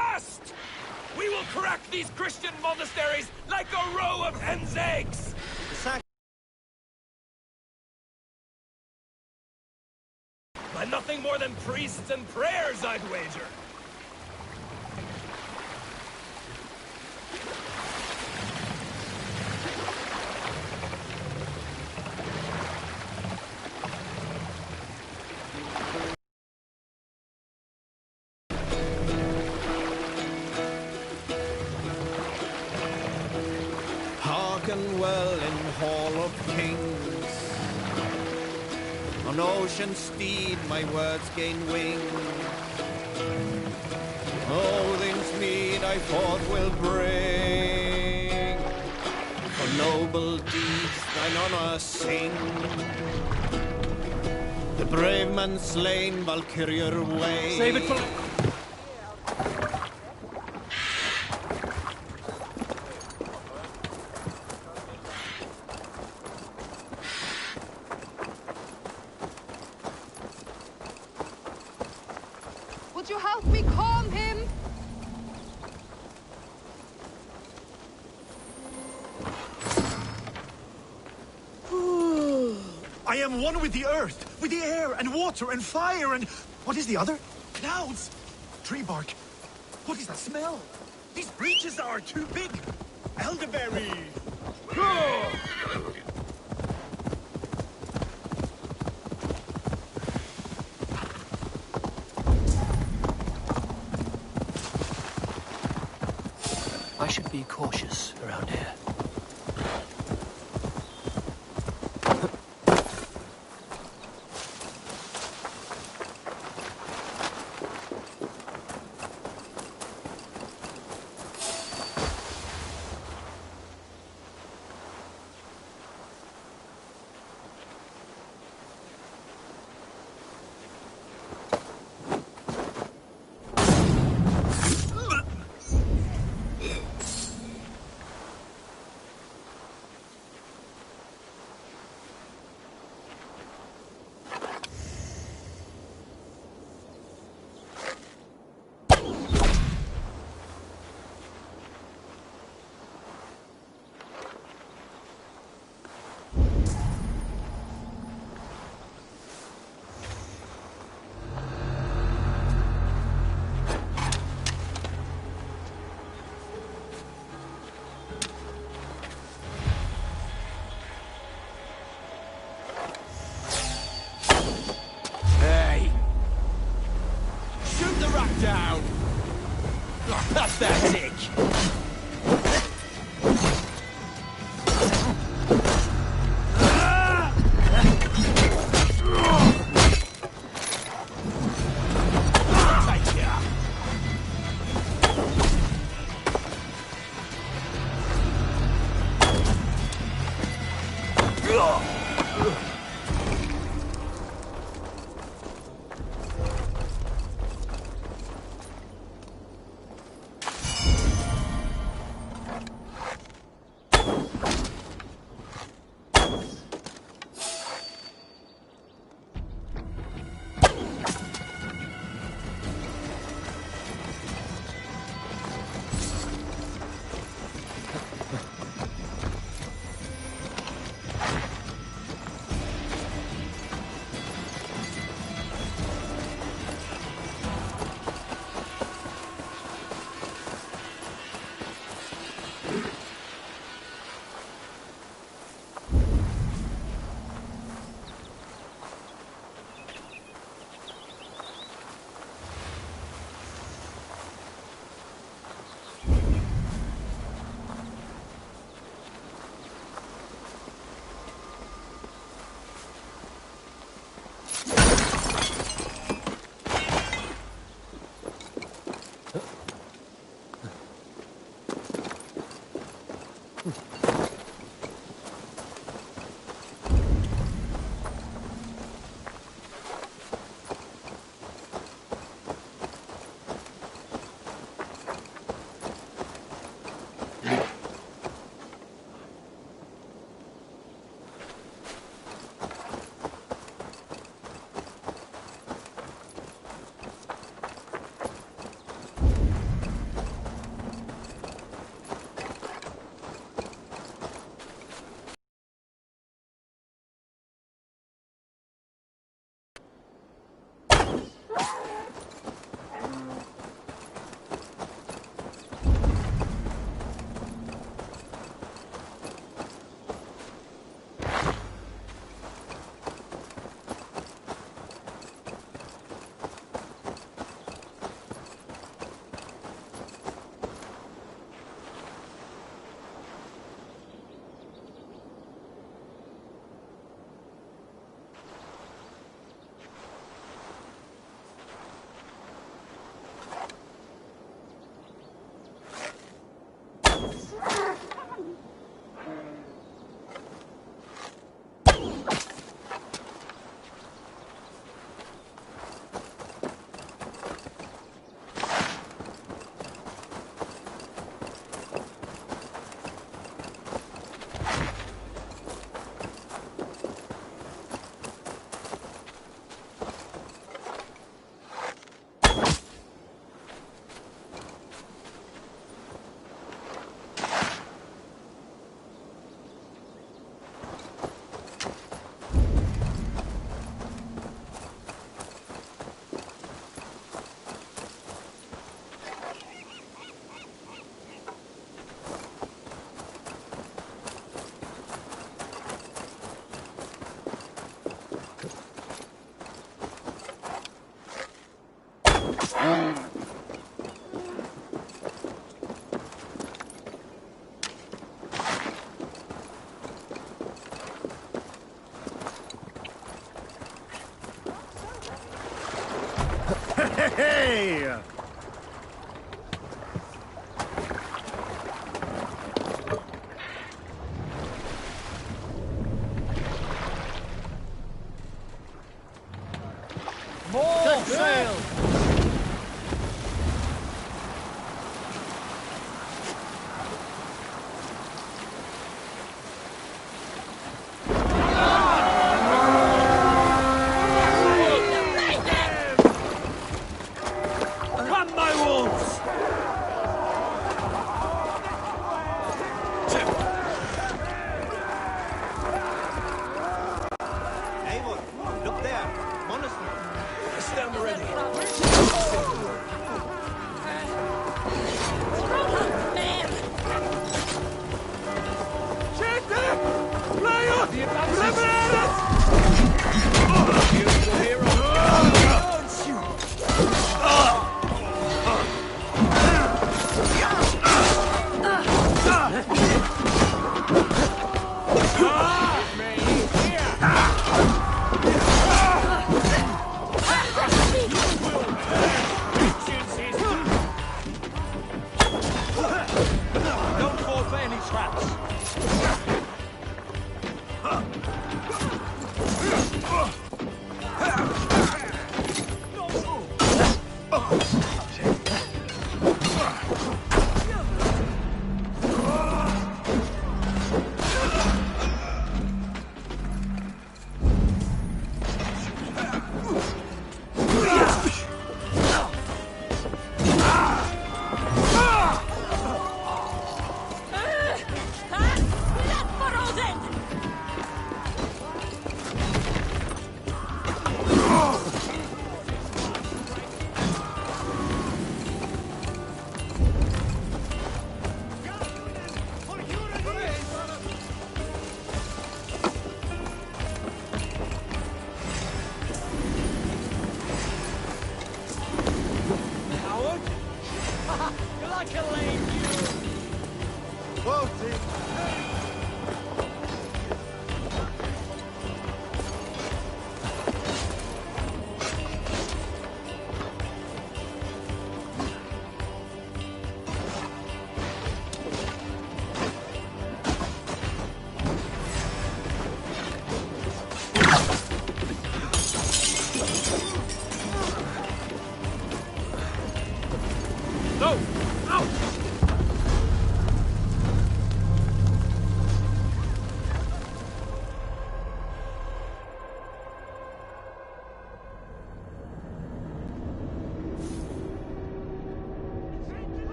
Fast! We will crack these Christian monasteries like a row of hen's eggs! By nothing more than priests and prayers, I'd wager. Hearken well in Hall of Kings. On ocean steed my words gain wing. Odin's mead I forth will bring. For noble deeds thine honour sing. The brave man slain Valkyrier way. Save it for... Would you help me calm him? I am one with the earth, with the air and water and fire and... What is the other? Clouds! Tree bark. What is that smell? These breaches are too big. Elderberry! I should be cautious around here. Down! Pathetic! Hey! More sail! Come, my wolves! Eivor, look there. Monastery. Stand ready. Beautiful hero. Don't shoot. Don't fall for any traps.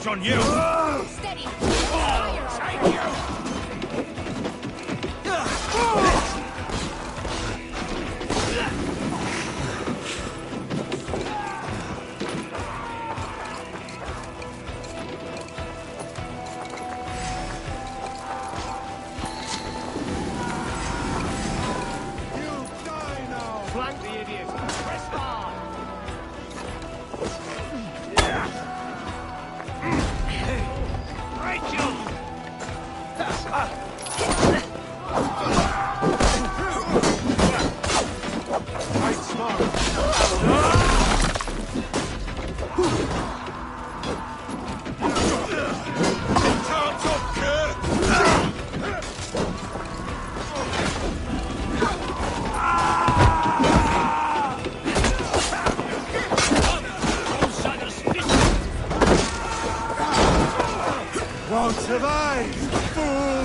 On you! Steady. Won't survive, fool!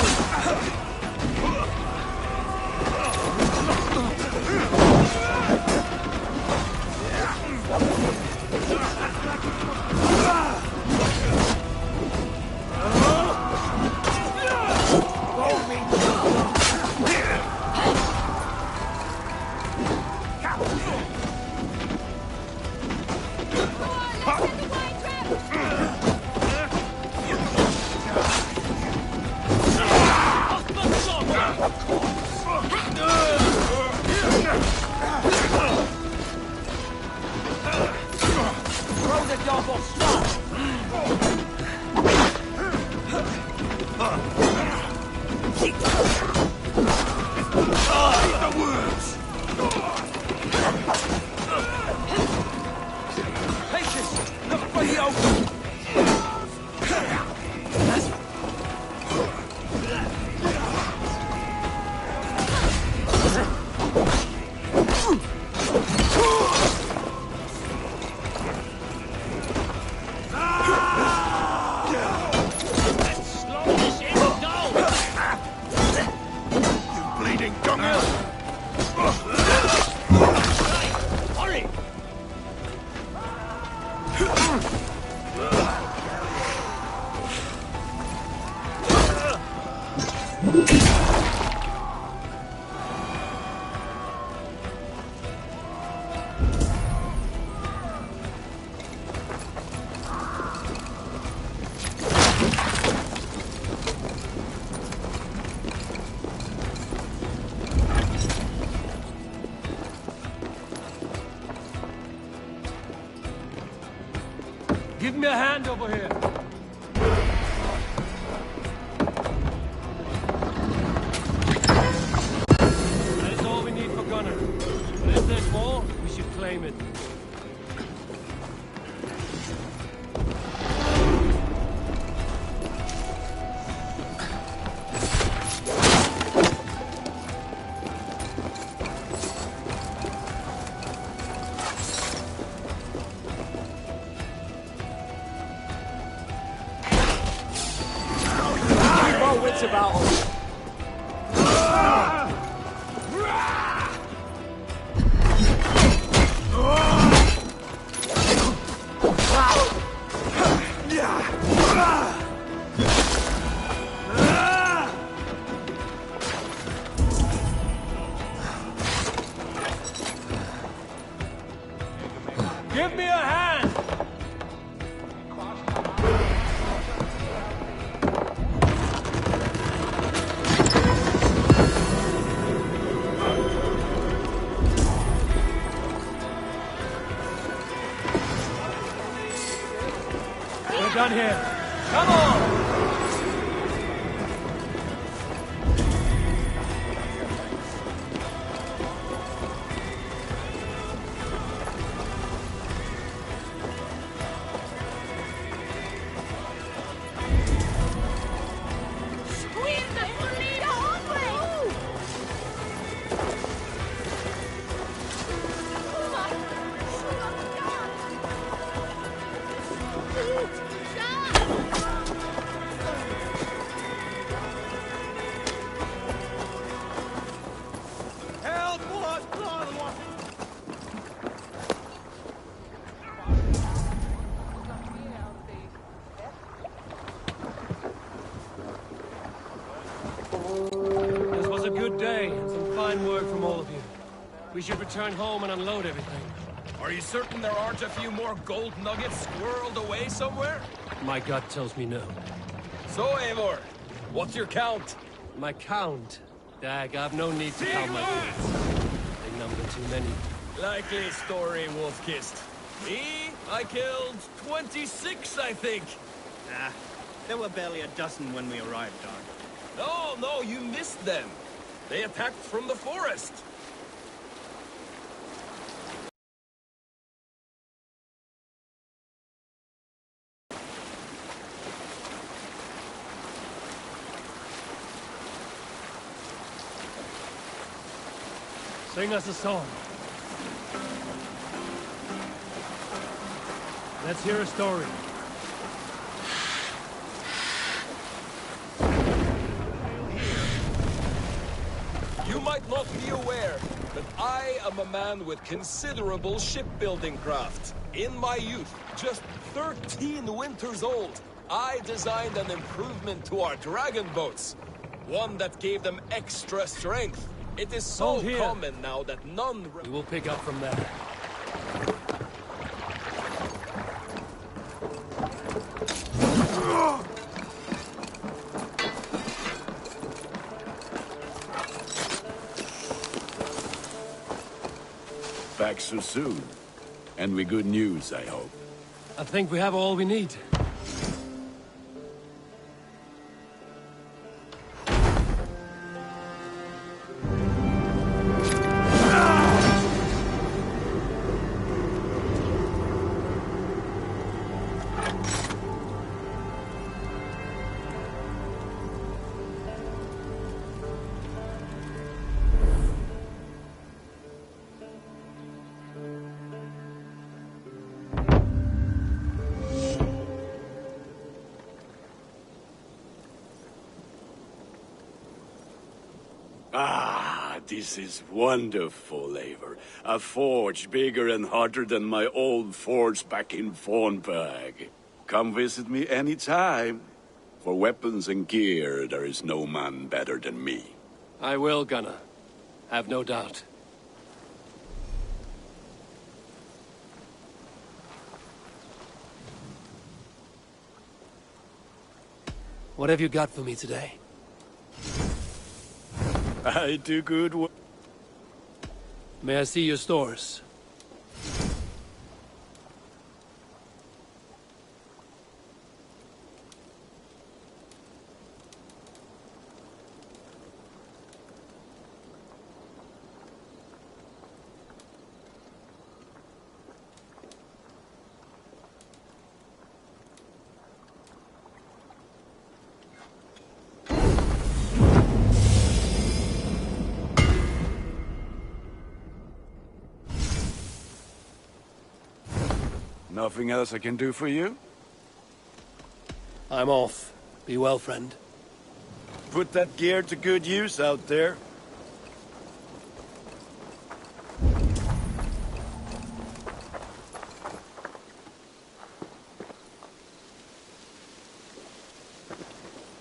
Give me a hand over here. That is all we need for Gunner. But if there's more, we should claim it. Wits about us. Give me a hand! We're done here. Come on! This was a good day, and some fine work from all of you. We should return home and unload everything. Are you certain there aren't a few more gold nuggets squirreled away somewhere? My gut tells me no. So, Eivor, what's your count? My count? Dag, I've no need to count my bullets. They number too many. Likely story, Wolf-Kissed. Me? I killed 26, I think. Nah, there were barely a dozen when we arrived, Dog. No, no, you missed them. They attacked from the forest. Sing us a song. Let's hear a story. You might not be aware, but I am a man with considerable shipbuilding craft. In my youth, just 13 winters old, I designed an improvement to our dragon boats. One that gave them extra strength. It is so Hold here. common now that none... We will pick up from there. Back so soon. And with good news, I hope. I think we have all we need. Ah, this is wonderful, Eivor. A forge bigger and hotter than my old forge back in Fornburg. Come visit me anytime. For weapons and gear, there is no man better than me. I will, Gunnar. Have no doubt. What have you got for me today? I do good work. May I see your stores? Nothing else I can do for you? I'm off. Be well, friend. Put that gear to good use out there.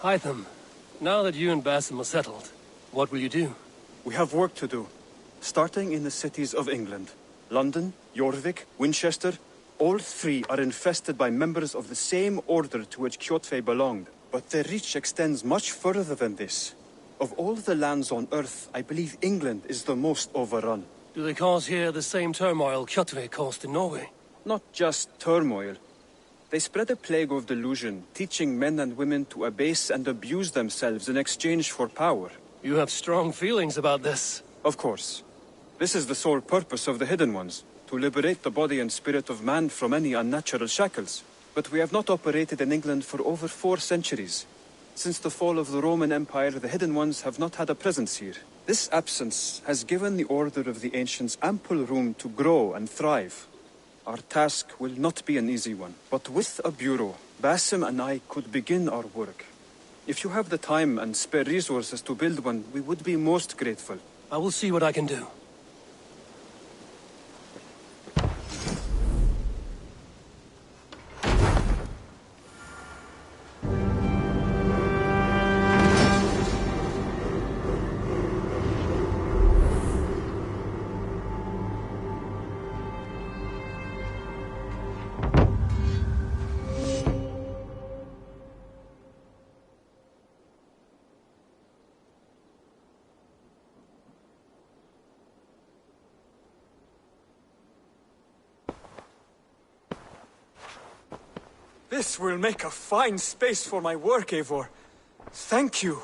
Hytham, now that you and Basim are settled, what will you do? We have work to do, starting in the cities of England. London, Jorvik, Winchester, all three are infested by members of the same order to which Kjotve belonged. But their reach extends much further than this. Of all the lands on Earth, I believe England is the most overrun. Do they cause here the same turmoil Kjotve caused in Norway? Not just turmoil. They spread a plague of delusion, teaching men and women to abase and abuse themselves in exchange for power. You have strong feelings about this. Of course. This is the sole purpose of the Hidden Ones, to liberate the body and spirit of man from any unnatural shackles. But we have not operated in England for over 4 centuries. Since the fall of the Roman Empire, the Hidden Ones have not had a presence here. This absence has given the Order of the Ancients ample room to grow and thrive. Our task will not be an easy one, but with a bureau, Basim and I could begin our work. If you have the time and spare resources to build one, we would be most grateful. I will see what I can do. This will make a fine space for my work, Eivor. Thank you.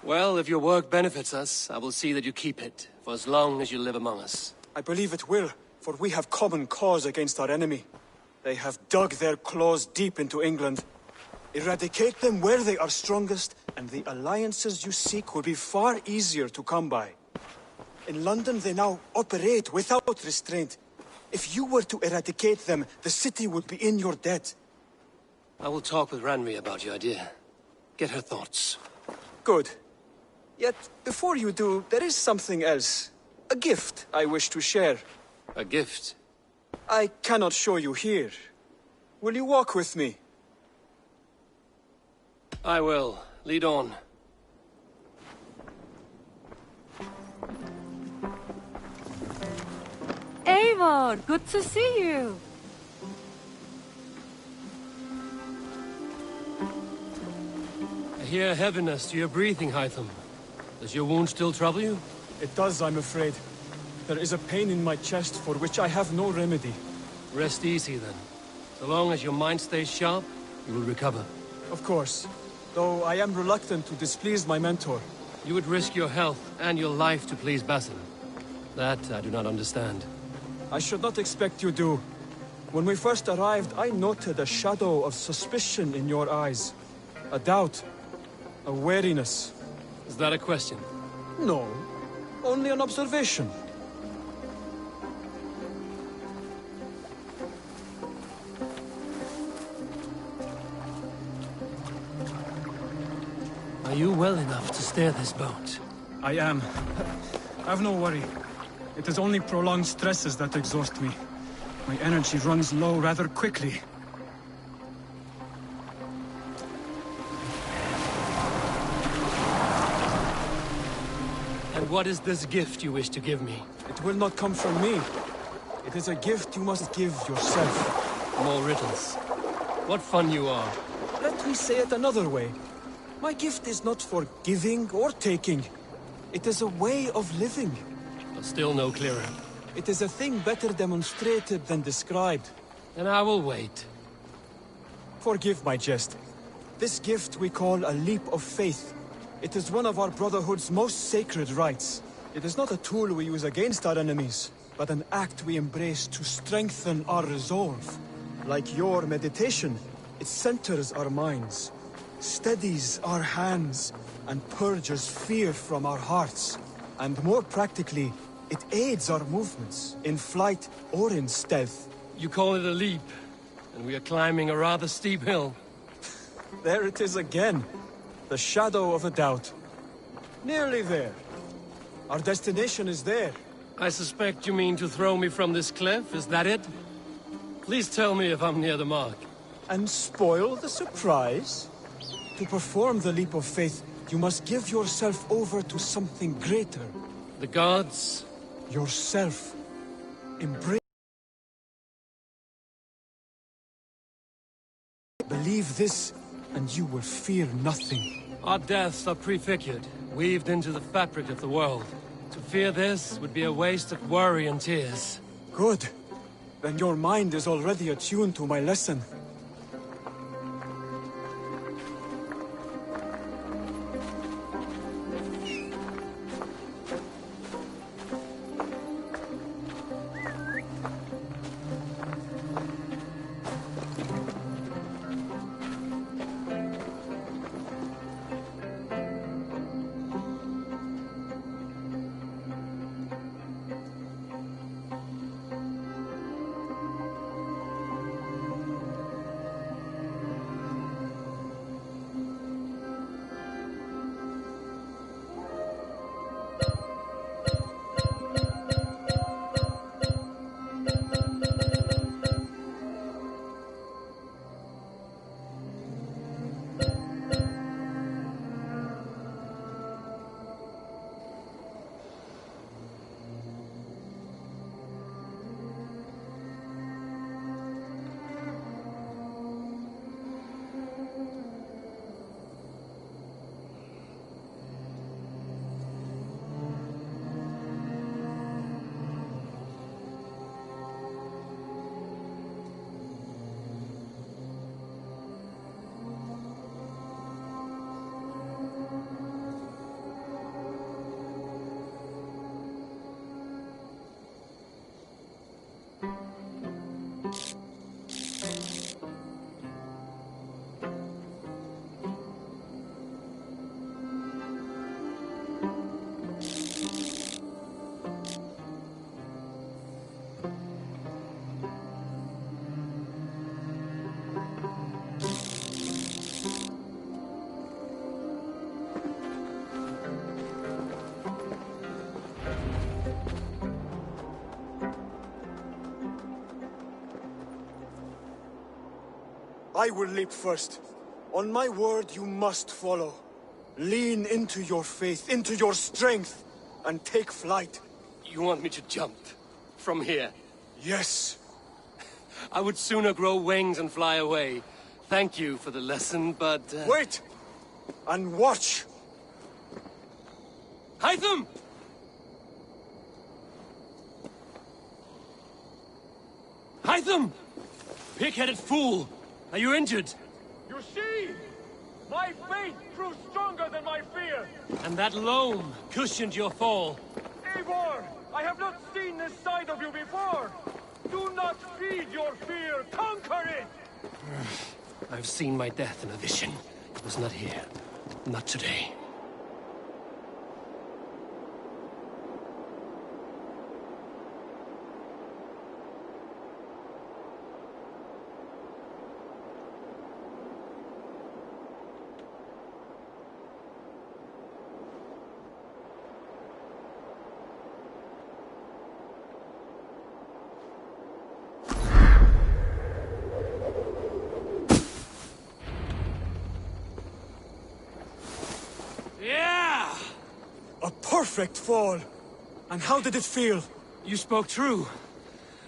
Well, if your work benefits us, I will see that you keep it, for as long as you live among us. I believe it will, for we have common cause against our enemy. They have dug their claws deep into England. Eradicate them where they are strongest, and the alliances you seek will be far easier to come by. In London, they now operate without restraint. If you were to eradicate them, the city would be in your debt. I will talk with Ranri about your idea. Get her thoughts. Good. Yet, before you do, there is something else. A gift I wish to share. A gift? I cannot show you here. Will you walk with me? I will. Lead on. Eivor, good to see you. I hear heaviness to your breathing, Hytham. Does your wound still trouble you? It does, I'm afraid. There is a pain in my chest for which I have no remedy. Rest easy, then. So long as your mind stays sharp, you will recover. Of course. Though I am reluctant to displease my mentor. You would risk your health and your life to please Basin. That I do not understand. I should not expect you do. When we first arrived, I noted a shadow of suspicion in your eyes. A doubt. A wariness. Is that a question? No. Only an observation. Are you well enough to steer this boat? I am. Have no worry. It is only prolonged stresses that exhaust me. My energy runs low rather quickly. And what is this gift you wish to give me? It will not come from me. It is a gift you must give yourself. More riddles. What fun you are. Let me say it another way. My gift is not for giving or taking. It is a way of living. But still no clearer. It is a thing better demonstrated than described. Then I will wait. Forgive my jest. This gift we call a leap of faith. It is one of our Brotherhood's most sacred rites. It is not a tool we use against our enemies, but an act we embrace to strengthen our resolve. Like your meditation, it centers our minds, steadies our hands, and purges fear from our hearts. And more practically, it aids our movements, in flight or in stealth. You call it a leap, and we are climbing a rather steep hill. There it is again. The shadow of a doubt. Nearly there. Our destination is there. I suspect you mean to throw me from this cliff, is that it? Please tell me if I'm near the mark. And spoil the surprise? To perform the leap of faith, you must give yourself over to something greater. The gods? Yourself. Embrace. Believe this, and you will fear nothing. Our deaths are prefigured, weaved into the fabric of the world. To fear this would be a waste of worry and tears. Good. Then your mind is already attuned to my lesson. I will leap first. On my word, you must follow. Lean into your faith, into your strength, and take flight. You want me to jump? From here? Yes. I would sooner grow wings and fly away. Thank you for the lesson, but... Wait! And watch! Hytham! Hytham! Pig-headed fool! Are you injured? You see? My faith grew stronger than my fear! And that loam cushioned your fall. Eivor! I have not seen this side of you before! Do not feed your fear! Conquer it! I've seen my death in a vision. It was not here. Not today. Yeah! A perfect fall! And how did it feel? You spoke true.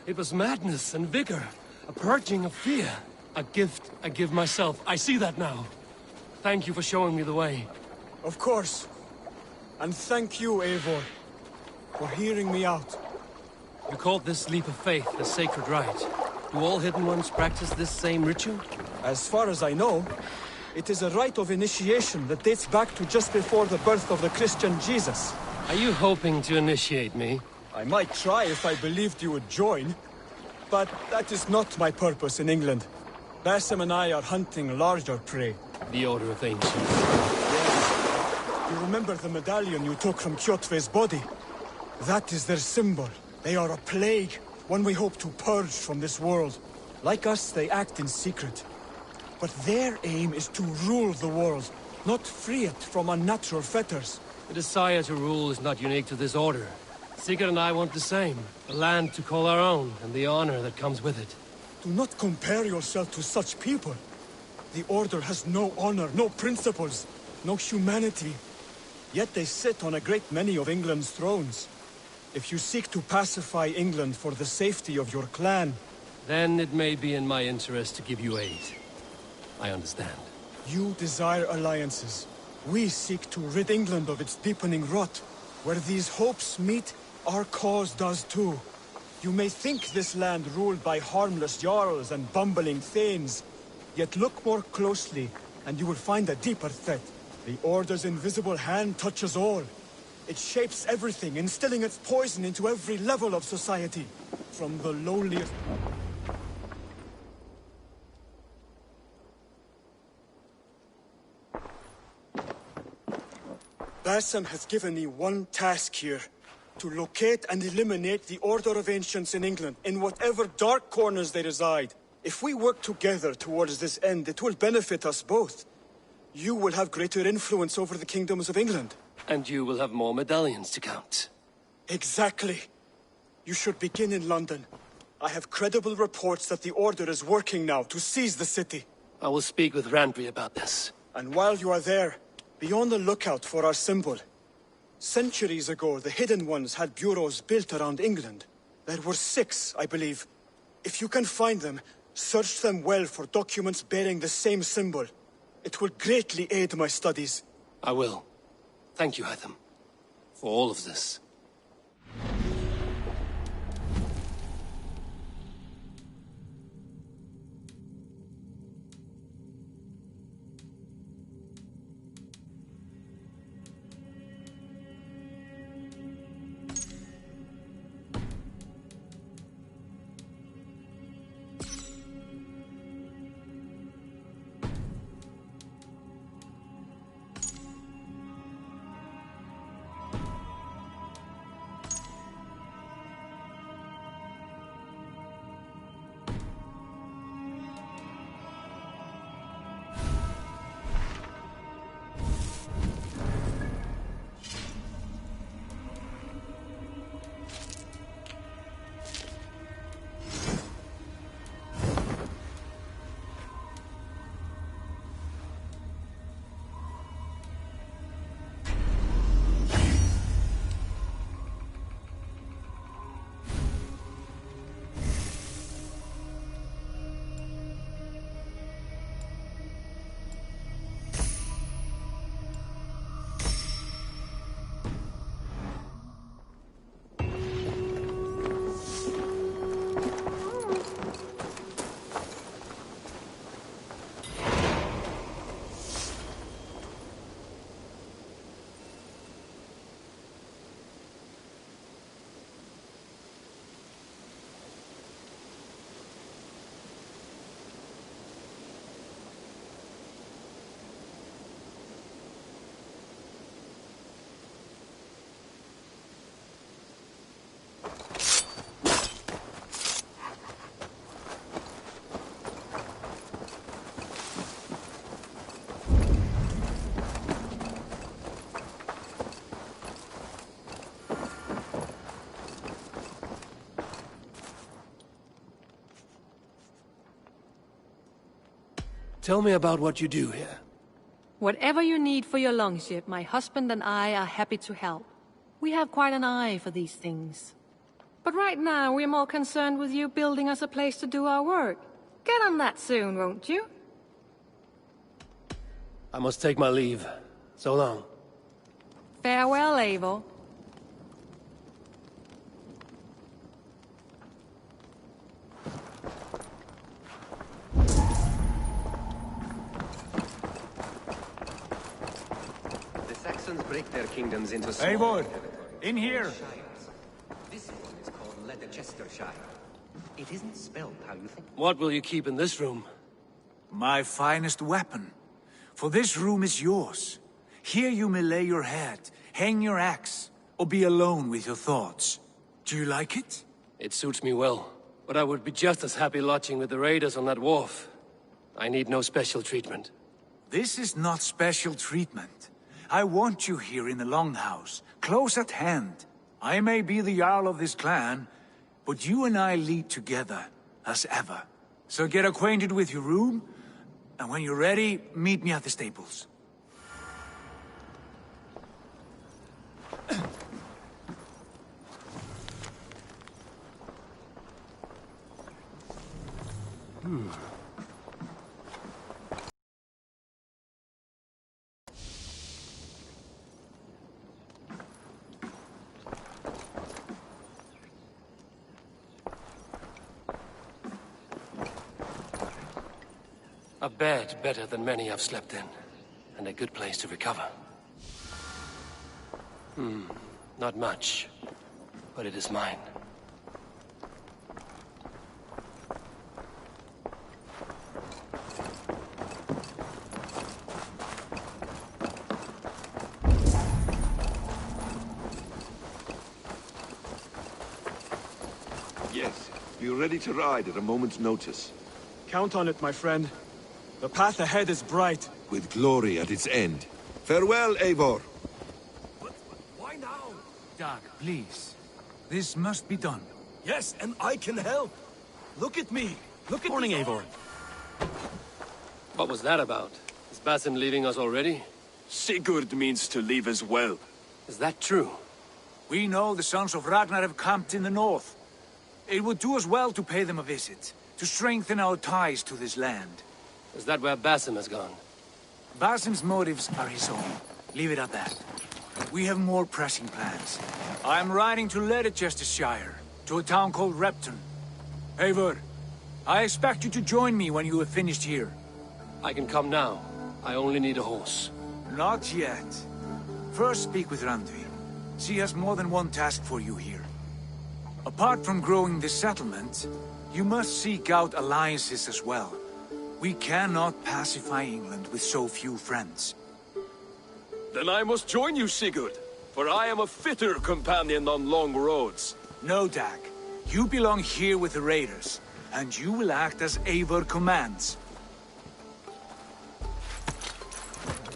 It was madness and vigor. A purging of fear. A gift I give myself. I see that now. Thank you for showing me the way. Of course. And thank you, Eivor, for hearing me out. You called this leap of faith a sacred rite. Do all Hidden Ones practice this same ritual? As far as I know, it is a rite of initiation that dates back to just before the birth of the Christian Jesus. Are you hoping to initiate me? I might try if I believed you would join, but that is not my purpose in England. Basim and I are hunting larger prey. The Order of Ancients. You remember the medallion you took from Kjotve's body? That is their symbol. They are a plague, one we hope to purge from this world. Like us, they act in secret. But their aim is to rule the world, not free it from unnatural fetters. The desire to rule is not unique to this order. Sigurd and I want the same. A land to call our own, and the honor that comes with it. Do not compare yourself to such people. The Order has no honor, no principles, no humanity. Yet they sit on a great many of England's thrones. If you seek to pacify England for the safety of your clan... Then it may be in my interest to give you aid. I understand. You desire alliances. We seek to rid England of its deepening rot. Where these hopes meet, our cause does too. You may think this land ruled by harmless jarls and bumbling thanes. Yet look more closely, and you will find a deeper threat. The Order's invisible hand touches all. It shapes everything, instilling its poison into every level of society. From the lowliest... Basim has given me one task here. To locate and eliminate the Order of Ancients in England, in whatever dark corners they reside. If we work together towards this end, it will benefit us both. You will have greater influence over the kingdoms of England. And you will have more medallions to count. Exactly. You should begin in London. I have credible reports that the Order is working now to seize the city. I will speak with Randvi about this. And while you are there, be on the lookout for our symbol. Centuries ago, the Hidden Ones had bureaus built around England. There were 6, I believe. If you can find them, search them well for documents bearing the same symbol. It will greatly aid my studies. I will. Thank you, Hytham, for all of this. Tell me about what you do here. Whatever you need for your longship, my husband and I are happy to help. We have quite an eye for these things. But right now, we're more concerned with you building us a place to do our work. Get on that soon, won't you? I must take my leave. So long. Farewell, Eivor. The Saxons break their kingdoms into small... Eivor, in here. shires. This one is called Leicestershire. It isn't spelled how you think. What will you keep in this room? My finest weapon. For this room is yours. Here you may lay your head, hang your axe, or be alone with your thoughts. Do you like it? It suits me well, but I would be just as happy lodging with the raiders on that wharf. I need no special treatment. This is not special treatment. I want you here in the Longhouse, close at hand. I may be the Jarl of this clan, but you and I lead together, as ever. So get acquainted with your room, and when you're ready, meet me at the stables. A bed better than many I've slept in, and a good place to recover. Not much, but it is mine. Yes, be ready to ride at a moment's notice. Count on it, my friend. The path ahead is bright. With glory at its end. Farewell, Eivor. Why now? Dag, please. This must be done. Yes, and I can help. Look at me. Look at Morning, me. Eivor. What was that about? Is Basim leaving us already? Sigurd means to leave as well. Is that true? We know the sons of Ragnar have camped in the north. It would do us well to pay them a visit, to strengthen our ties to this land. Is that where Basim has gone? Basim's motives are his own. Leave it at that. We have more pressing plans. I'm riding to Leicestershire, to a town called Repton. Eivor, I expect you to join me when you have finished here. I can come now. I only need a horse. Not yet. First speak with Randvi. She has more than one task for you here. Apart from growing this settlement, you must seek out alliances as well. We cannot pacify England with so few friends. Then I must join you, Sigurd, for I am a fitter companion on long roads. No, Dag. You belong here with the raiders, and you will act as Eivor commands.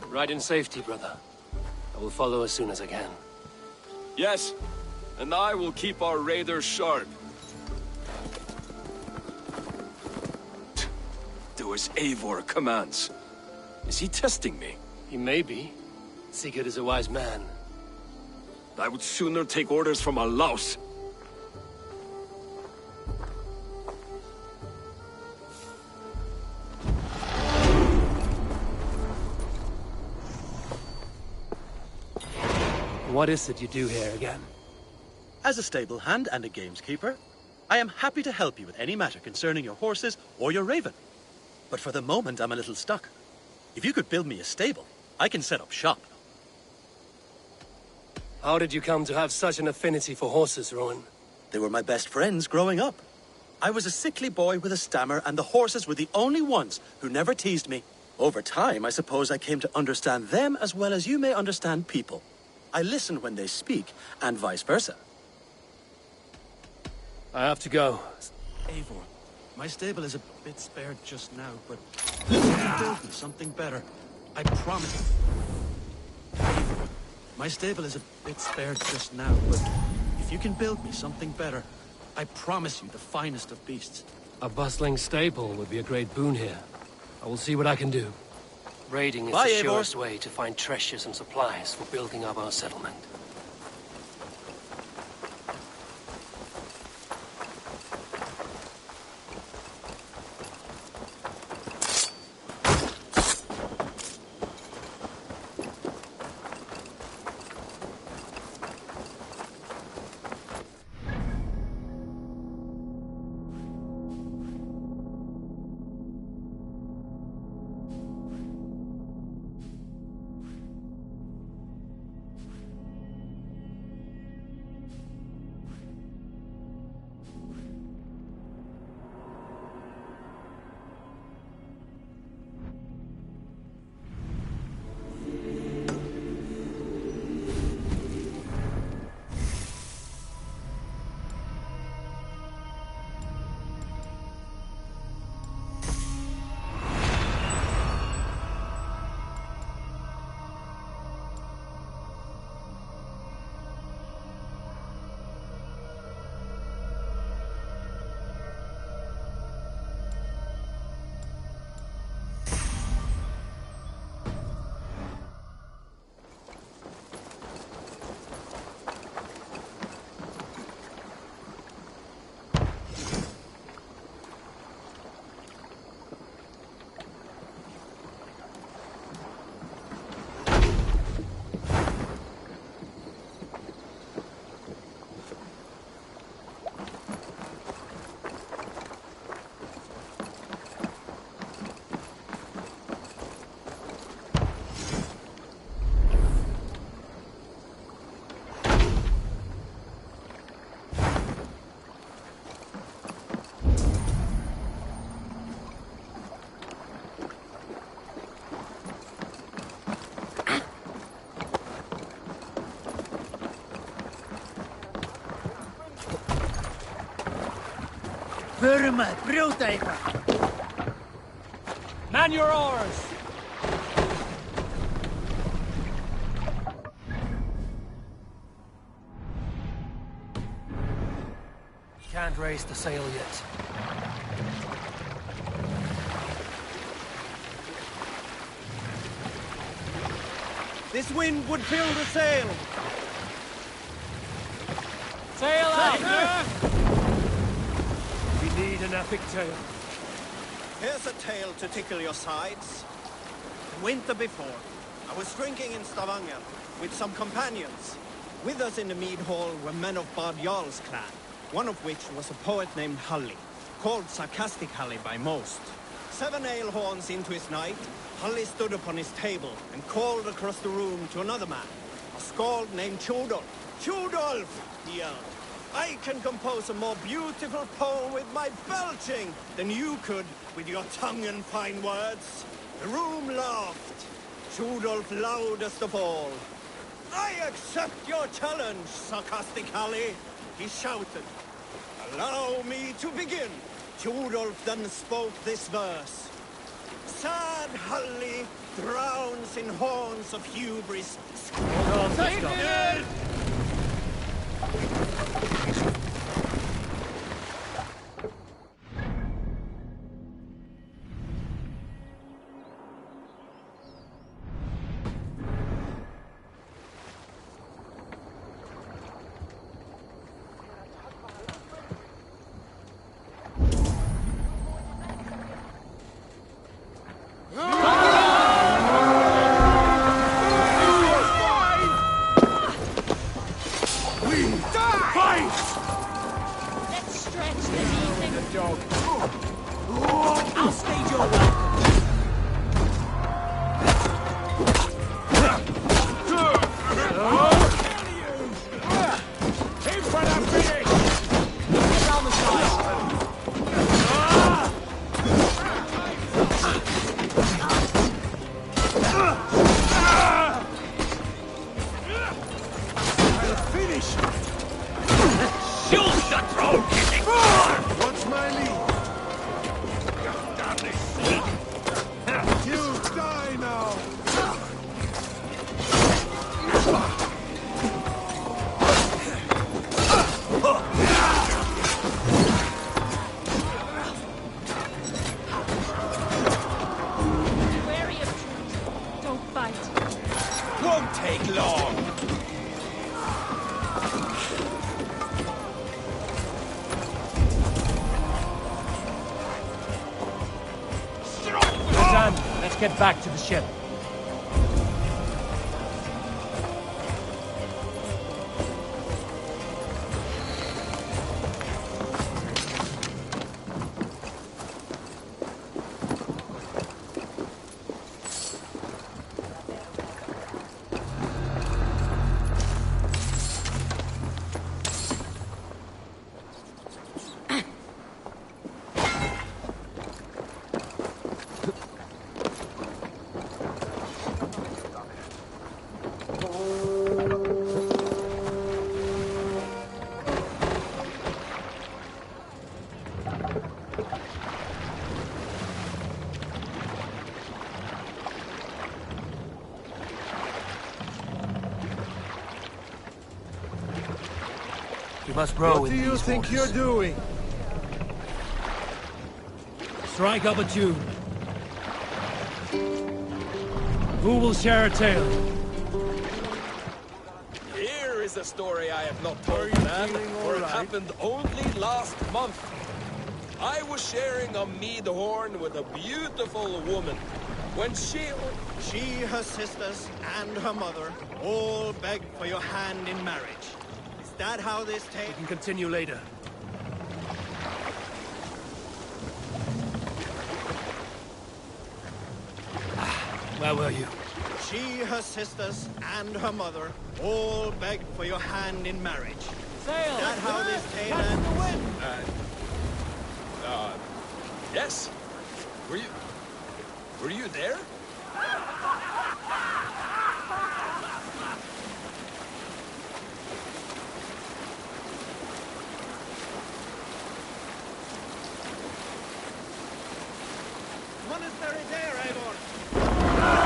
Ride in safety, brother. I will follow as soon as I can. Yes, and I will keep our raiders sharp. Do as Eivor commands. Is he testing me? He may be. Sigurd is a wise man. I would sooner take orders from a louse. What is it you do here again? As a stable hand and a gameskeeper, I am happy to help you with any matter concerning your horses or your raven. But for the moment, I'm a little stuck. If you could build me a stable, I can set up shop. How did you come to have such an affinity for horses, Rowan? They were my best friends growing up. I was a sickly boy with a stammer, and the horses were the only ones who never teased me. Over time, I suppose I came to understand them as well as you may understand people. I listen when they speak, and vice versa. I have to go. Eivor, my stable is a bit spared just now, but if you can build me something better, I promise. Eivor, my stable is a bit spared just now, but if you can build me something better, I promise you the finest of beasts. A bustling stable would be a great boon here. I will see what I can do. Raiding is Bye, the Eivor. surest way to find treasures and supplies for building up our settlement. Burma, brjóta eitthvað! Man your oars! Can't raise the sail yet. This wind would fill the sail. Sail out! We need an epic tale. Here's a tale to tickle your sides. The winter before, I was drinking in Stavanger with some companions. With us in the mead hall were men of Bard Jarl's clan, one of which was a poet named Halli, called Sarcastic Halli by most. 7 ale horns into his night, Halli stood upon his table and called across the room to another man, a skald named Tjodolf. Tjodolf, he yelled, I can compose a more beautiful poem with my belching than you could with your tongue and fine words. The room laughed. Tjodolf loudest of all. I accept your challenge, Sarcastic Halli, he shouted. Allow me to begin. Tjodolf then spoke this verse. Sad Halli drowns in horns of hubris. Let's get back to the ship. We must row. What do you think you're doing? Strike up a tune. Who will share a tale? Here is a story I have not told, man, for it happened only last month. I was sharing a mead horn with a beautiful woman. When she, her sisters, and her mother all begged for your hand in marriage. Is that how this We tale... can continue later. Where were you? her sisters, and her mother all begged for your hand in marriage. Sail! Is that how this tale Catch ends? the wind! Yes? Were you there? Monastery there, Eivor!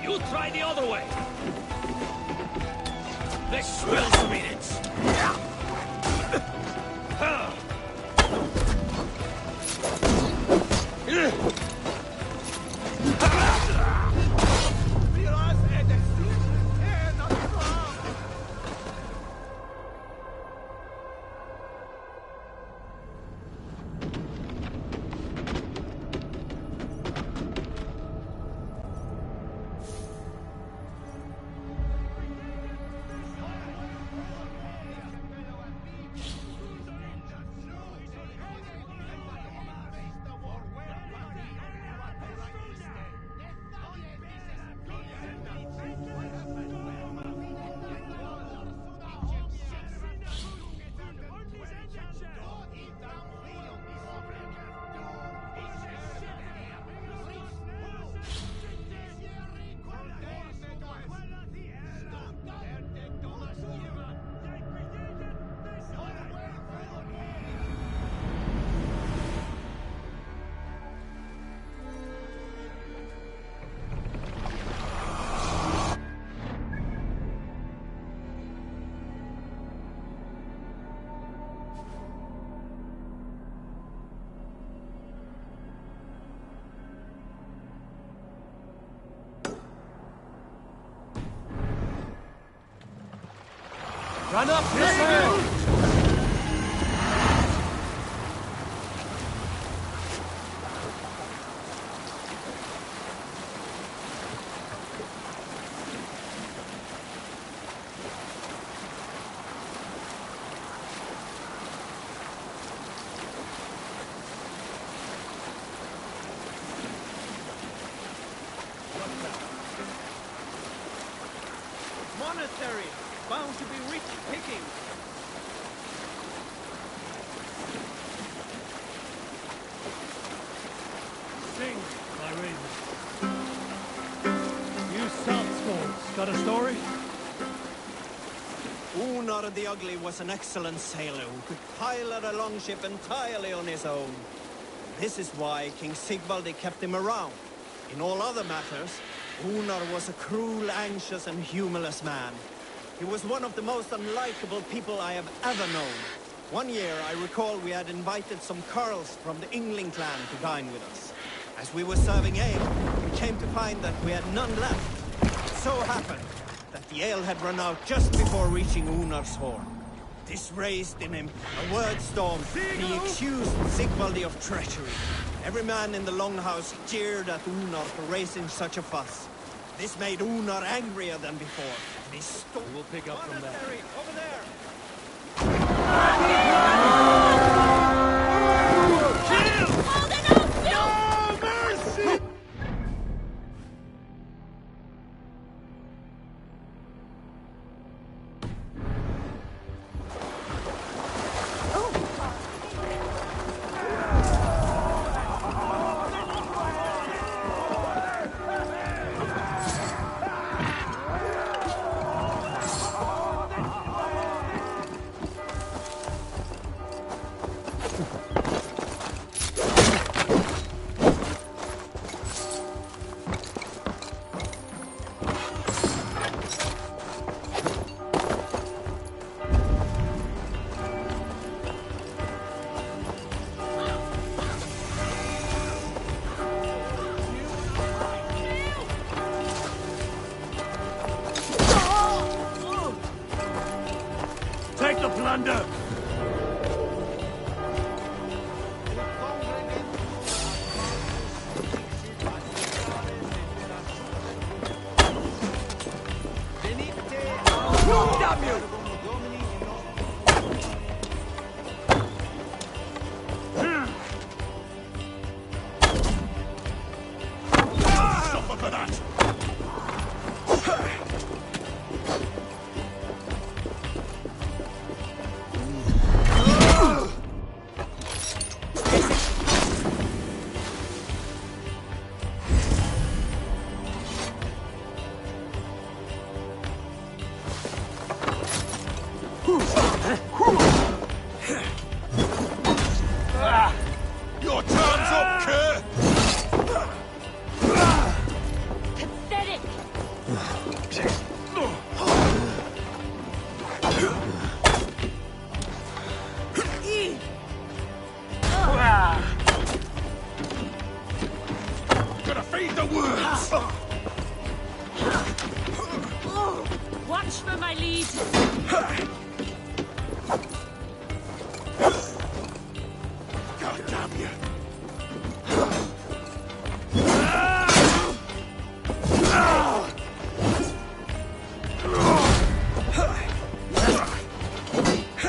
You try the other way. This will mean it. Run up this hill! Monastery, bound to be rich picking. Sing, my raven. You salt skulls, got a story? Unar the Ugly was an excellent sailor who could pilot a longship entirely on his own. This is why King Sigvaldi kept him around. In all other matters, Unar was a cruel, anxious, and humorless man. He was one of the most unlikable people I have ever known. One year, I recall we had invited some Carls from the Yngling clan to dine with us. As we were serving ale, we came to find that we had none left. It so happened that the ale had run out just before reaching Unar's horn. This raised in him a word storm, and he accused Sigvaldi of treachery. Every man in the longhouse jeered at Unar for raising such a fuss. This made Unar angrier than before, and he stormed. We'll pick up from there. Over there! Take the plunder! Damn you! Suffer for that! Your time's up, Kerr! Pathetic! Gotta feed the worms! Watch for my lead! God damn you!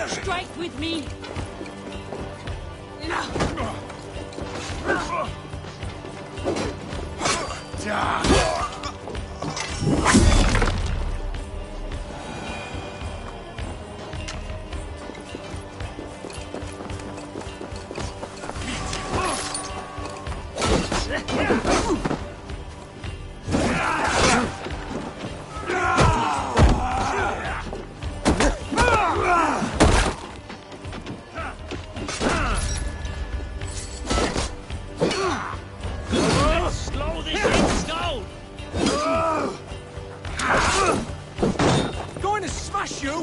Strike with me! Slow this in stone! Going to smash you!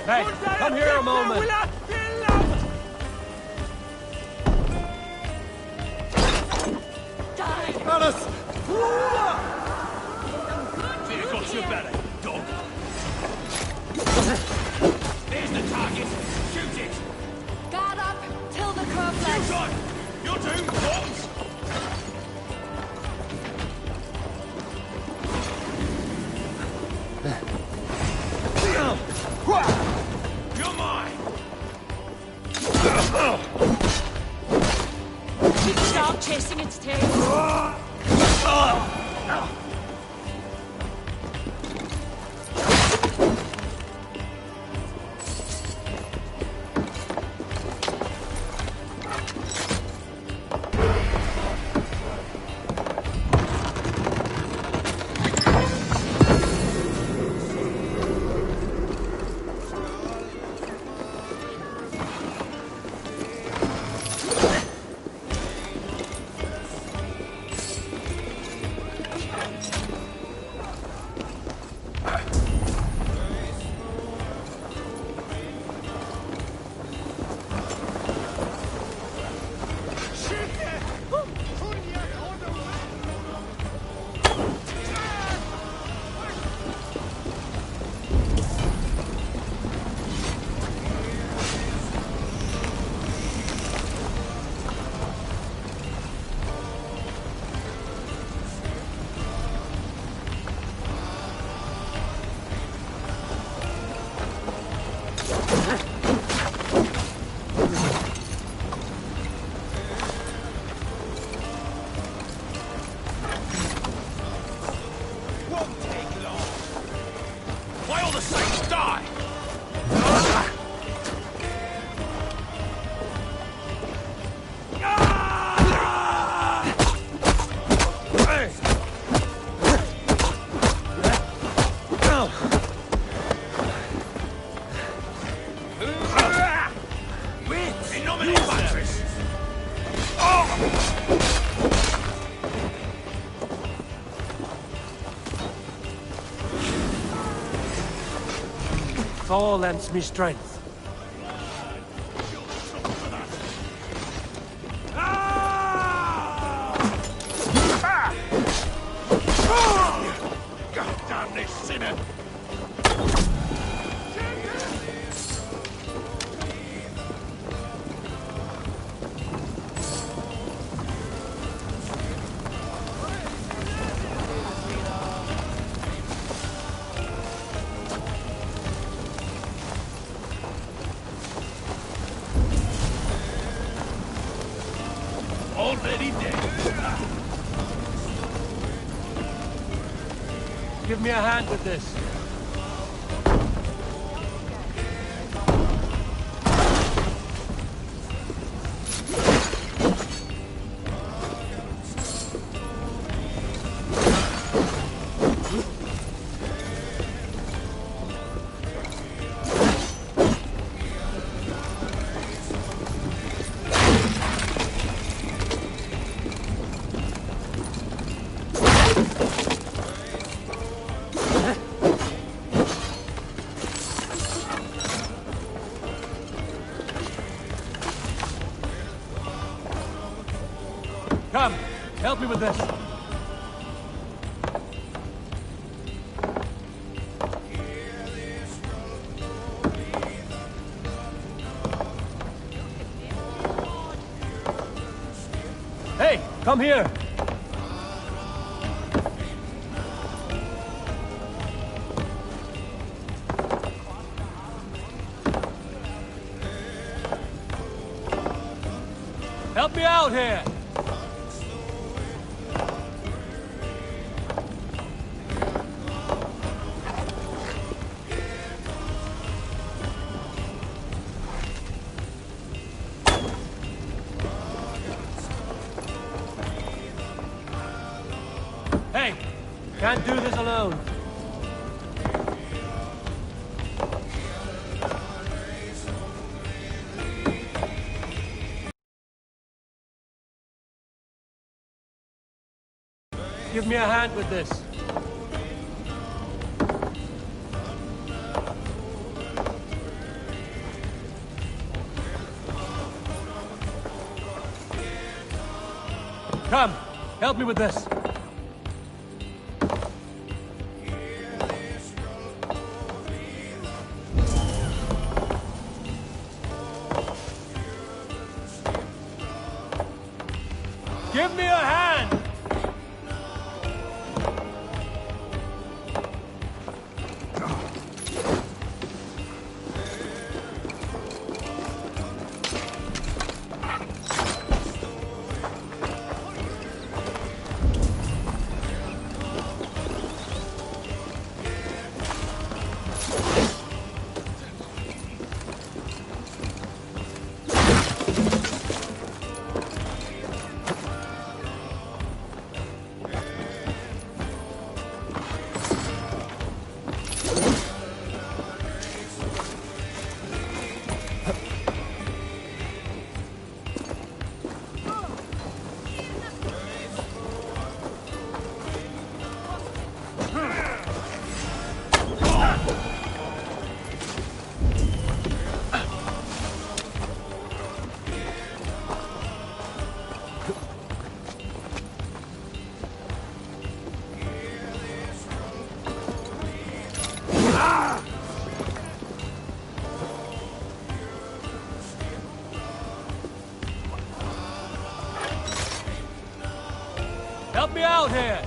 Hey, come here a moment! you better, dog. There's the target. Shoot it. Guard up till the curve left. Shoot on. You're doomed, bombs. You're mine. Stop chasing its tail. Why all the saints die? In nomine Patris! Thor lends me strength. God damn this sinner! Already dead. Give me a hand with this. Come, help me with this. Hey, come here. Help me out here. Hey, can't do this alone. Give me a hand with this. Come, help me with this. Give me a hand! Help me out here!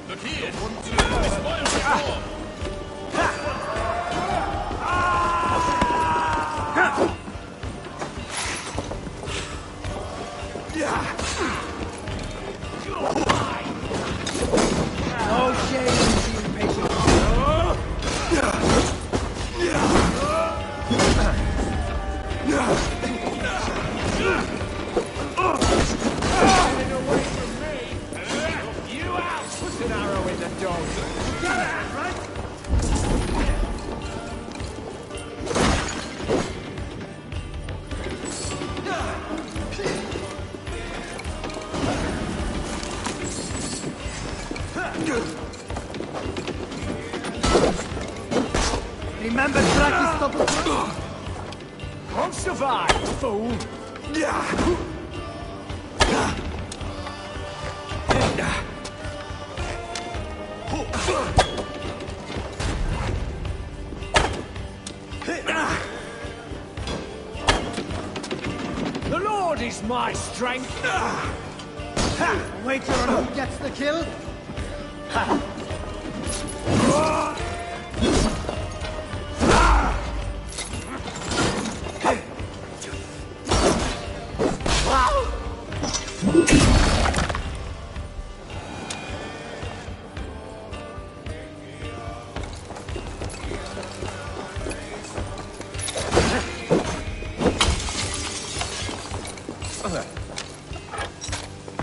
Look here! This spoils the war! No shame in being patient. Getting away from me! You out! Put an arrow in the dog! Got that, right? Remember practice double. Won't survive, fool! The Lord is my strength! Wait till who gets the kill.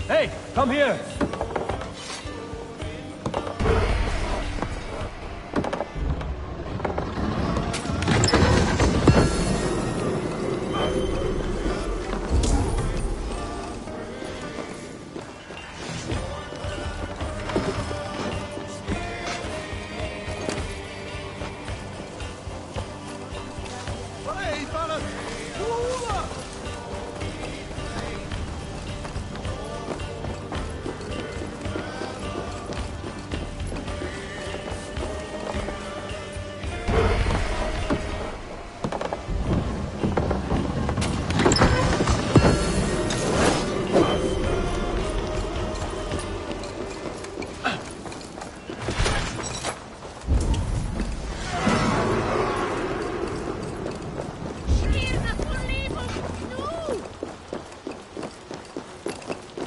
Hey, come here!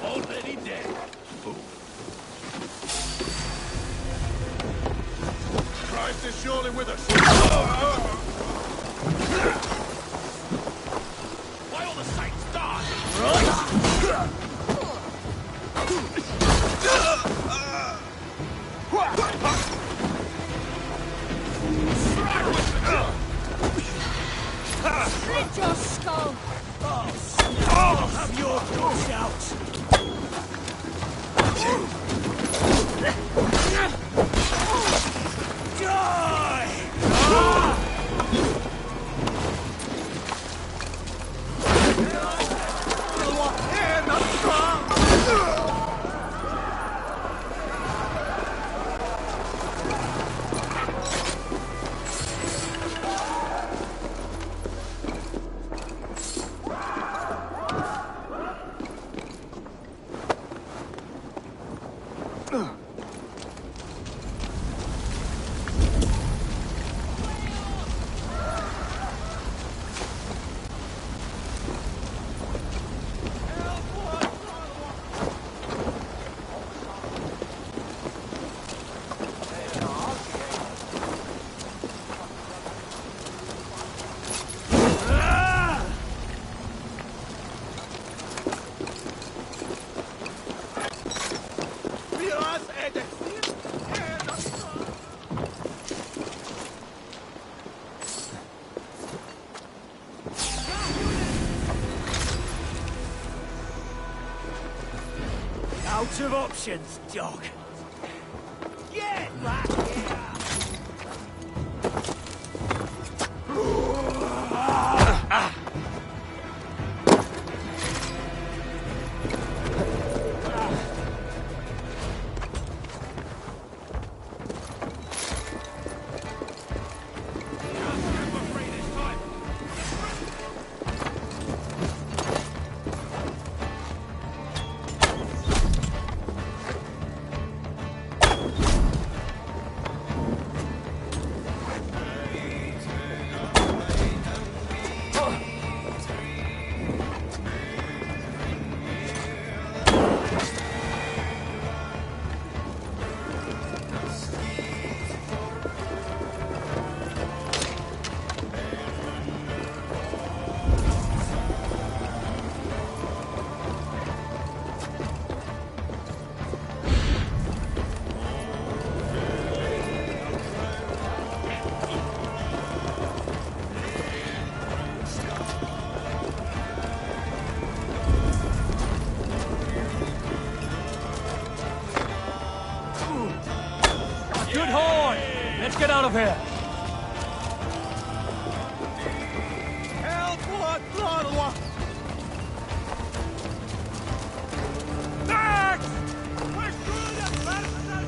Already dead, fool. Christ is surely with us. Why all the saints die? Slit your skull! I'll have your torch out. Die! Lots of options, dog. Get back here! Good horn! Let's get out of here! Help! What? What? Max! We're through the person!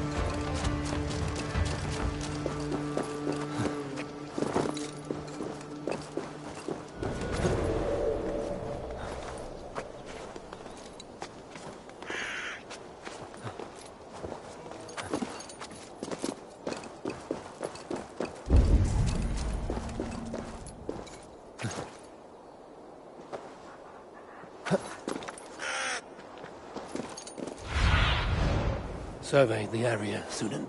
Survey the area, Sunan.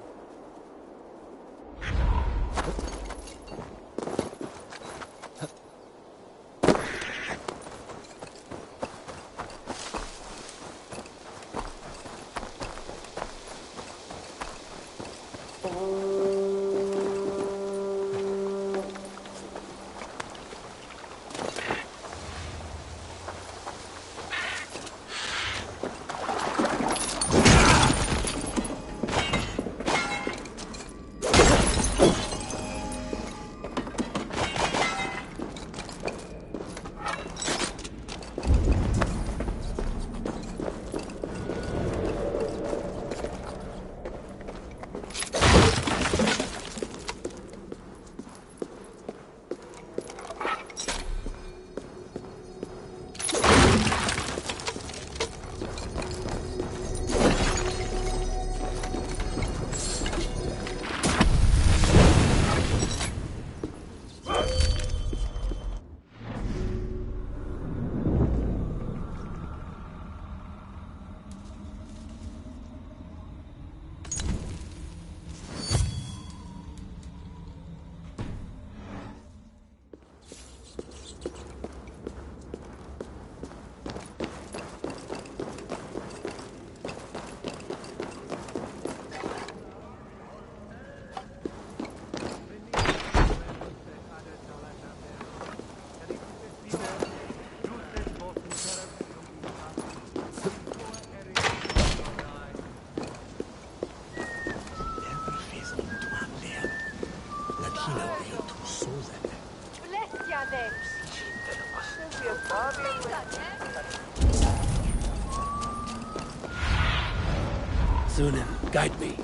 Sunan, guide me.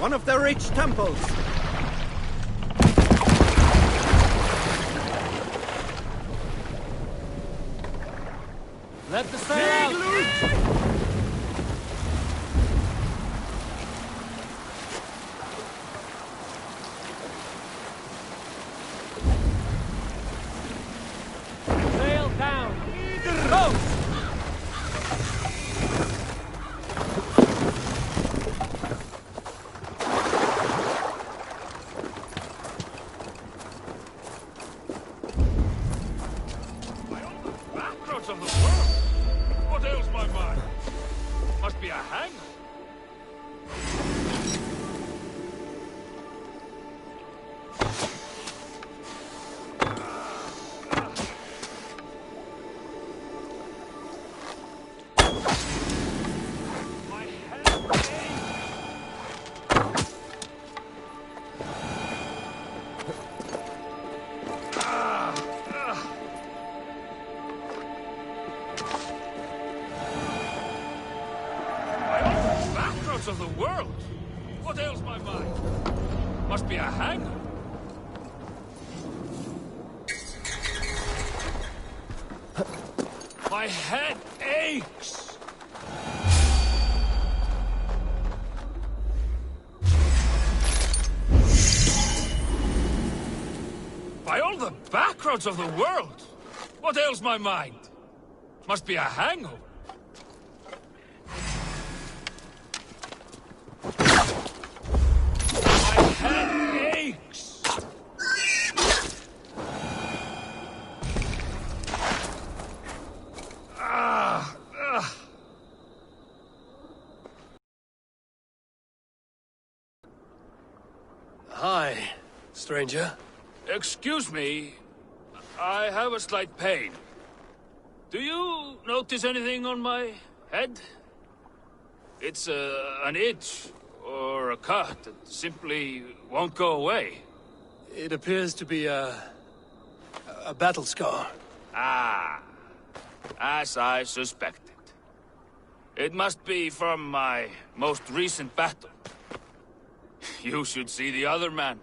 one of the rich temples. Let the sail out! Sail down! Go! Backroads of the world! What ails my mind? Must be a hang. My head backroads of the world! What ails my mind? Must be a hang. My head aches! By all the backroads of the world! What ails my mind? Must be a hangover. My head aches! Hi, stranger. Excuse me, I have a slight pain. Do you notice anything on my head? It's an itch or a cut that simply won't go away. It appears to be a battle scar. Ah, as I suspected. It must be from my most recent battle. You should see the other man.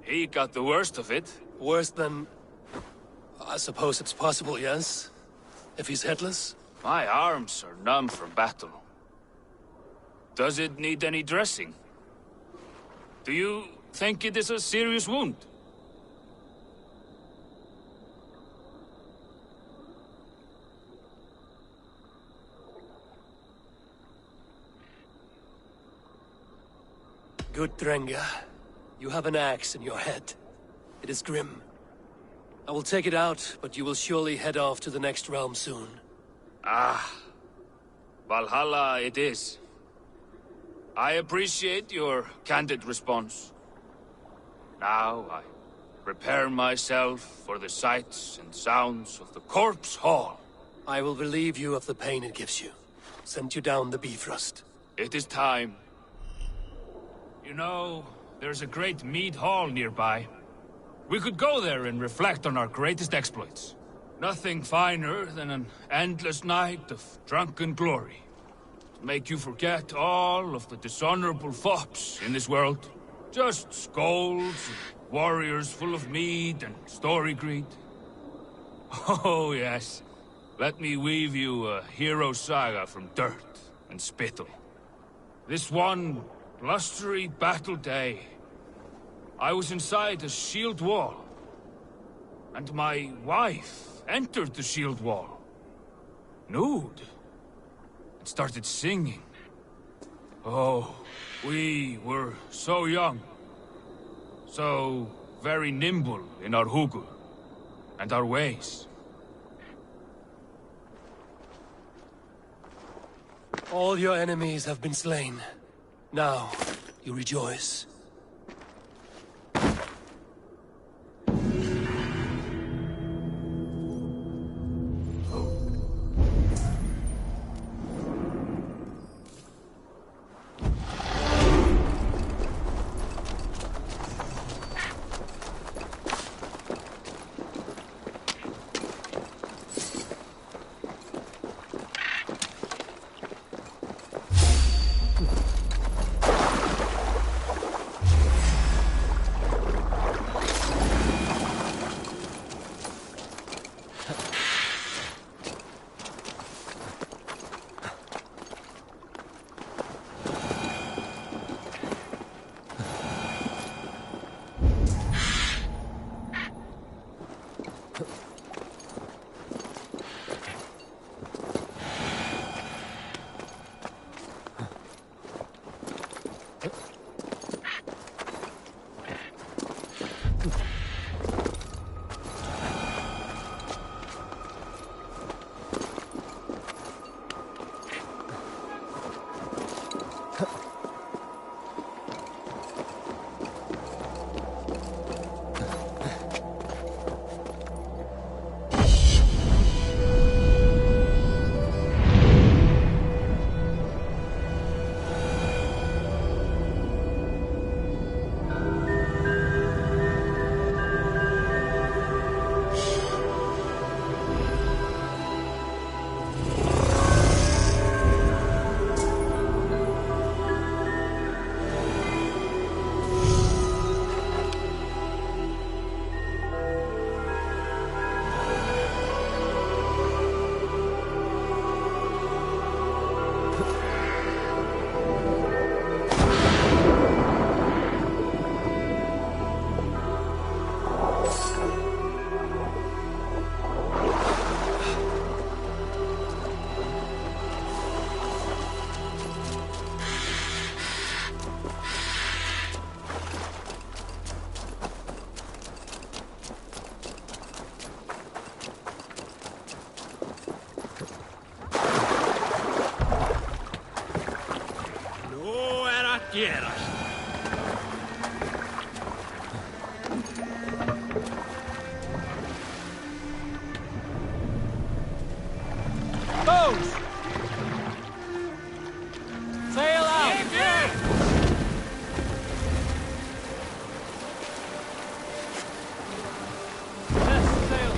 He got the worst of it. Worse than... I suppose it's possible, yes? If he's headless? My arms are numb from battle. Does it need any dressing? Do you think it is a serious wound? Good, Drenga. You have an axe in your head. It is grim. I will take it out, but you will surely head off to the next realm soon. Ah, Valhalla it is. I appreciate your candid response. Now I prepare myself for the sights and sounds of the Corpse Hall. I will relieve you of the pain it gives you. Send you down the Bifrost. It is time. You know, there's a great mead hall nearby. We could go there and reflect on our greatest exploits. Nothing finer than an endless night of drunken glory. To make you forget all of the dishonorable fops in this world. Just scolds, and warriors full of mead and story greed. Oh yes, let me weave you a hero saga from dirt and spittle. This one blustery battle day, I was inside a shield wall, and my wife entered the shield wall, nude, and started singing. Oh, we were so young, so very nimble in our hugur and our ways. All your enemies have been slain. Now, you rejoice. Boats! Sail out! Yes, sail!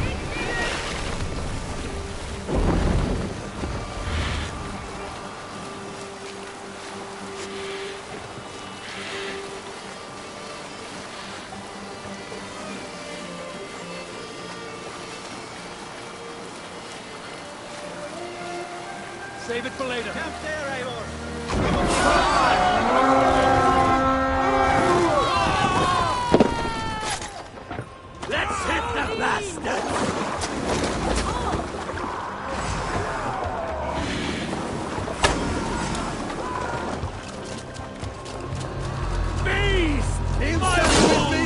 Save it for later. Camp there, Eivor. Let's hit the bastards! Beast! Inside with me!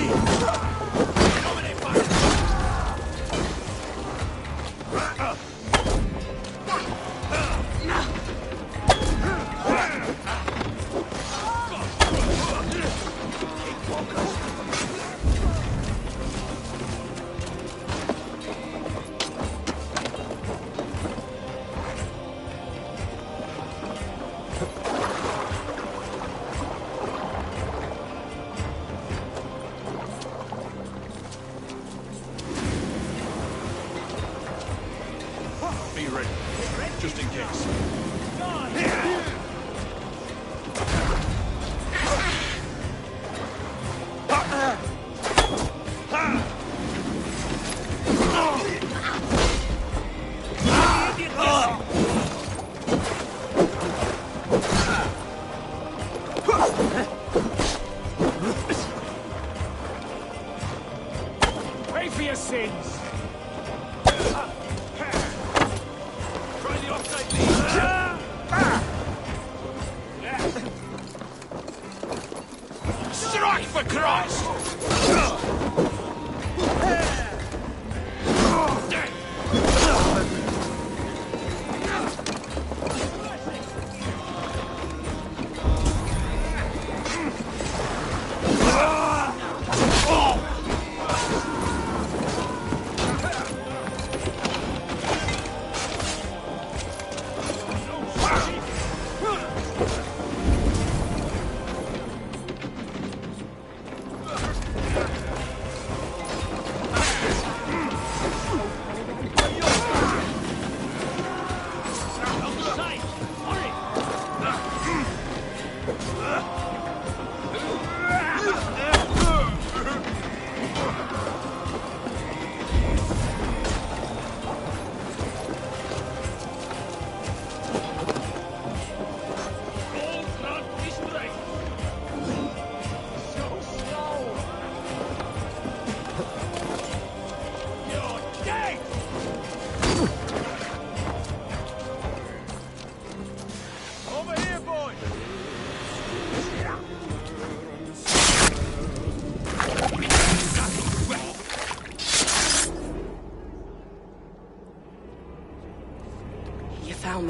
Be ready, just in case. Pay for your sins! Try the offside lead. Strike for Christ!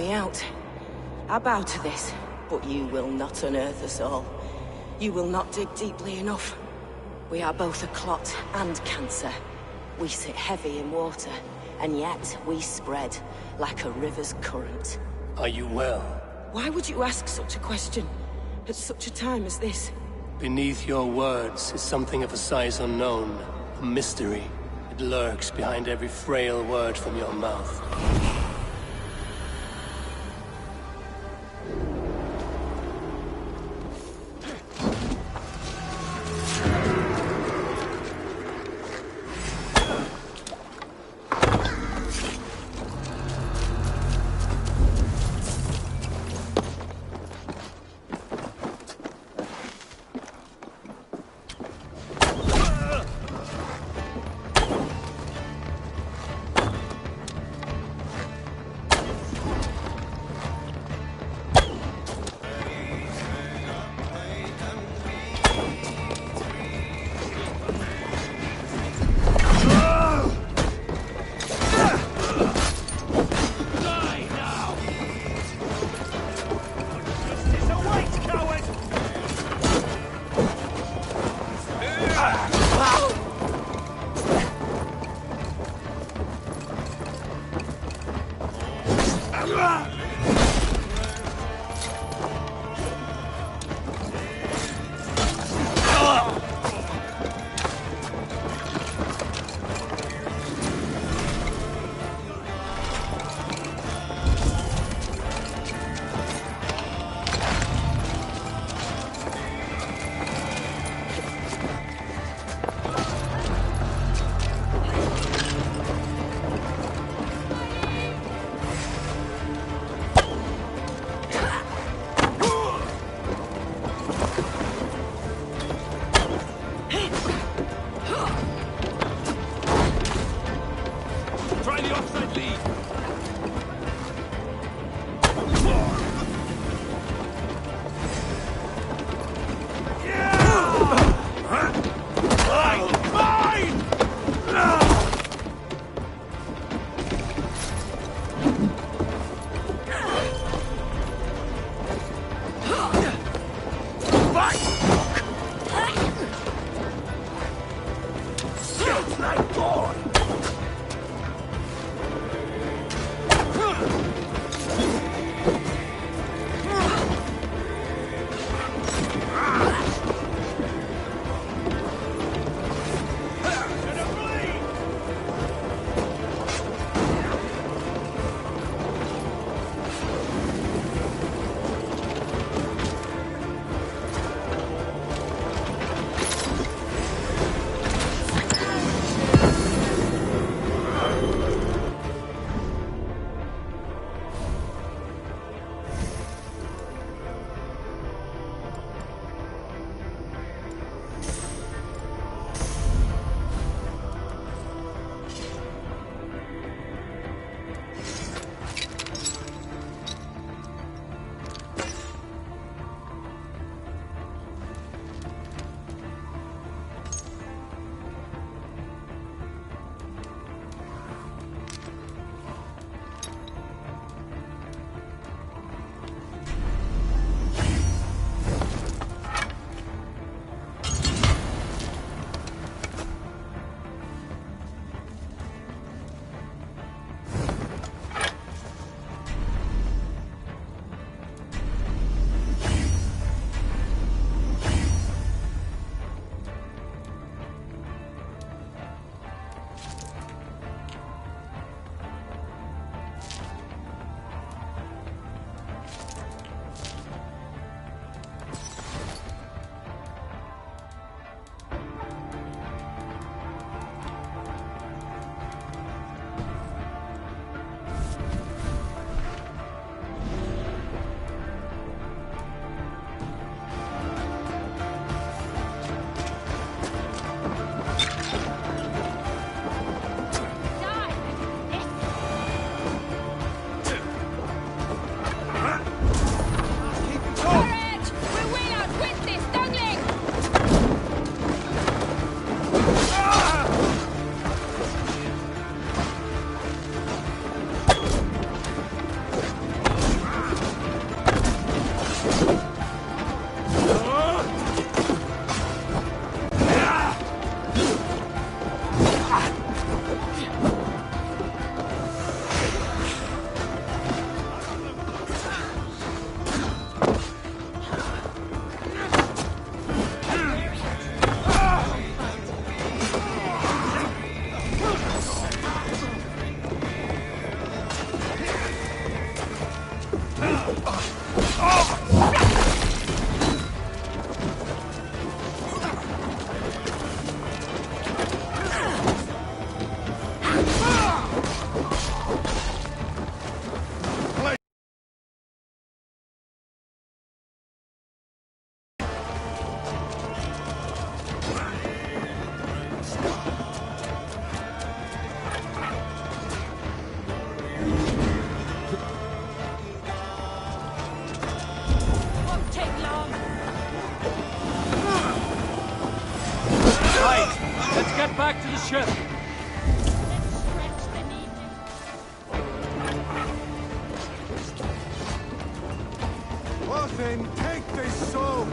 me out. I bow to this, but you will not unearth us all. You will not dig deeply enough. We are both a clot and cancer. We sit heavy in water, and yet we spread like a river's current. Are you well? Why would you ask such a question at such a time as this? Beneath your words is something of a size unknown, a mystery. It lurks behind every frail word from your mouth. take long. Right, let's get back to the ship. Orphan, take this soul!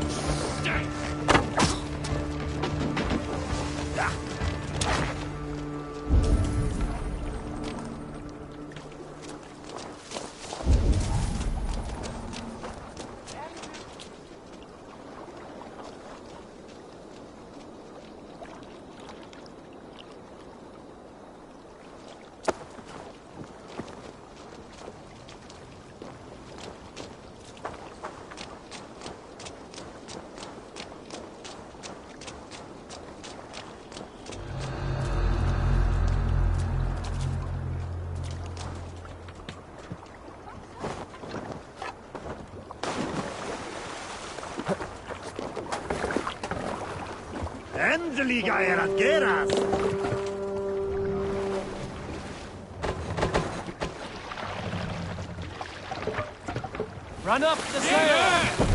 Endeliga erat geras! Run up the sail!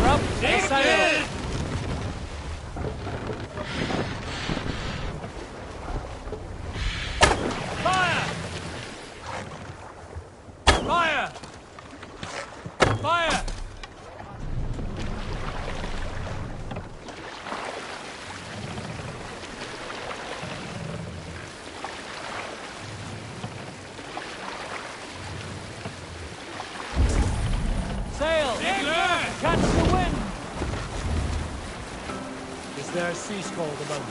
Up the sail! Fire! Fire! Fire! Sail! Catch the wind! Is there a sea scald among you?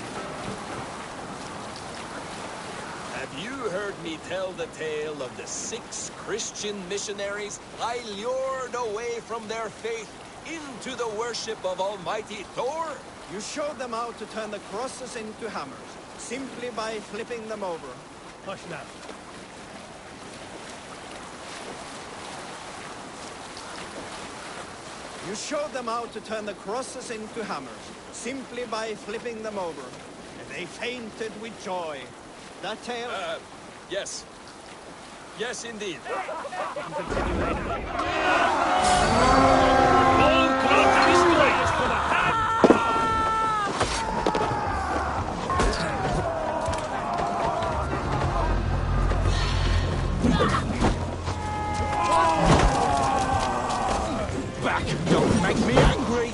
Have you heard me tell the tale of the 6 Christian missionaries I lured away from their faith into the worship of Almighty Thor? You showed them how to turn the crosses into hammers, simply by flipping them over. Hush now. You showed them how to turn the crosses into hammers, simply by flipping them over. And they fainted with joy. That tale... Yes. Yes, indeed. Back! Don't make me angry!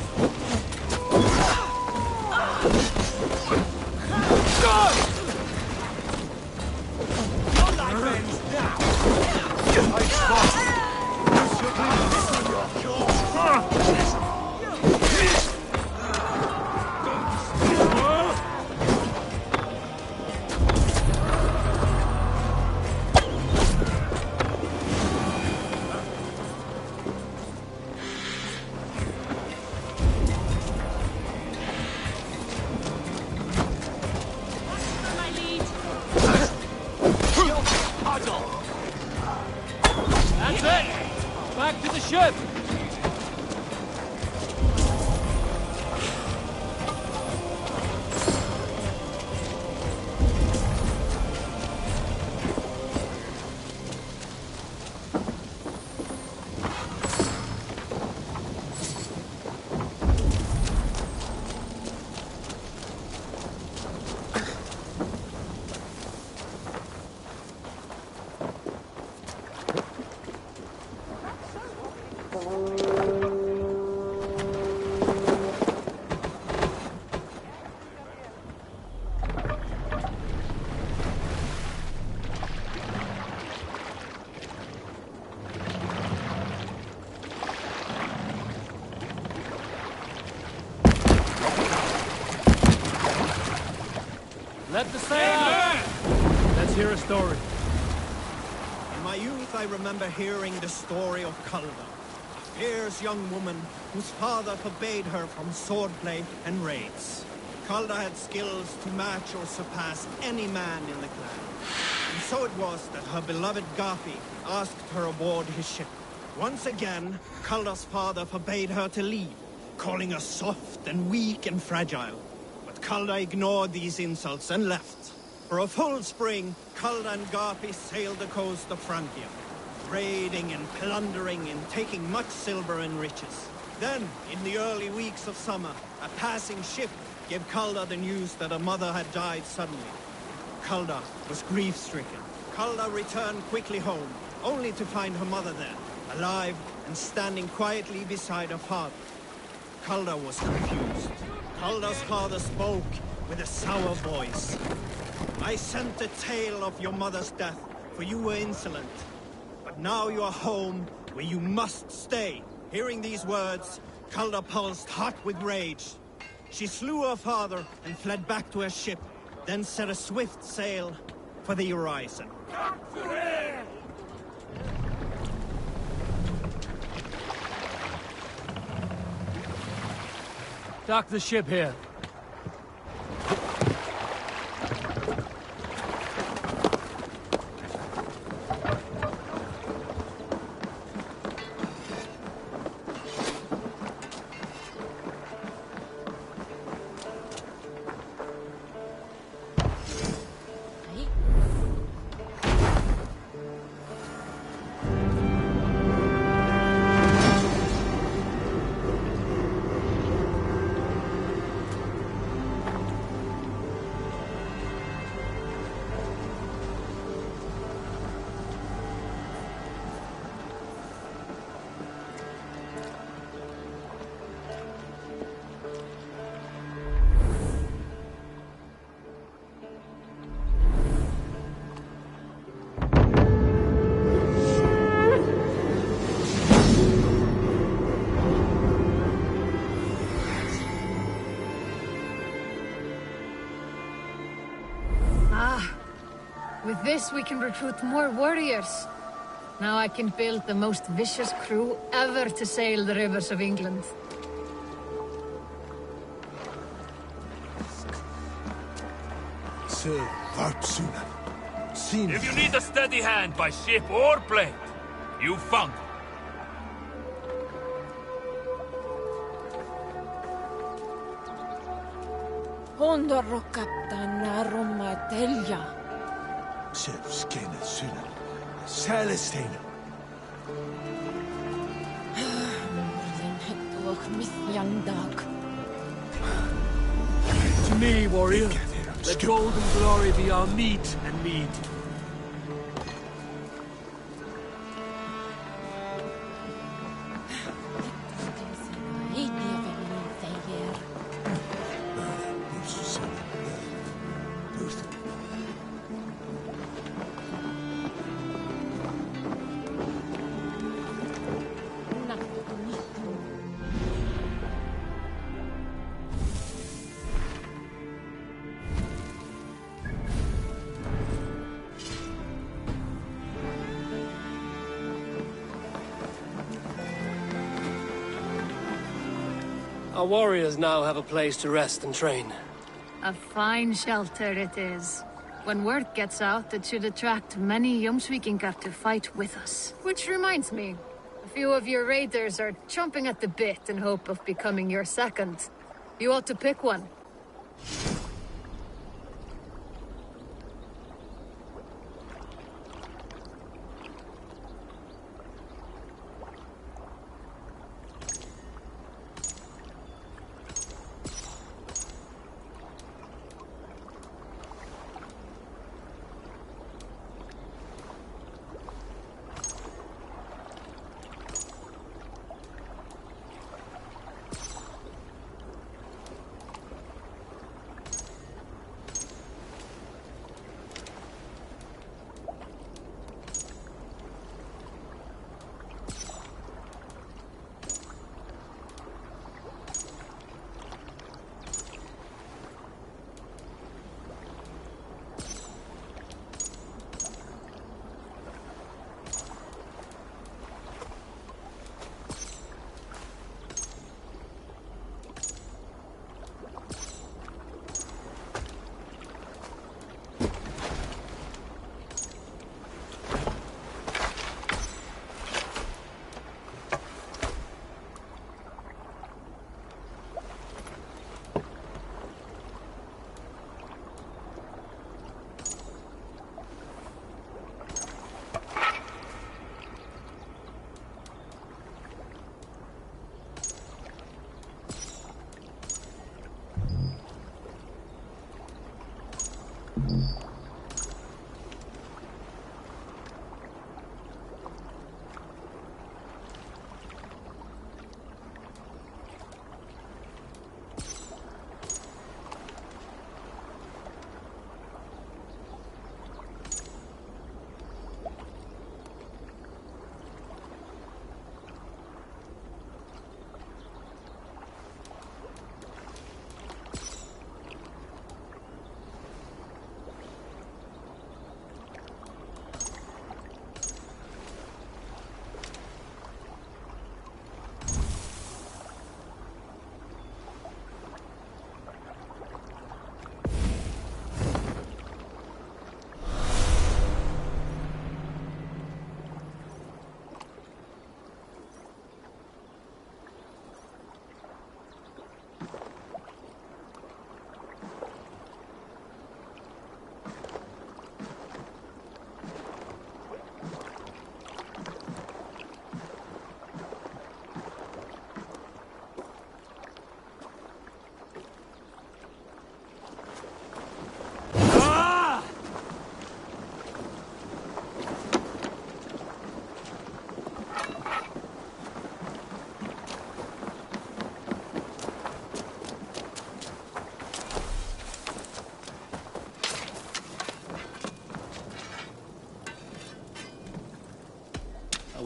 Your life ends now! I spot you! You should leave this on your jaw! That's it! Back to the ship! Let the sail out! Let's hear a story. In my youth, I remember hearing the story of Calda, a fierce young woman whose father forbade her from swordplay and raids. Calda had skills to match or surpass any man in the clan. And so it was that her beloved Garfi asked her aboard his ship. Once again, Calda's father forbade her to leave, calling us soft and weak and fragile. But Calda ignored these insults and left. For a full spring, Calda and Garpi sailed the coast of Francia, raiding and plundering and taking much silver and riches. Then, in the early weeks of summer, a passing ship gave Calda the news that her mother had died suddenly. Calda was grief-stricken. Calda returned quickly home, only to find her mother there, alive and standing quietly beside her father. Calda was confused. Calda's father spoke with a sour voice. I sent a tale of your mother's death, for you were insolent. But now you are home, where you must stay. Hearing these words, Calda pulsed hot with rage. She slew her father and fled back to her ship, then set a swift sail for the horizon. Dock the ship here. With this, we can recruit more warriors. Now I can build the most vicious crew ever to sail the rivers of England. Sir Varpsuna. If you need a steady hand by ship or plane, you found it. Hondorro kaptana Romatelja. Sevskena Suna. Celestina. To me, warrior, let gold and glory be our meat and mead. Our warriors now have a place to rest and train. A fine shelter it is. When word gets out, it should attract many Jomsvikingar to fight with us. Which reminds me, a few of your raiders are chomping at the bit in hope of becoming your second. You ought to pick one.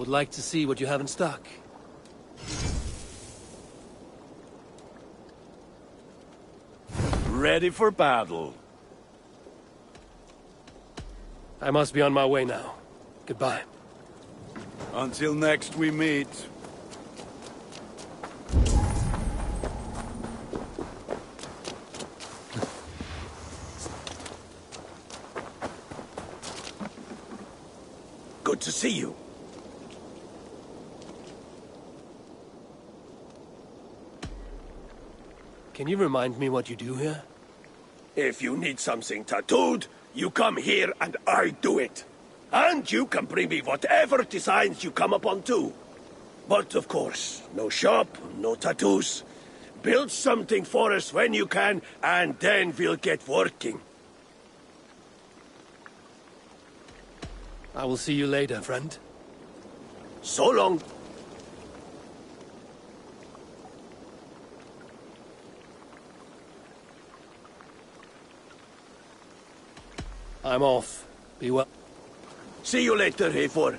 would like to see what you have in stock. Ready for battle. I must be on my way now. Goodbye. Until next we meet. Good to see you. Can you remind me what you do here? If you need something tattooed, you come here and I do it. And you can bring me whatever designs you come upon too. But of course, no shop, no tattoos. Build something for us when you can, and then we'll get working. I will see you later, friend. So long. I'm off. Be well. See you later, Eivor.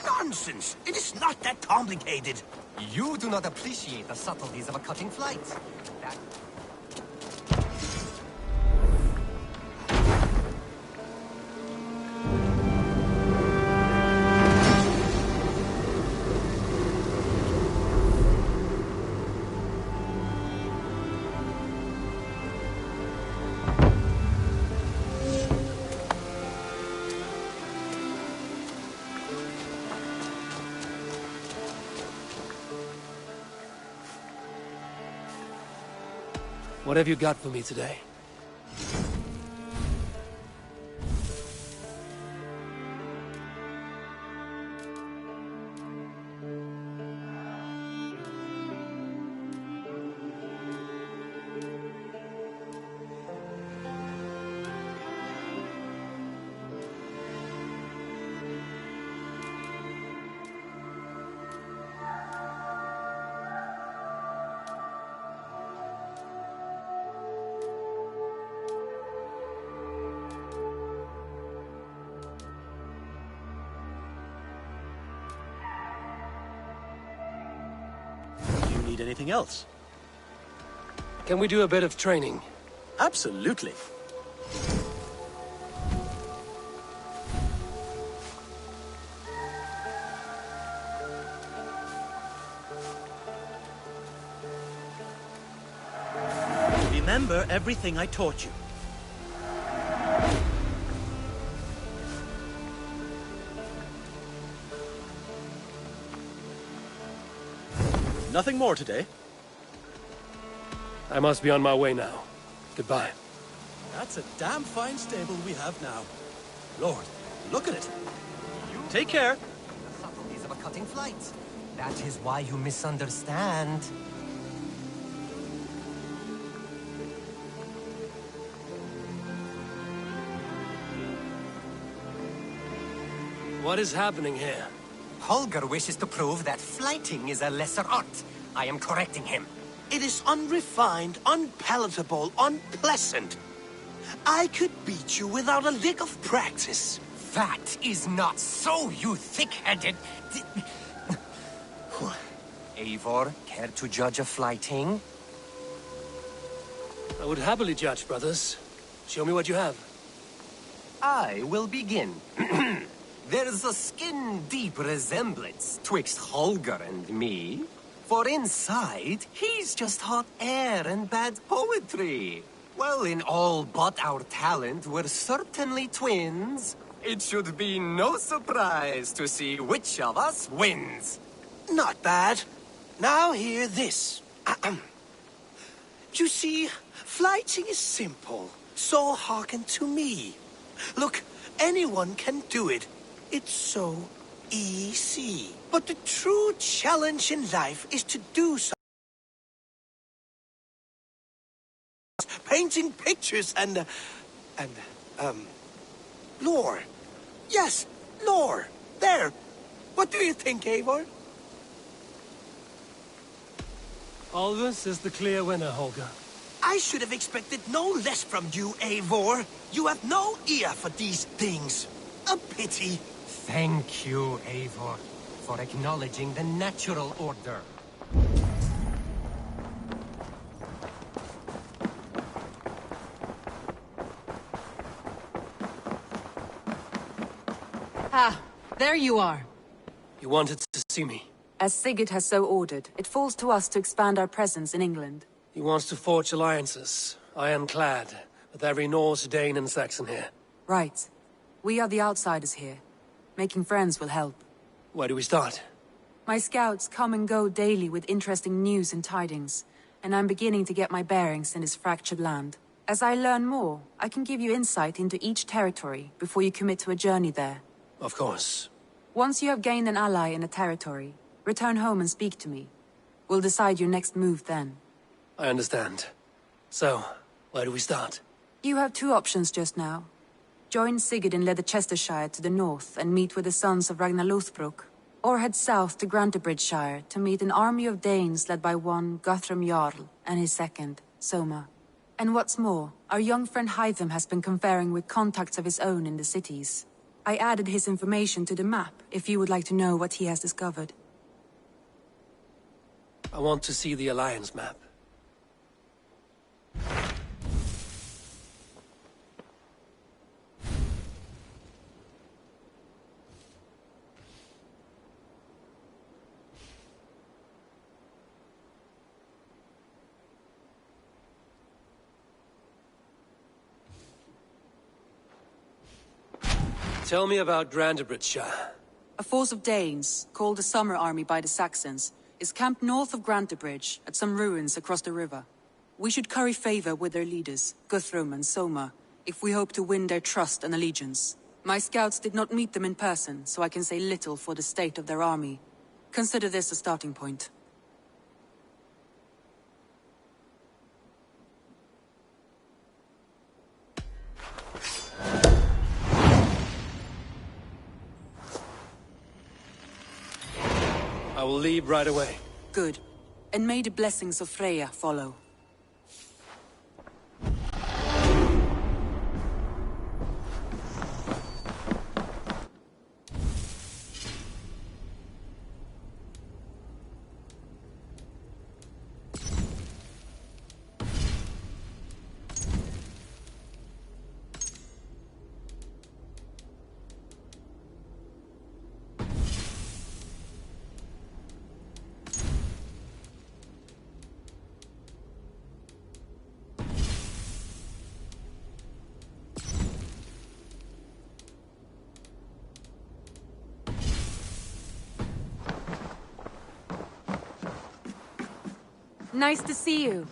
Nonsense! It is not that complicated. You do not appreciate the subtleties of a cutting flight. That... What have you got for me today? Anything else? Can we do a bit of training? Absolutely. Remember everything I taught you. Nothing more today. I must be on my way now. Goodbye. That's a damn fine stable we have now. Lord, look at it. Take care. The subtleties of a cutting flight. That is why you misunderstand. What is happening here? Holger wishes to prove that flighting is a lesser art. I am correcting him. It is unrefined, unpalatable, unpleasant. I could beat you without a lick of practice. That is not so, you thick-headed... Eivor, care to judge a flighting? I would happily judge, brothers. Show me what you have. I will begin. There's a skin-deep resemblance twixt Holger and me. For inside, he's just hot air and bad poetry. Well, in all but our talent, we're certainly twins. It should be no surprise to see which of us wins. Not bad. Now hear this. You see, flighting is simple, so hearken to me. Look, anyone can do it. It's so easy. But the true challenge in life is to do so. Painting pictures and lore. Yes, lore. There. What do you think, Eivor? Alvis is the clear winner, Holger. I should have expected no less from you, Eivor. You have no ear for these things. A pity. Thank you, Eivor, for acknowledging the natural order. Ah, there you are. You wanted to see me. As Sigurd has so ordered, it falls to us to expand our presence in England. He wants to forge alliances, ironclad, with every Norse, Dane and Saxon here. Right. We are the outsiders here. Making friends will help. Where do we start? My scouts come and go daily with interesting news and tidings, and I'm beginning to get my bearings in this fractured land. As I learn more, I can give you insight into each territory before you commit to a journey there. Of course. Once you have gained an ally in a territory, return home and speak to me. We'll decide your next move then. I understand. So, where do we start? You have two options just now. Join Sigurd in Leicestershire to the north and meet with the sons of Ragnar Lothbrok, or head south to Grantebridgeshire to meet an army of Danes led by one Guthrum Jarl and his second, Soma. And what's more, our young friend Hytham has been conferring with contacts of his own in the cities. I added his information to the map if you would like to know what he has discovered. I want to see the Alliance map. Tell me about Grantebridgeshire. A force of Danes, called the Summer Army by the Saxons, is camped north of Grantebridge at some ruins across the river. We should curry favor with their leaders, Guthrum and Soma, if we hope to win their trust and allegiance. My scouts did not meet them in person, so I can say little for the state of their army. Consider this a starting point. I will leave right away. Good. And may the blessings of Freya follow. Nice to see you.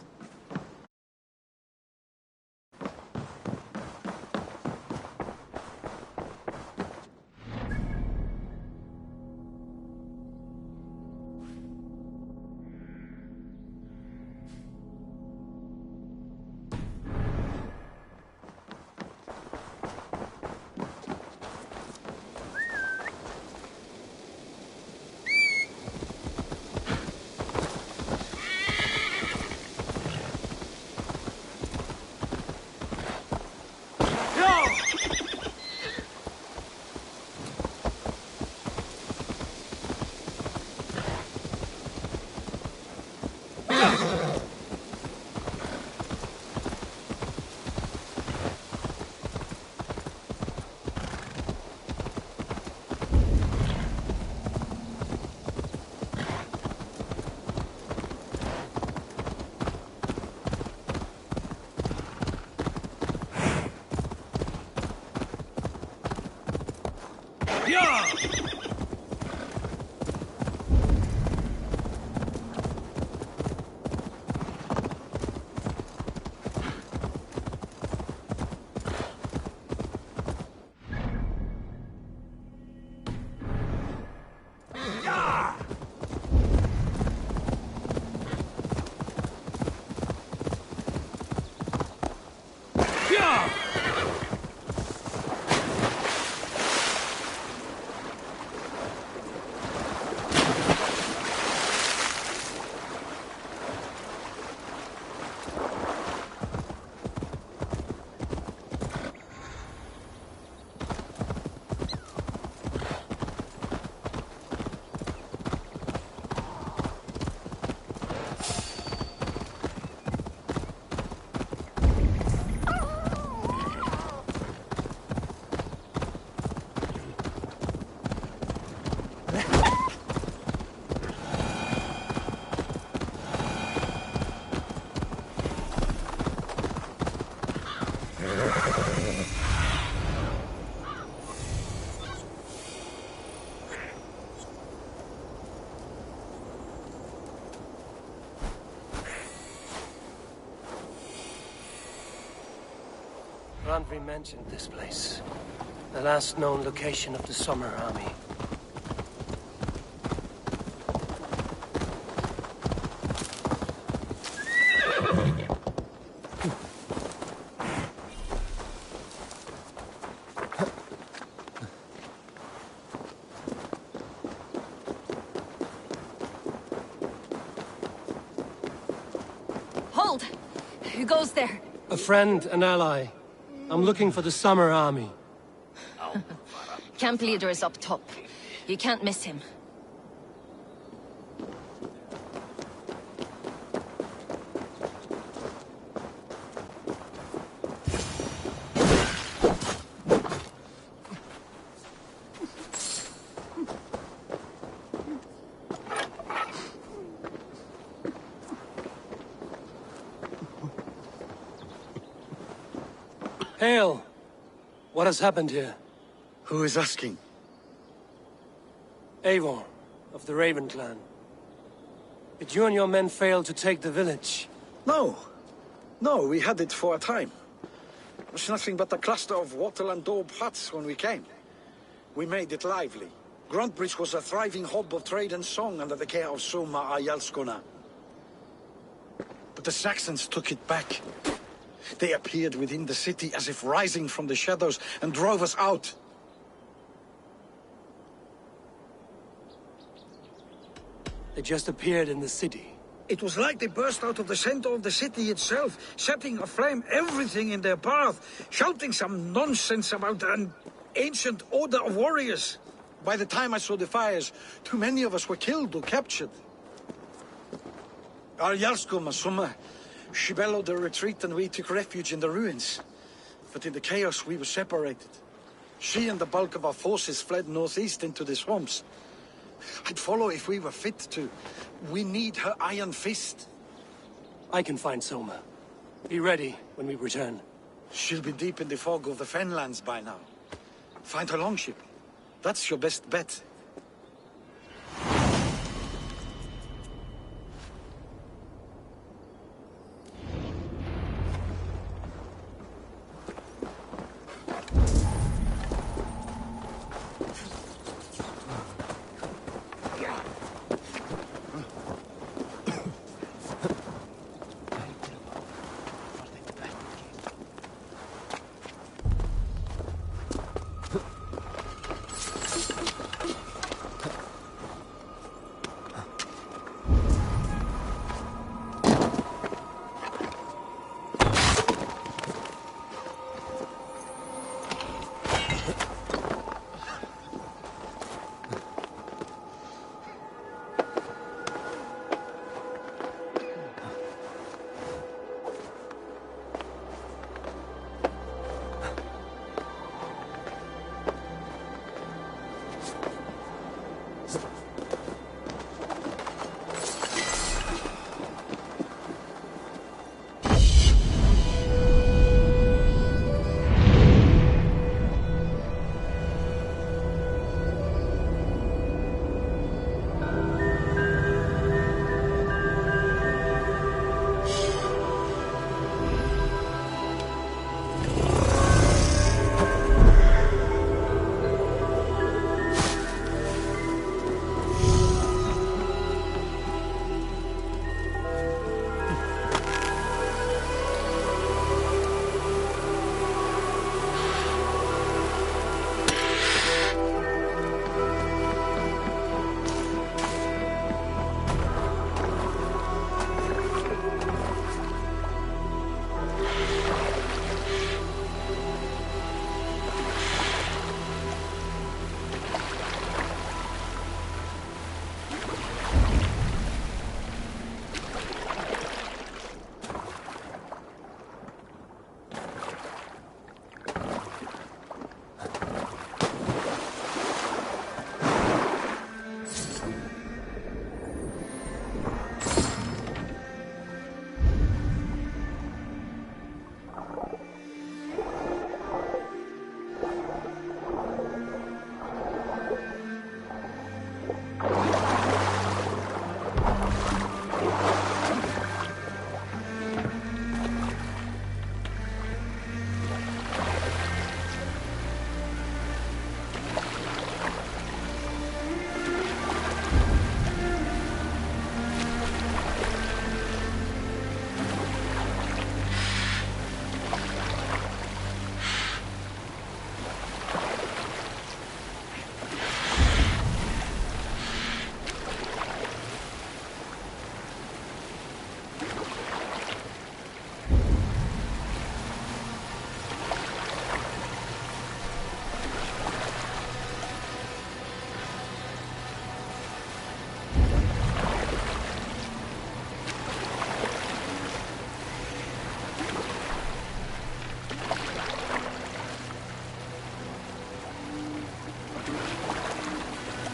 Andri mentioned this place. The last known location of the Summer Army. Hold! Who goes there? A friend, an ally. I'm looking for the Summer Army. Camp leader is up top. You can't miss him. Hail! What has happened here? Who is asking? Eivor, of the Raven clan. Did you and your men fail to take the village? No. No, we had it for a time. It was nothing but a cluster of wattle and daub huts when we came. We made it lively. Gruntbridge was a thriving hub of trade and song under the care of Soma Ayalskona. But the Saxons took it back. They appeared within the city as if rising from the shadows and drove us out. They just appeared in the city. It was like they burst out of the center of the city itself, setting aflame everything in their path, shouting some nonsense about an ancient order of warriors. By the time I saw the fires, too many of us were killed or captured. Our Yarsko Masuma, she bellowed a retreat and we took refuge in the ruins. But in the chaos we were separated. She and the bulk of our forces fled northeast into the swamps. I'd follow if we were fit to. We need her iron fist. I can find Soma. Be ready when we return. She'll be deep in the fog of the Fenlands by now. Find her longship. That's your best bet.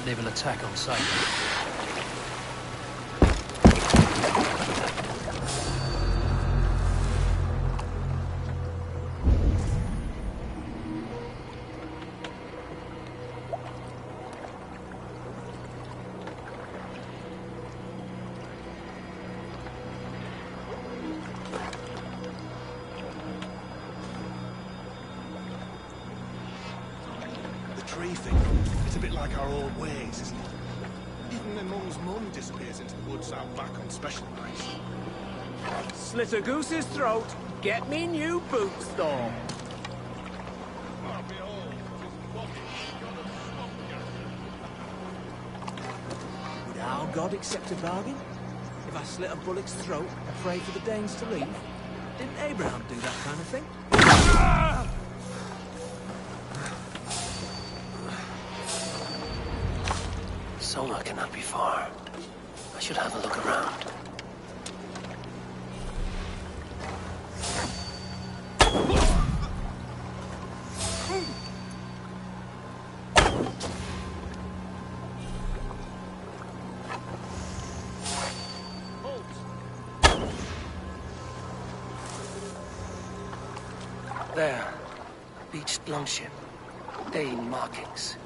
naval attack on sight. Tree thing. It's a bit like our old ways, isn't it? Even my mum's mum disappears into the woods out back on special nights. Slit a goose's throat, get me new boots, though. Would our God accept a bargain? If I slit a bullock's throat and pray for the Danes to leave? Didn't Abraham do that kind of thing? Soma cannot be far. I should have a look around. There. Beached longship. Dane markings.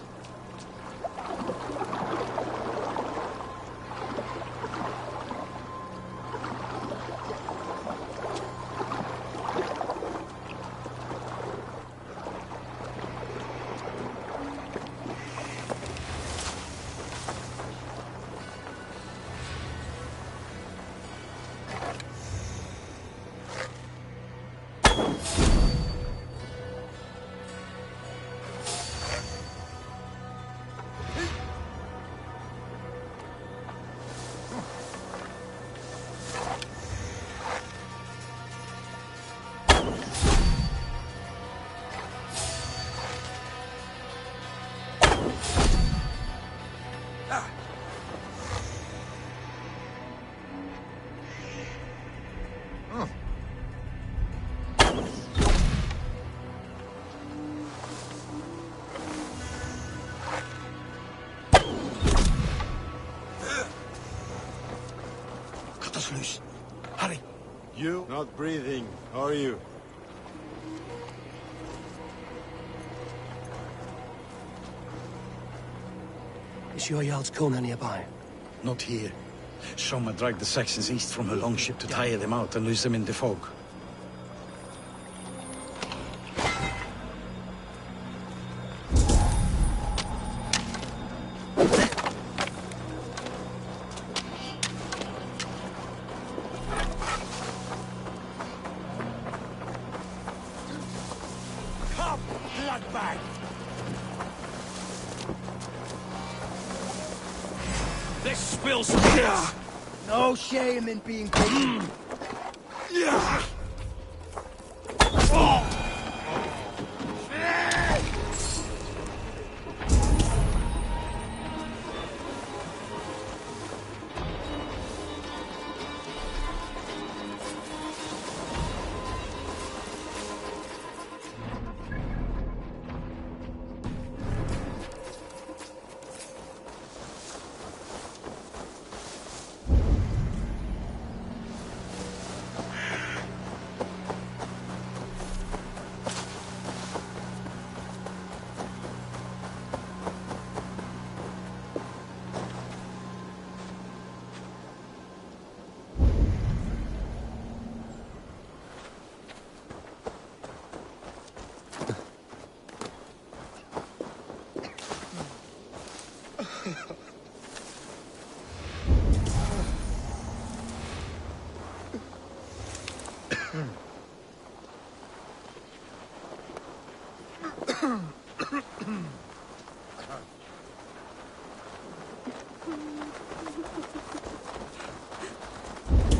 Cut us loose. Hurry. You not breathing, are you? Is your Jarl's Kona nearby? Not here. Soma dragged the Saxons east from her longship to tire them out and lose them in the fog. Come, bloodbag! Let's spill some tears. No shame in being good.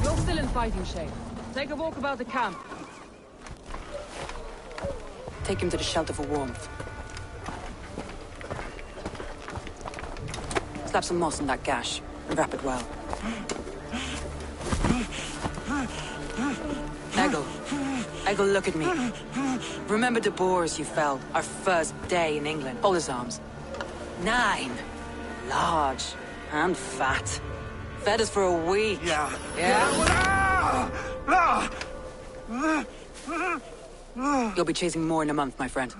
You're still in fighting shape. Take a walk about the camp. Take him to the shelter for warmth. Slap some moss on that gash and wrap it well. Eggle, look at me. Remember the Boers you felled, our first day in England? Hold his arms. 9. Large and fat. Fed us for a week. Yeah. Yeah? You'll be chasing more in a month, my friend.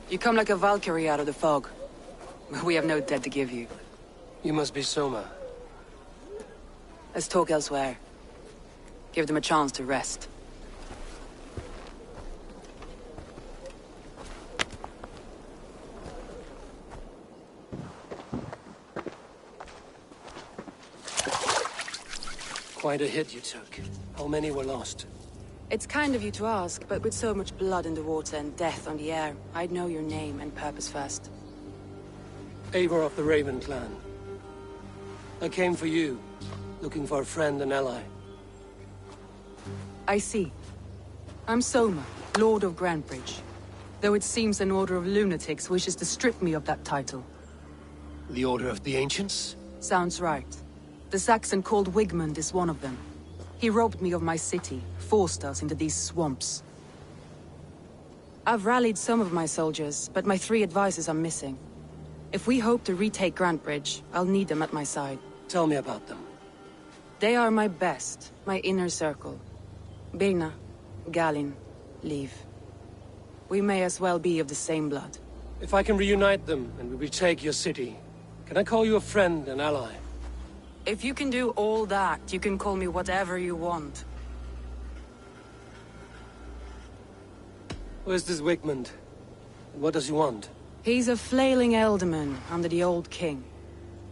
You come like a Valkyrie out of the fog. We have no debt to give you. You must be Soma. Let's talk elsewhere. Give them a chance to rest. Quite a hit you took. How many were lost? It's kind of you to ask, but with so much blood in the water and death on the air, I'd know your name and purpose first. Eivor of the Raven clan. I came for you, looking for a friend and ally. I see. I'm Soma, Lord of Grantebridge. Though it seems an order of lunatics wishes to strip me of that title. The Order of the Ancients? Sounds right. The Saxon called Wigmund is one of them. He robbed me of my city, forced us into these swamps. I've rallied some of my soldiers, but my 3 advisors are missing. If we hope to retake Grantebridge, I'll need them at my side. Tell me about them. They are my best, my inner circle. Birna, Galin, Liv. We may as well be of the same blood. If I can reunite them and we retake your city, can I call you a friend and ally? If you can do all that, you can call me whatever you want. Where's this Wigmund? And what does he want? He's a flailing elderman under the old king.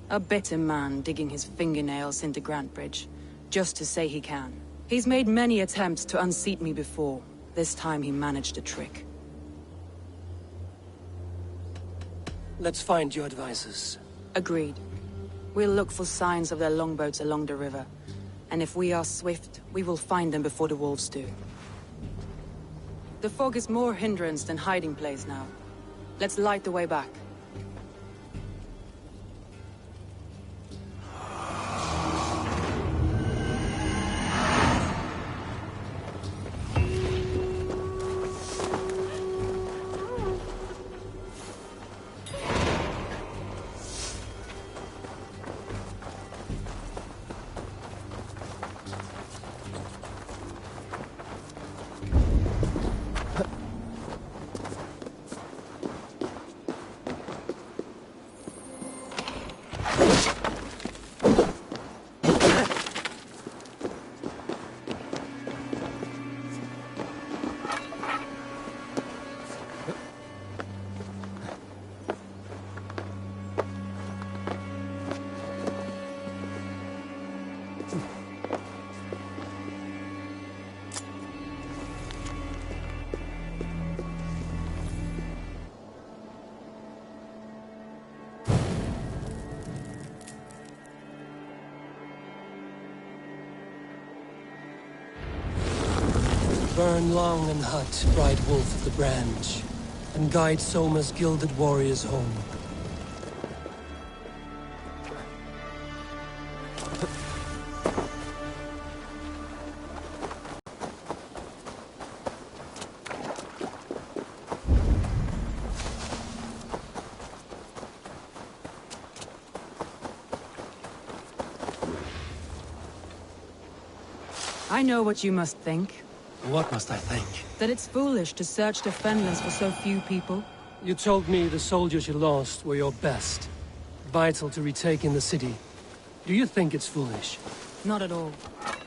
A bitter man digging his fingernails into Grantebridge, just to say he can. He's made many attempts to unseat me before. This time he managed a trick. Let's find your advisors. Agreed. We'll look for signs of their longboats along the river. And if we are swift, we will find them before the wolves do. The fog is more hindrance than hiding place now. Let's light the way back. Burn long and hot, bright wolf of the branch, and guide Soma's gilded warriors home. I know what you must think. What must I think? That it's foolish to search the fenlands for so few people. You told me the soldiers you lost were your best. Vital to retaking the city. Do you think it's foolish? Not at all.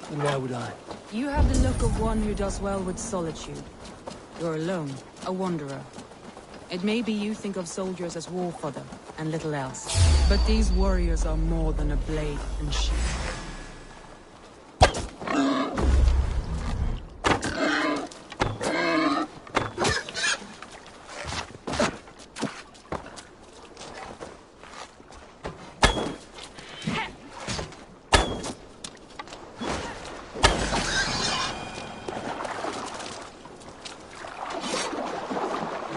Then why would I? You have the look of one who does well with solitude. You're alone, a wanderer. It may be you think of soldiers as war fodder, and little else. But these warriors are more than a blade and shield.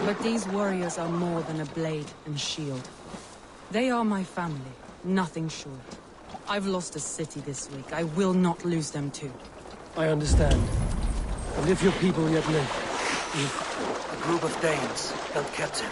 But these warriors are more than a blade and shield. They are my family, nothing short. I've lost a city this week. I will not lose them too. I understand. And if your people yet live, A group of Danes held captive.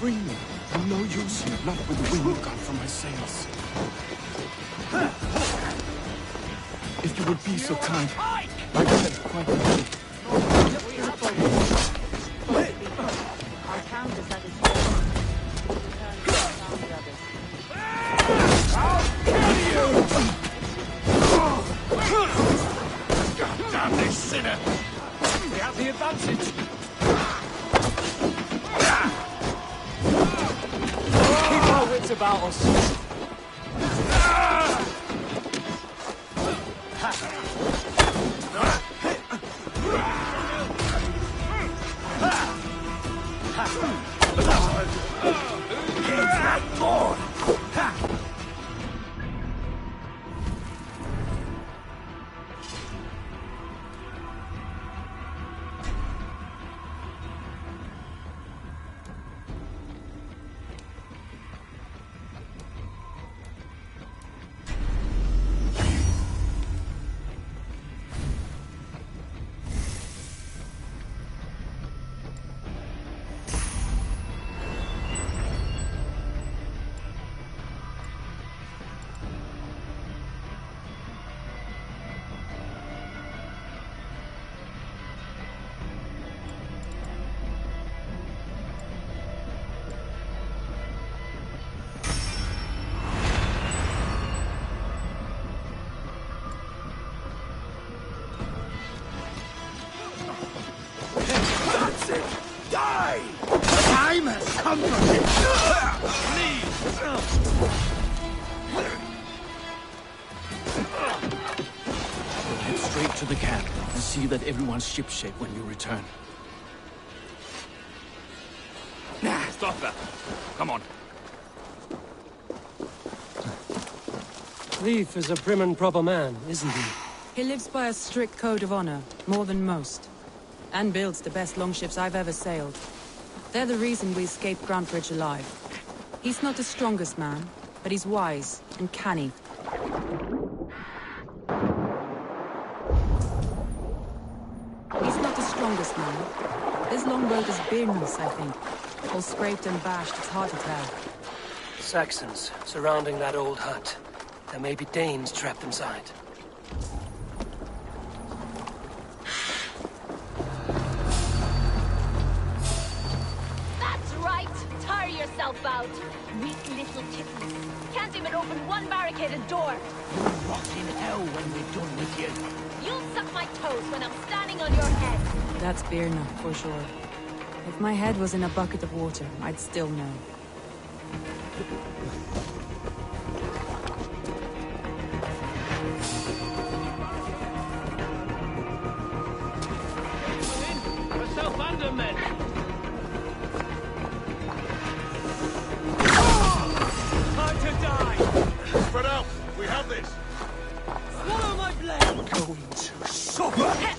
Free me. I'm no use here, not with the wind gone from my sails. If you would be so kind, I said quite enough. Our town is at its best. Damn this sinner! we have the advantage. Keep our wits about us. Die! Time has come for him! Please! Head straight to the camp and see that everyone's shipshape when you return. Stop that. Come on. Leif is a prim and proper man, isn't he? He lives by a strict code of honor, more than most. And builds the best longships I've ever sailed. They're the reason we escaped Grantebridge alive. He's not the strongest man, but he's wise and canny. He's not the strongest man. This longboat is Birn's, I think. All scraped and bashed, it's hard to tell. Saxons surrounding that old hut. There may be Danes trapped inside. That's right! Tire yourself out! Weak little kittens. Can't even open one barricaded door. Rot in hell when we're done with you. You'll suck my toes when I'm standing on your head. That's Birna, for sure. If my head was in a bucket of water, I'd still know. Spread out! We have this! Swallow my blade! Going to suffer!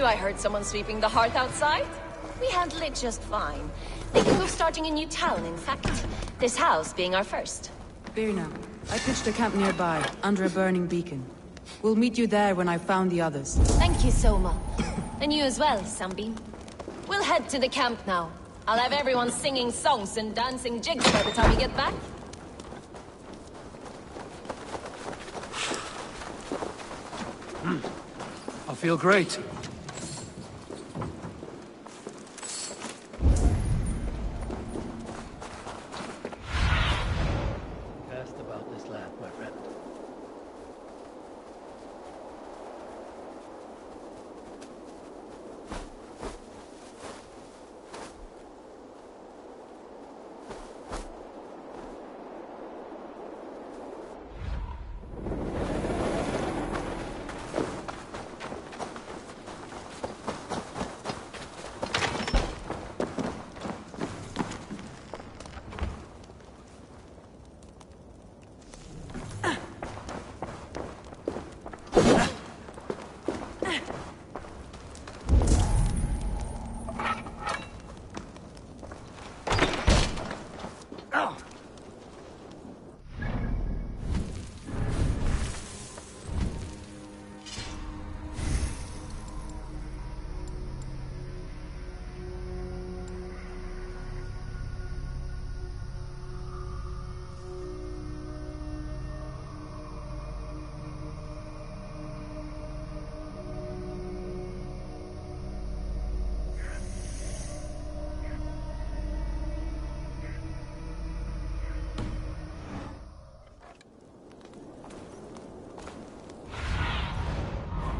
I heard someone sweeping the hearth outside. We handled it just fine. Thinking of starting a new town, in fact. This house being our first. Birna, I pitched a camp nearby, under a burning beacon. We'll meet you there when I've found the others. Thank you so much. And you as well, Sunbeam. We'll head to the camp now. I'll have everyone singing songs and dancing jigs by the time we get back. I feel great. Asked about this lad, my friend.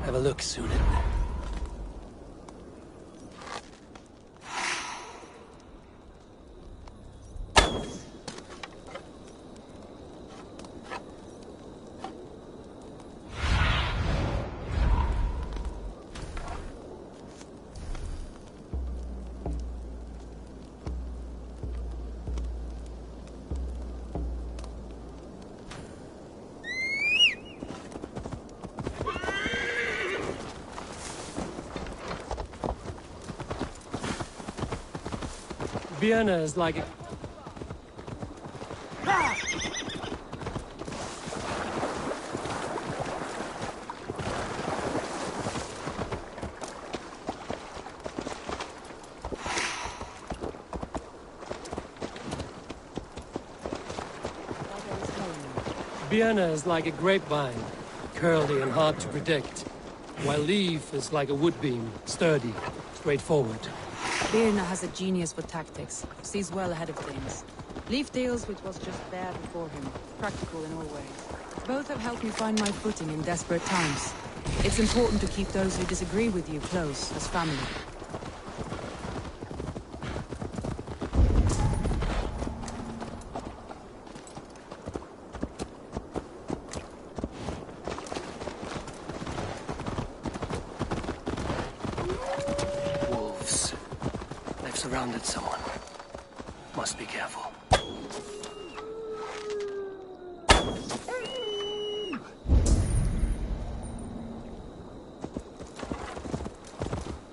Have a look, Sunan. Vienna is like a... Vienna is like a grapevine, curly and hard to predict, while Leaf is like a wood beam, sturdy, straightforward. Birna has a genius for tactics, sees well ahead of things. Leaf deals with what's just there before him, practical in all ways. Both have helped me find my footing in desperate times. It's important to keep those who disagree with you close, as family. Wolves. They've surrounded someone. Must be careful.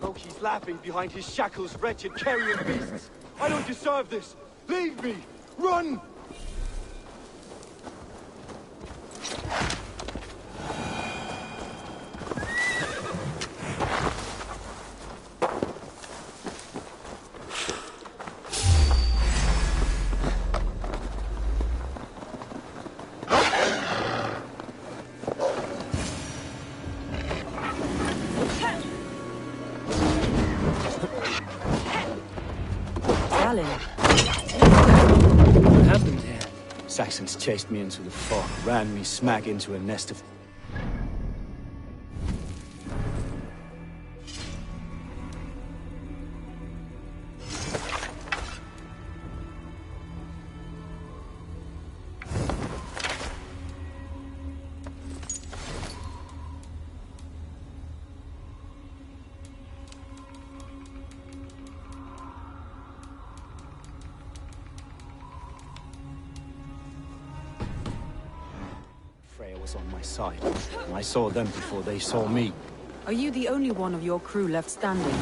Loki's laughing behind his shackles, wretched carrion beasts. I don't deserve this. Leave me. Run! What happened here? Saxons chased me into the fog, ran me smack into a nest of... was on my side, and I saw them before they saw me. Are you the only one of your crew left standing?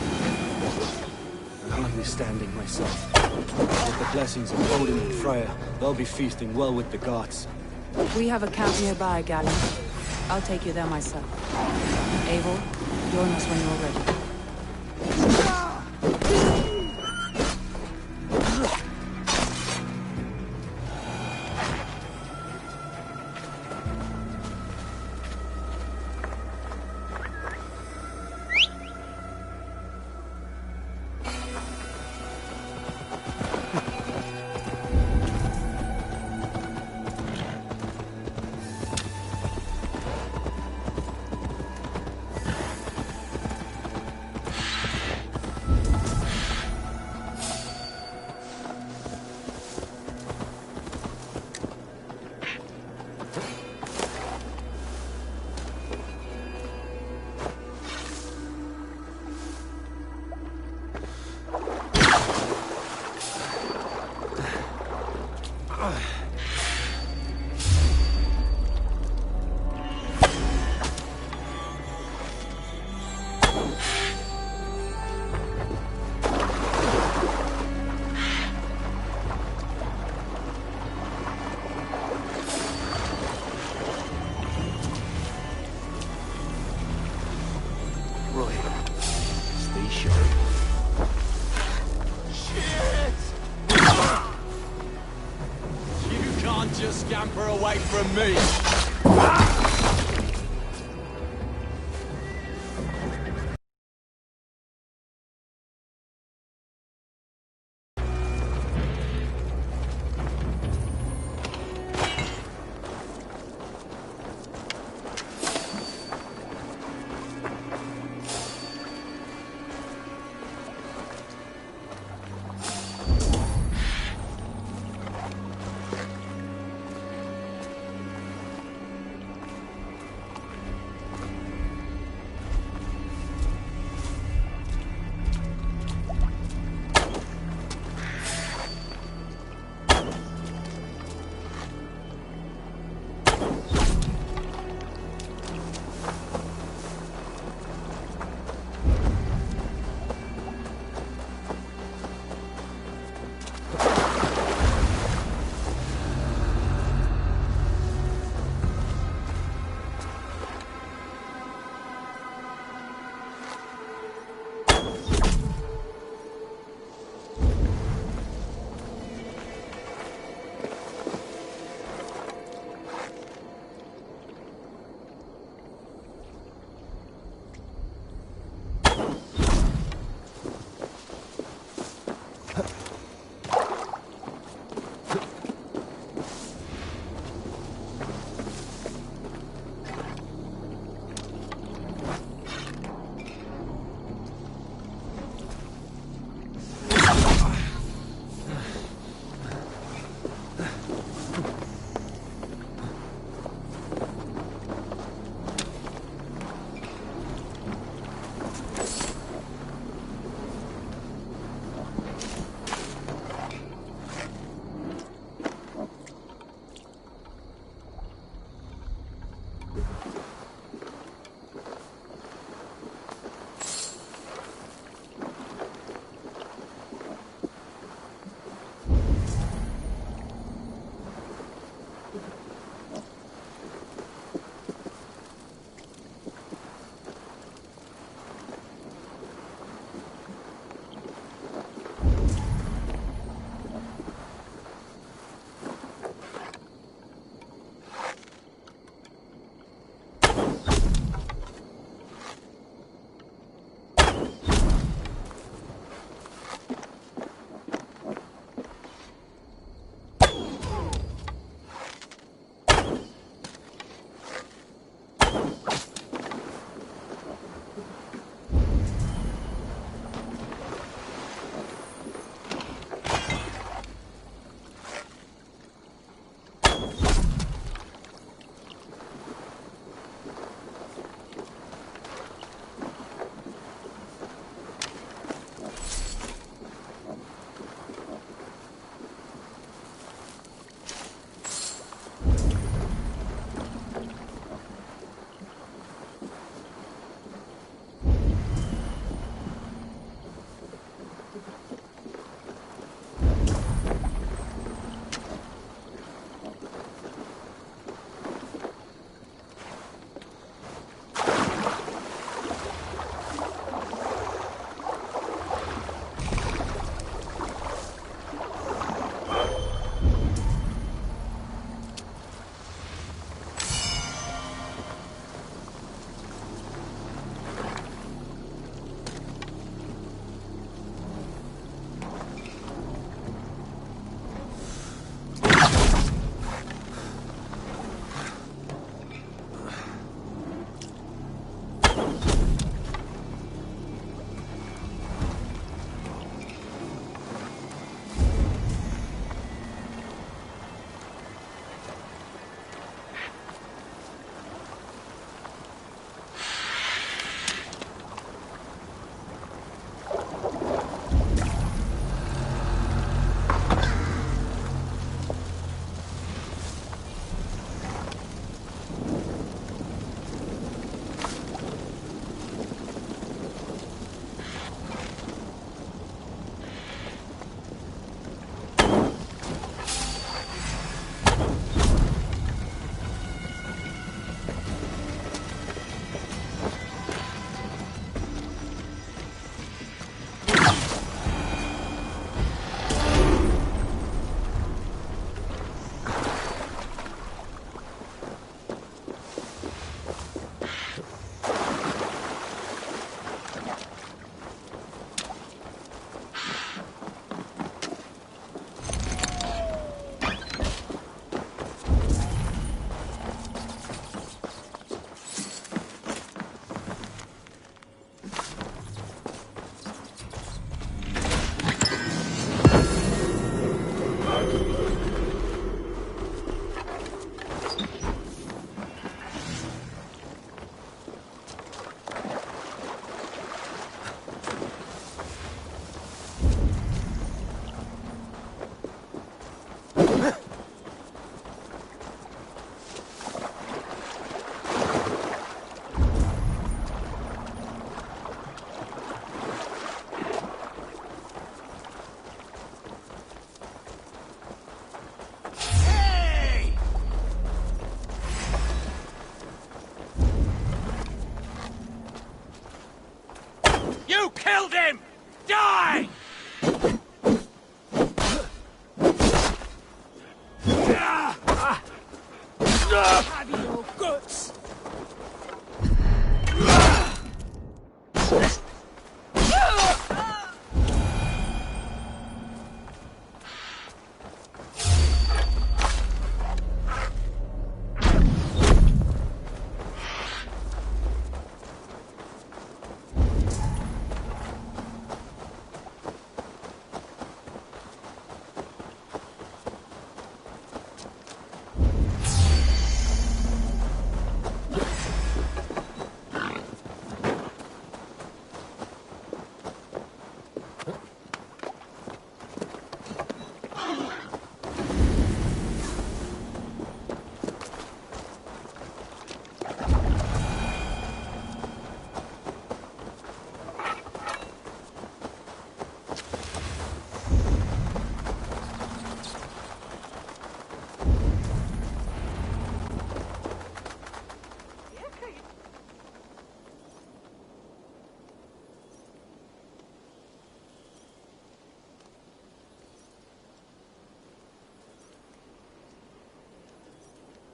I'm hardly standing myself. With the blessings of Odin and Freya, they'll be feasting well with the gods. We have a camp nearby, Galen. I'll take you there myself. Eivor, join us when you're ready. Just scamper away from me!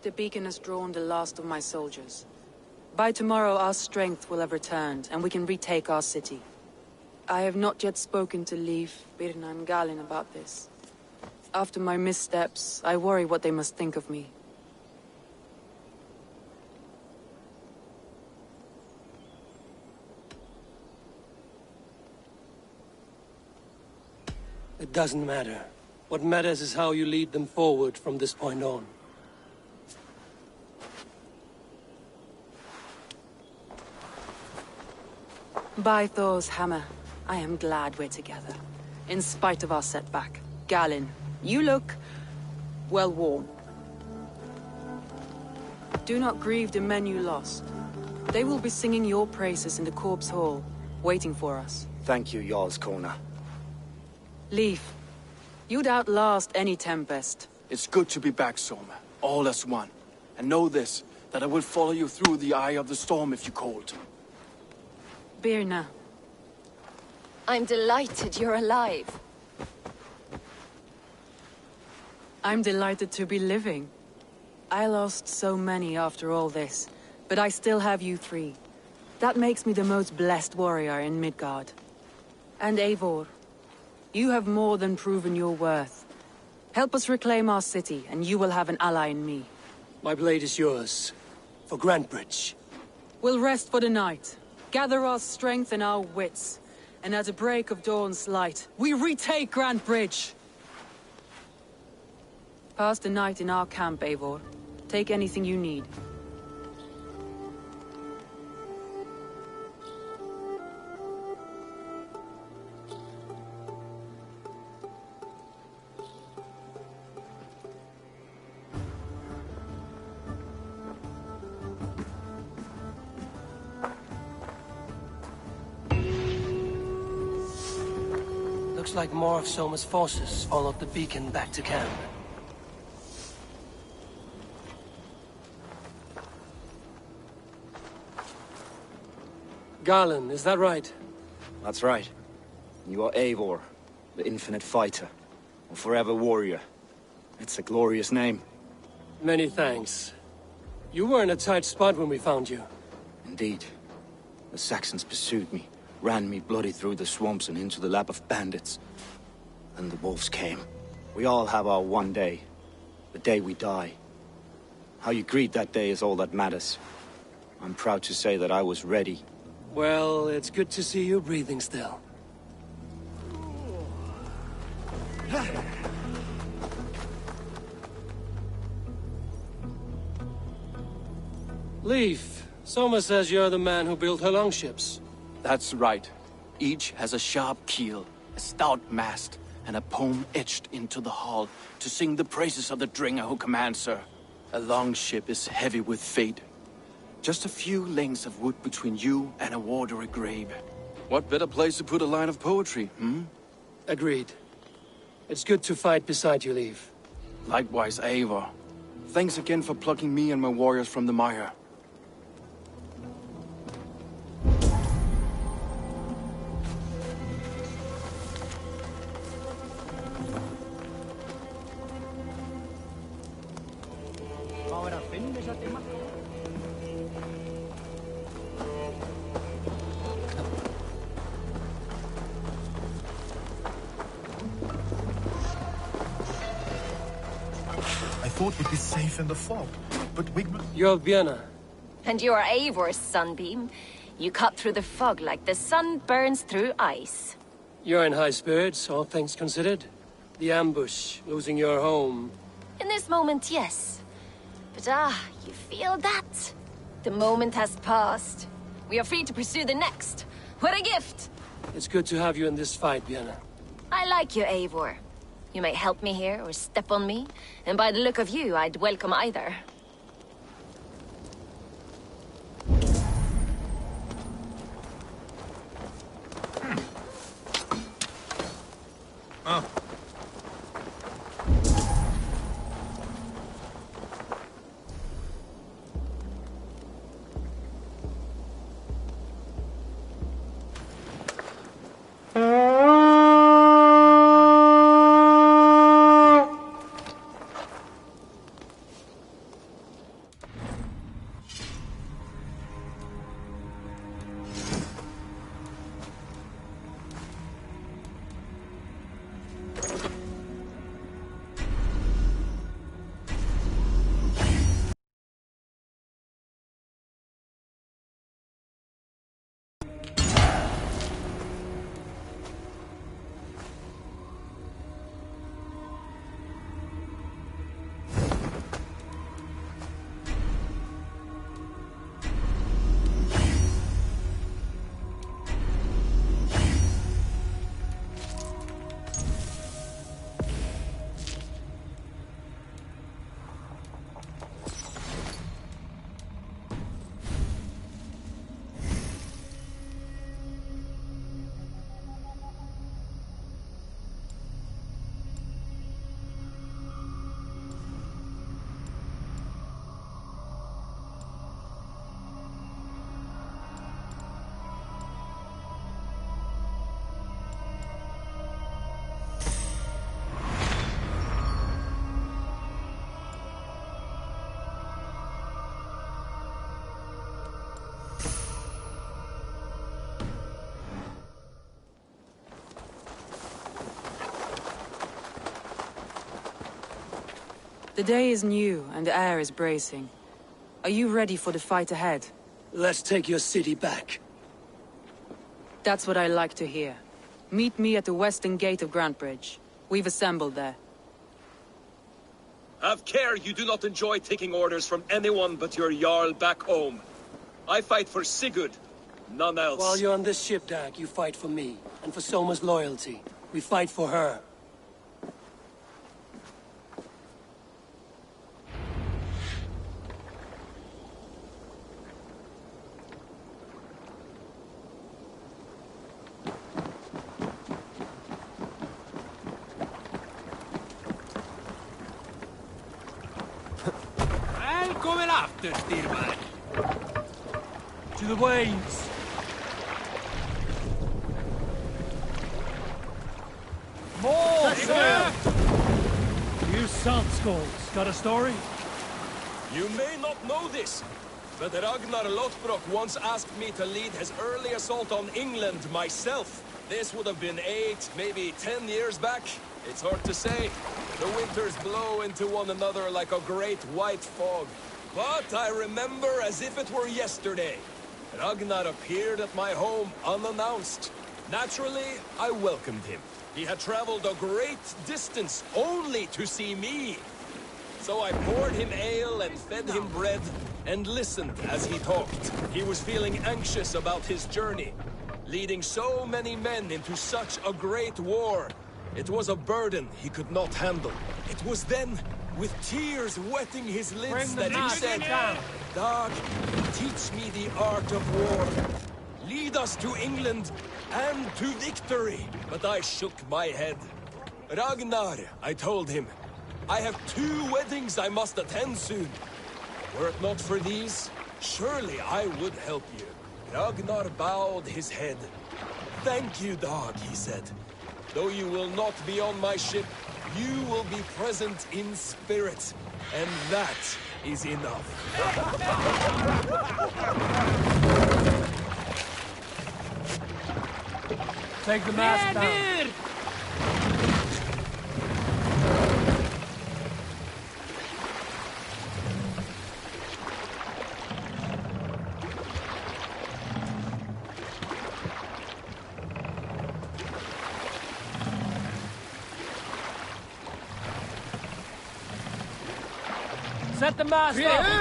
the beacon has drawn the last of my soldiers. By tomorrow our strength will have returned, and we can retake our city. I have not yet spoken to Leif, Birna and Galin about this. After my missteps, I worry what they must think of me. It doesn't matter. What matters is how you lead them forward from this point on. By Thor's hammer, I am glad we're together. In spite of our setback. Galin, you look well worn. Do not grieve the men you lost. They will be singing your praises in the corpse hall, waiting for us. Thank you, Jarl's Kona. Leif, you'd outlast any tempest. It's good to be back, Soma. All as one. And know this, that I will follow you through the eye of the storm if you called. Birna. I'm delighted you're alive. I'm delighted to be living. I lost so many after all this, but I still have you three. That makes me the most blessed warrior in Midgard. And Eivor, you have more than proven your worth. Help us reclaim our city, and you will have an ally in me. My blade is yours. For Grantebridge. We'll rest for the night. Gather our strength and our wits. And at the break of dawn's light, we retake Grantebridge! Pass the night in our camp, Eivor. Take anything you need. Looks like more of Soma's forces followed the beacon back to camp. Garland, is that right? That's right. You are Eivor, the infinite fighter, a forever warrior. It's a glorious name. Many thanks. You were in a tight spot when we found you. Indeed. The Saxons pursued me, ran me bloody through the swamps and into the lap of bandits. Then the wolves came. We all have our one day. The day we die. How you greet that day is all that matters. I'm proud to say that I was ready. Well, it's good to see you breathing still. Leif, Soma says you're the man who built her longships. That's right. Each has a sharp keel, a stout mast, and a poem etched into the hull to sing the praises of the Dringer who commands her. A longship is heavy with fate. Just a few lengths of wood between you and a watery grave. What better place to put a line of poetry, hmm? Agreed. It's good to fight beside you, Leif. Likewise, Eivor. Thanks again for plucking me and my warriors from the mire. I thought we'd be safe in the fog, but You're Birna. And you're Eivor's sunbeam. You cut through the fog like the sun burns through ice. You're in high spirits, all things considered. The ambush, losing your home. In this moment, yes. But you feel that? The moment has passed. We are free to pursue the next. What a gift! It's good to have you in this fight, Birna. I like you, Eivor. You may help me here or step on me, and by the look of you, I'd welcome either. The day is new, and the air is bracing. Are you ready for the fight ahead? Let's take your city back. That's what I like to hear. Meet me at the western gate of Grantebridge. We've assembled there. Have care you do not enjoy taking orders from anyone but your Jarl back home. I fight for Sigurd, none else. While you're on this ship, Dag, you fight for me, and for Soma's loyalty. We fight for her. Välkommen after, Styrman. To the waves. More, sir! You salt skulls, got a story? You may not know this, but Ragnar Lothbrok once asked me to lead his early assault on England myself. This would have been 8, maybe 10 years back. It's hard to say. The winters blow into one another like a great white fog. But I remember as if it were yesterday. Ragnar appeared at my home unannounced. Naturally, I welcomed him. He had traveled a great distance only to see me. So I poured him ale and fed him bread and listened as he talked. He was feeling anxious about his journey. Leading so many men into such a great war. It was a burden he could not handle. It was then, with tears wetting his lids, that he said, Dag, teach me the art of war. Lead us to England and to victory. But I shook my head. Ragnar, I told him, I have 2 weddings I must attend soon. Were it not for these, surely I would help you. Ragnar bowed his head. Thank you, Dag, he said. Though you will not be on my ship, you will be present in spirit. And that is enough. Take the mast down. Set the mast up!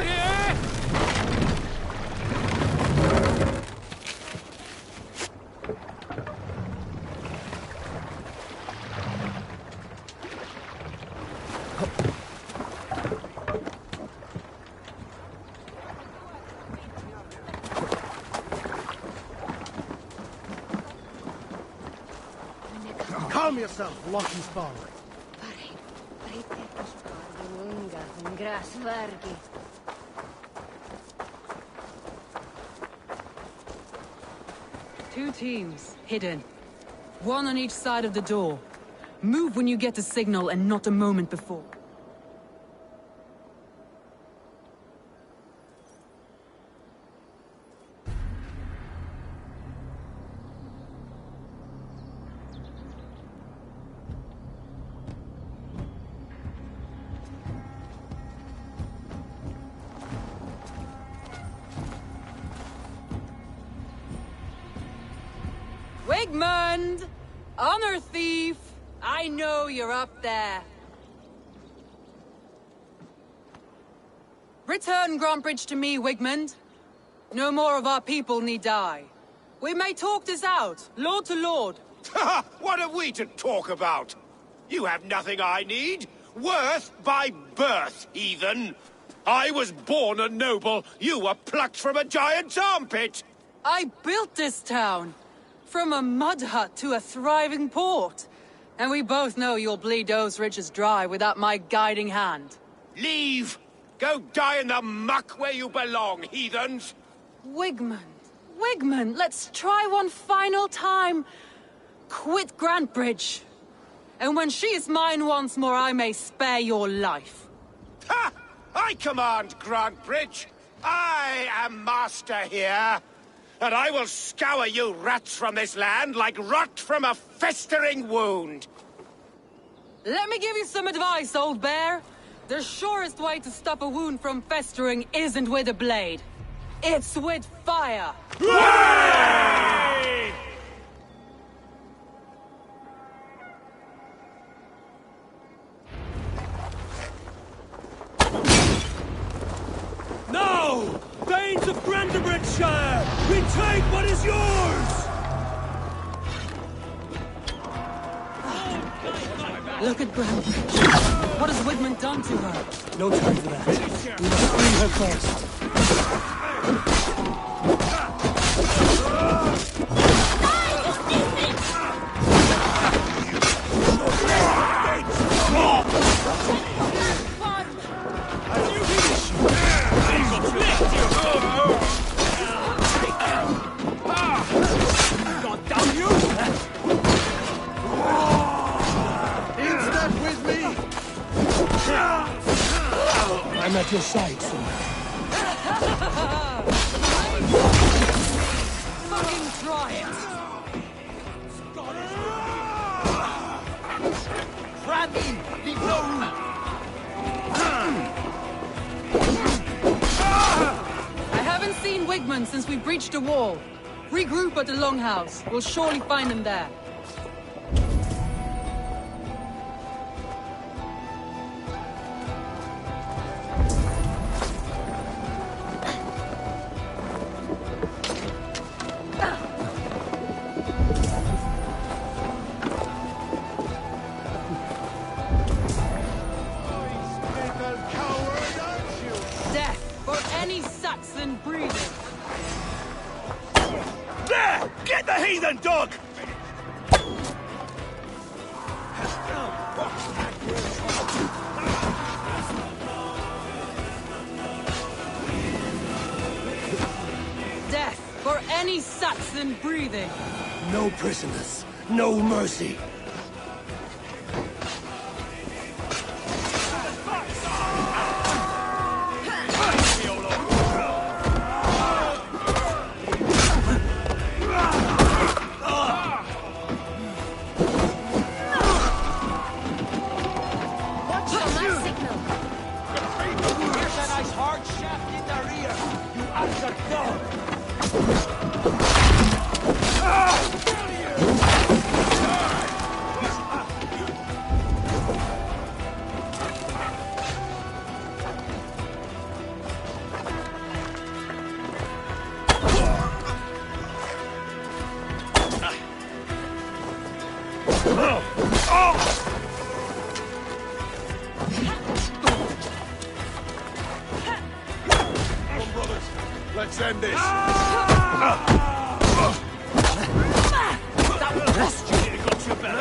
Calm yourself, Lucky Spawn. Two teams, hidden. One on each side of the door. Move when you get the signal and not a moment before. Wigmund! Honor thief! I know you're up there. Return Grantebridge to me, Wigmund. No more of our people need die. We may talk this out, lord to lord. What are we to talk about? You have nothing I need. Worth by birth, heathen. I was born a noble. You were plucked from a giant's armpit. I built this town. From a mud hut to a thriving port. And we both know you'll bleed those riches dry without my guiding hand. Leave! Go die in the muck where you belong, heathens! Wigmund, let's try one final time. Quit Grantebridge. And when she is mine once more, I may spare your life. Ha! I command Grantebridge! I am master here! And I will scour you rats from this land like rot from a festering wound. Let me give you some advice, old bear. The surest way to stop a wound from festering isn't with a blade. It's with fire! Now! Danes of Grantebridgeshire! Retake what is yours! Look at Grantebridge. What has Wigmund done to her? No time for that. We must free her first. I'm at your side, sir. Fucking try it! Grab in! Leave no room! I haven't seen Wigmund since we breached the wall. Regroup at the Longhouse. We'll surely find him there. There! Get the heathen dog! Death for any Saxon breathing! No prisoners, no mercy. Let's end this. That will cost you. It got you better.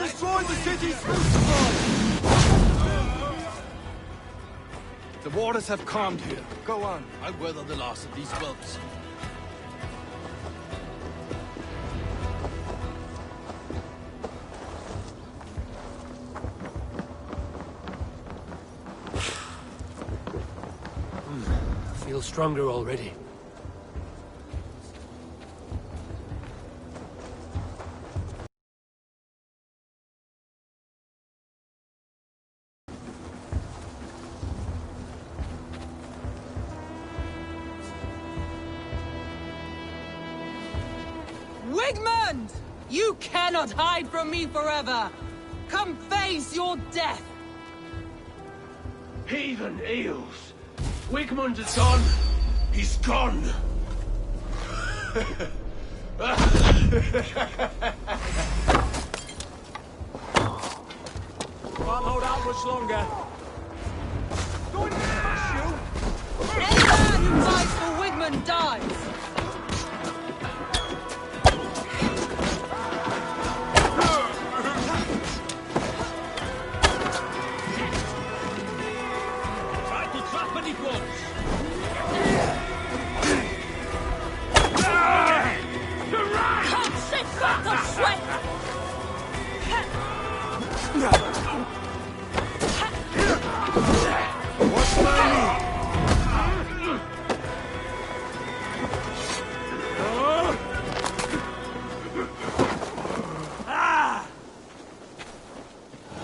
destroyed the city's food supply! The waters have calmed here. Go on. I'll weather the loss of these whelps. I feel stronger already. Wigmund! You cannot hide from me forever! Come face your death! Heathen eels! Wigmund is gone! He's gone! Can't hold out much longer. Any man who fights for Wigmund dies!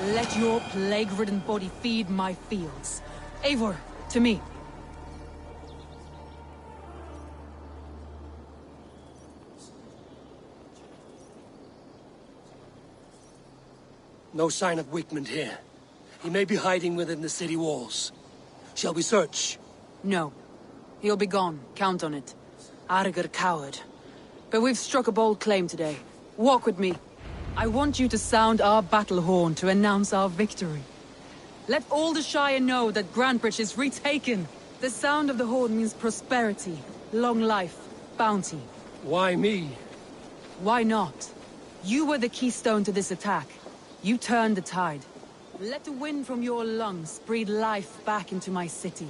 Let your plague-ridden body feed my fields. Eivor, to me. No sign of Wigmund here. He may be hiding within the city walls. Shall we search? No. He'll be gone. Count on it. Arger coward. But we've struck a bold claim today. Walk with me. I want you to sound our battle horn to announce our victory. Let all the Shire know that Grantebridge is retaken. The sound of the horn means prosperity, long life, bounty. Why me? Why not? You were the keystone to this attack. You turned the tide. Let the wind from your lungs breathe life back into my city.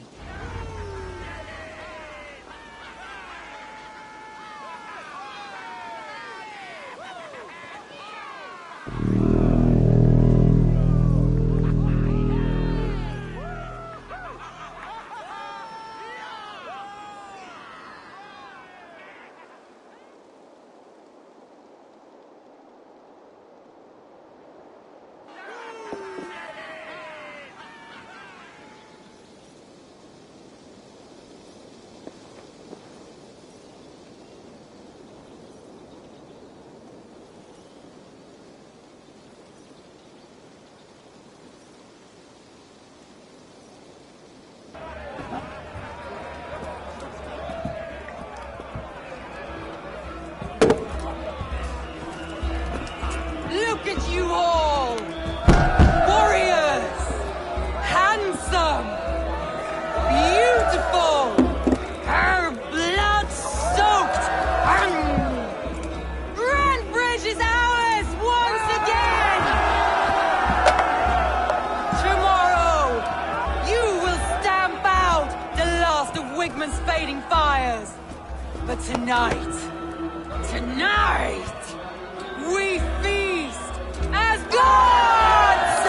Look at you all! Warriors! Handsome! Beautiful! Her blood-soaked! Grantebridge is ours once again! Tomorrow, you will stamp out the last of Wigmund's fading fires! But tonight, we feast as gods!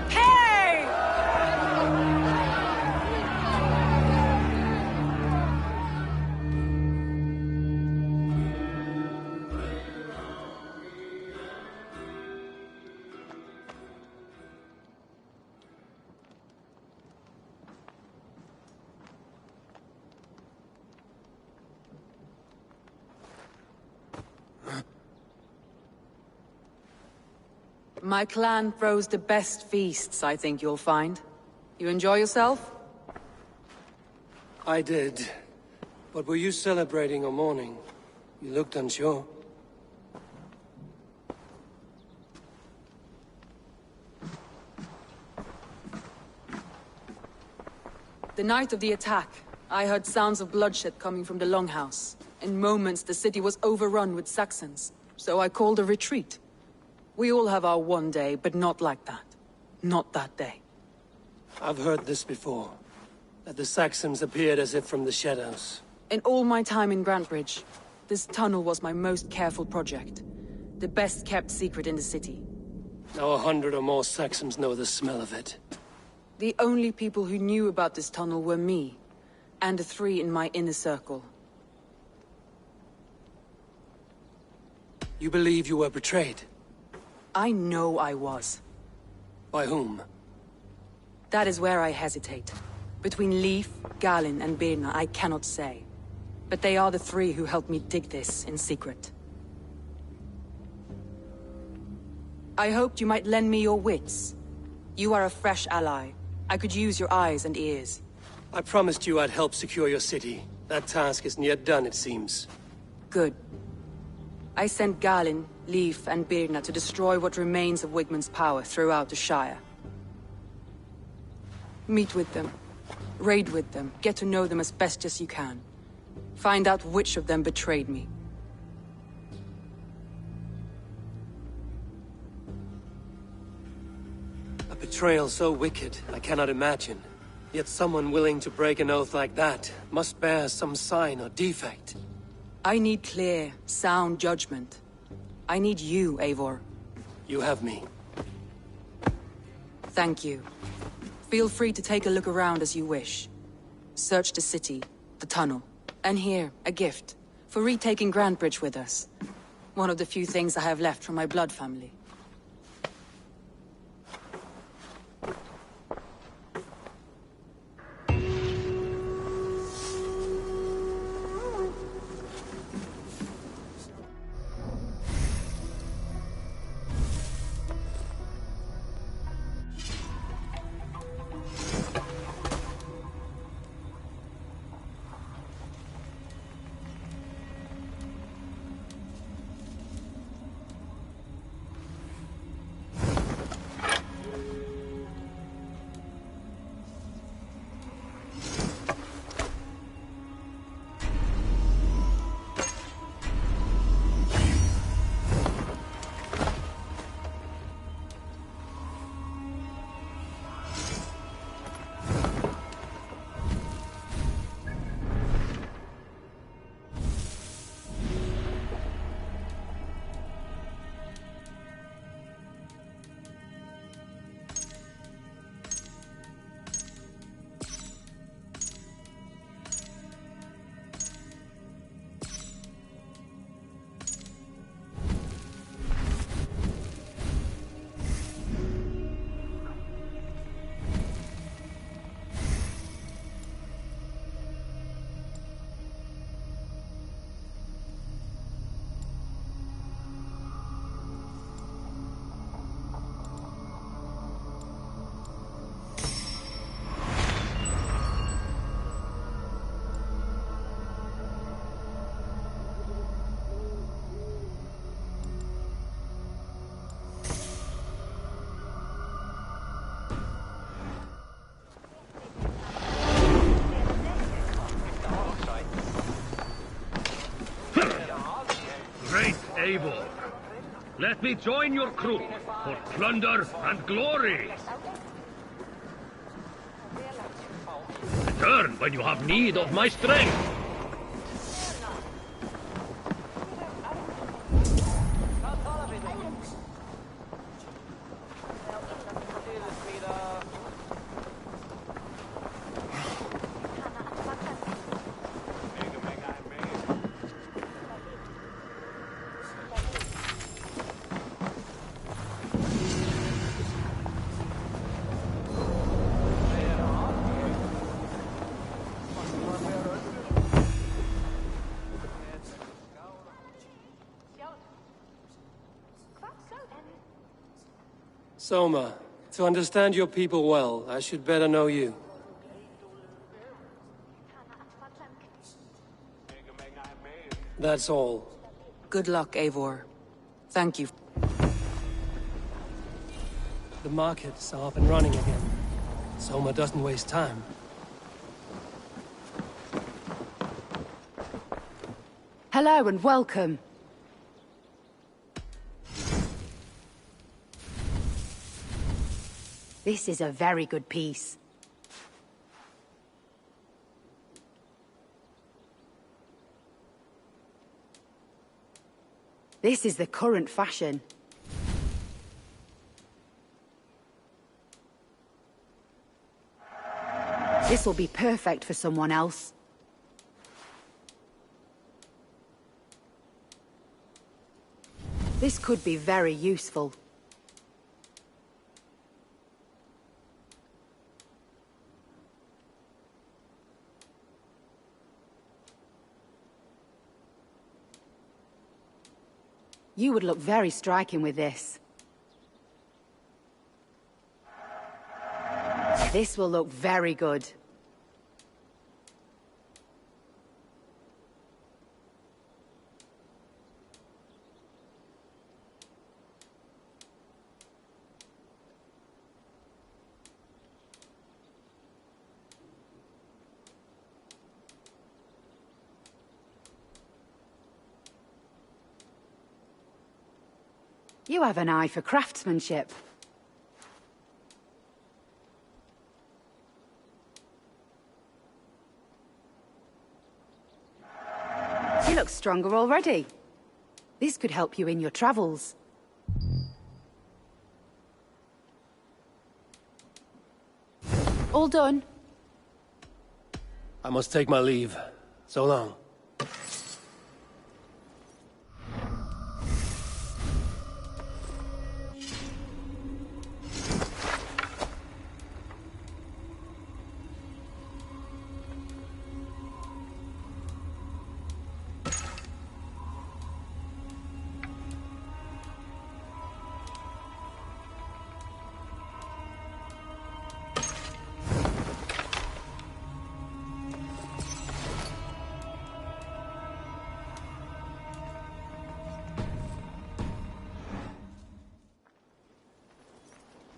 Hey! My clan throws the best feasts, I think you'll find. You enjoy yourself? I did. But were you celebrating or mourning? You looked unsure. The night of the attack, I heard sounds of bloodshed coming from the Longhouse. In moments, the city was overrun with Saxons, so I called a retreat. We all have our one day, but not like that. Not that day. I've heard this before. That the Saxons appeared as if from the shadows. In all my time in Grantebridge, this tunnel was my most careful project. The best kept secret in the city. Now 100 or more Saxons know the smell of it. The only people who knew about this tunnel were me, and the 3 in my inner circle. You believe you were betrayed? I know I was. By whom? That is where I hesitate. Between Leif, Galin, and Birna, I cannot say. But they are the 3 who helped me dig this in secret. I hoped you might lend me your wits. You are a fresh ally. I could use your eyes and ears. I promised you I'd help secure your city. That task isn't yet done, it seems. Good. I sent Galin, Leif, and Birna to destroy what remains of Wigmund's power throughout the Shire. Meet with them. Raid with them. Get to know them as best as you can. Find out which of them betrayed me. A betrayal so wicked, I cannot imagine. Yet someone willing to break an oath like that must bear some sign or defect. I need clear, sound judgment. I need you, Eivor. You have me. Thank you. Feel free to take a look around as you wish. Search the city, the tunnel, and here, a gift. For retaking Grantebridge with us. One of the few things I have left from my blood family. Eivor, let me join your crew for plunder and glory. Return when you have need of my strength. Soma, to understand your people well, I should better know you. That's all. Good luck, Eivor. Thank you. The markets are up and running again. Soma doesn't waste time. Hello and welcome. This is a very good piece. This is the current fashion. This will be perfect for someone else. This could be very useful. You would look very striking with this. This will look very good. You have an eye for craftsmanship. You look stronger already. This could help you in your travels. All done? I must take my leave. So long.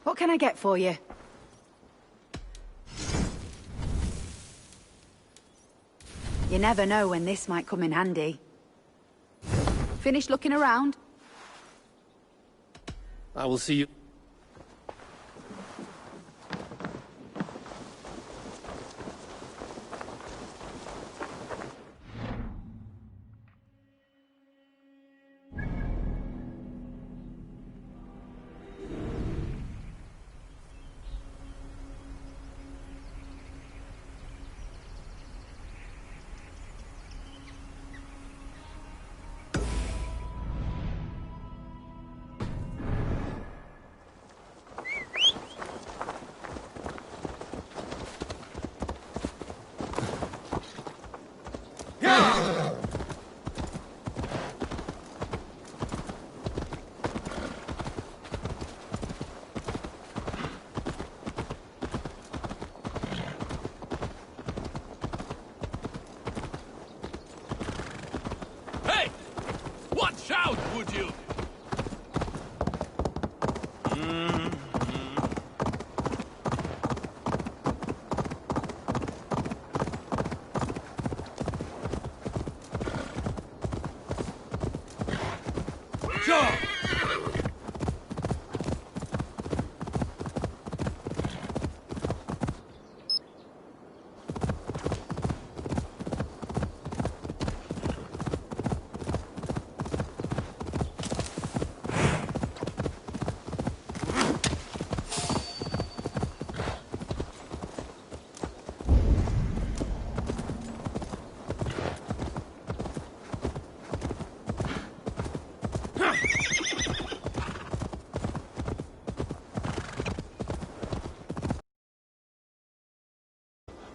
What can I get for you? You never know when this might come in handy. Finished looking around? I will see you. Watch out, would you? Sure.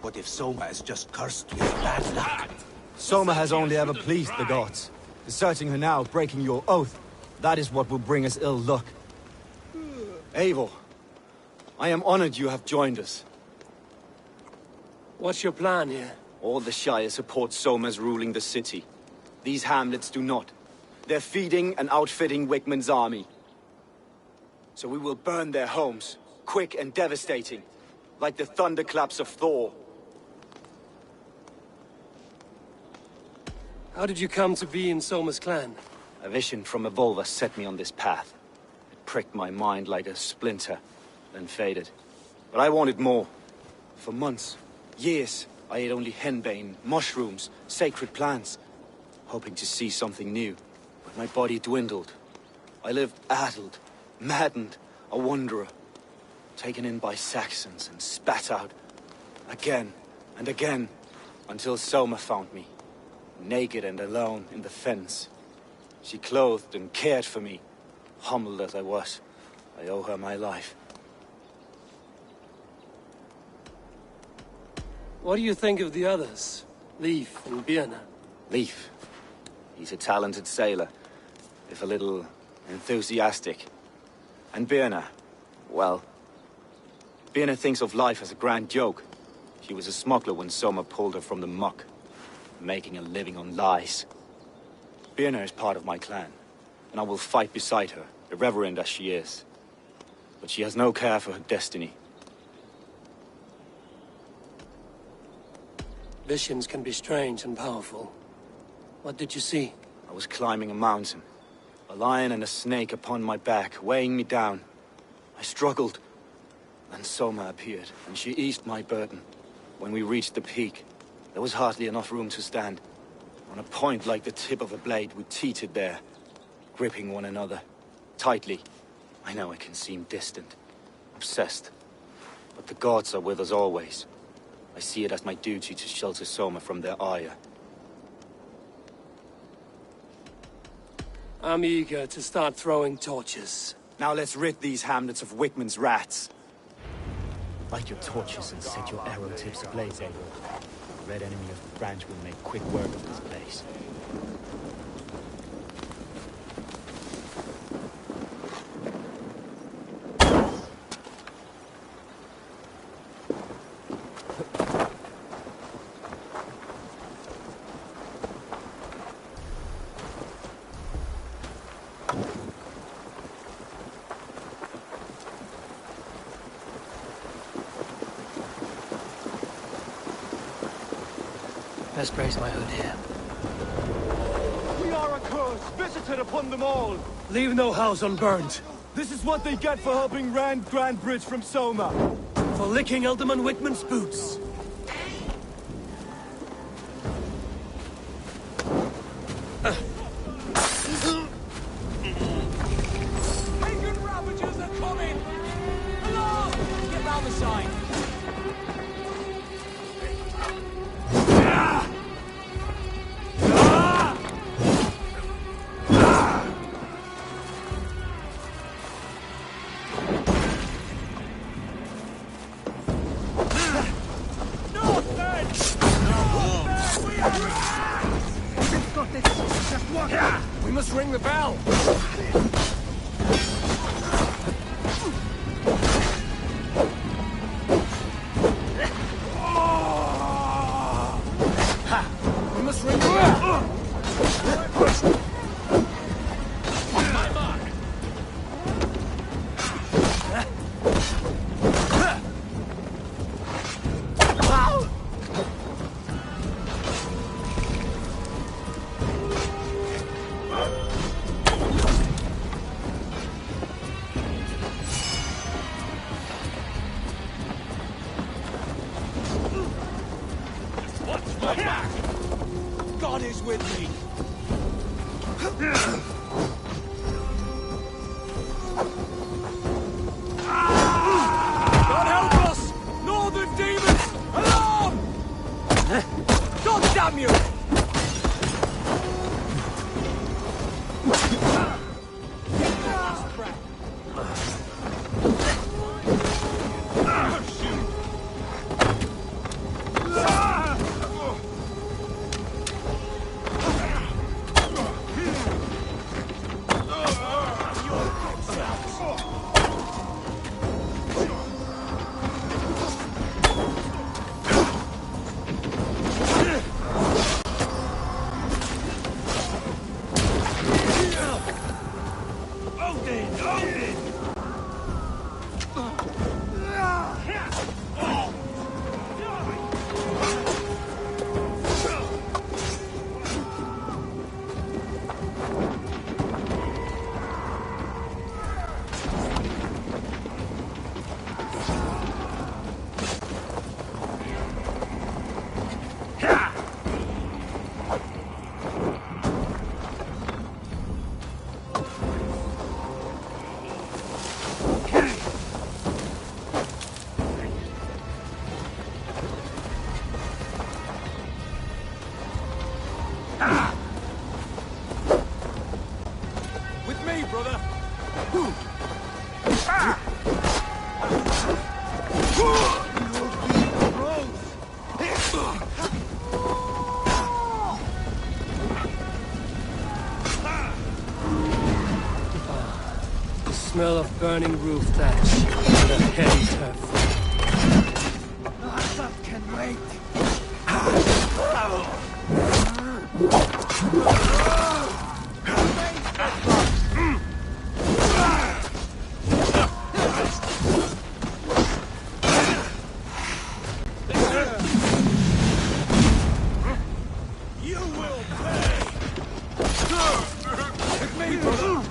What if Soma is just cursed with bad luck? Soma has only ever pleased the gods. Deserting her now, breaking your oath, that is what will bring us ill luck. Eivor, I am honored you have joined us. What's your plan here? All the Shire support Soma's ruling the city. These hamlets do not. They're feeding and outfitting Wickman's army. So we will burn their homes, quick and devastating, like the thunderclaps of Thor. How did you come to be in Soma's clan? A vision from Evolva set me on this path. It pricked my mind like a splinter, then faded. But I wanted more. For months, years, I ate only henbane, mushrooms, sacred plants, hoping to see something new. But my body dwindled. I lived addled, maddened, a wanderer, taken in by Saxons and spat out again and again, until Soma found me, naked and alone in the fens. She clothed and cared for me, humbled as I was. I owe her my life. What do you think of the others? Leif and Birna? Leif. He's a talented sailor, if a little enthusiastic. And Birna, well, Birna thinks of life as a grand joke. She was a smuggler when Soma pulled her from the muck, making a living on lies. Birna is part of my clan, and I will fight beside her, irreverent as she is. But she has no care for her destiny. Visions can be strange and powerful. What did you see? I was climbing a mountain. A lion and a snake upon my back, weighing me down. I struggled. Then Soma appeared, and she eased my burden. When we reached the peak, there was hardly enough room to stand. On a point like the tip of a blade, we teetered there, gripping one another, tightly. I know it can seem distant, obsessed. But the gods are with us always. I see it as my duty to shelter Soma from their ire. I'm eager to start throwing torches. Now let's rid these hamlets of Wickman's rats. Light your torches and set your arrow tips ablaze, Eivor. The red enemy of the branch will make quick work of this place. Best raise my hood here. We are a curse visited upon them all. Leave no house unburned. This is what they get for helping Rand Grandbridge from Soma. For licking Alderman Wickman's boots. Pagan ravagers are coming! Hello! Get round the side. We must ring the bell. We must ring the bell. My mark. Watch my back! God is with me! God help us! Northern demons! Alarm! God damn you! smell of burning roof thatch and a heavy turf. That can wait. You will pay! Hit me, brother.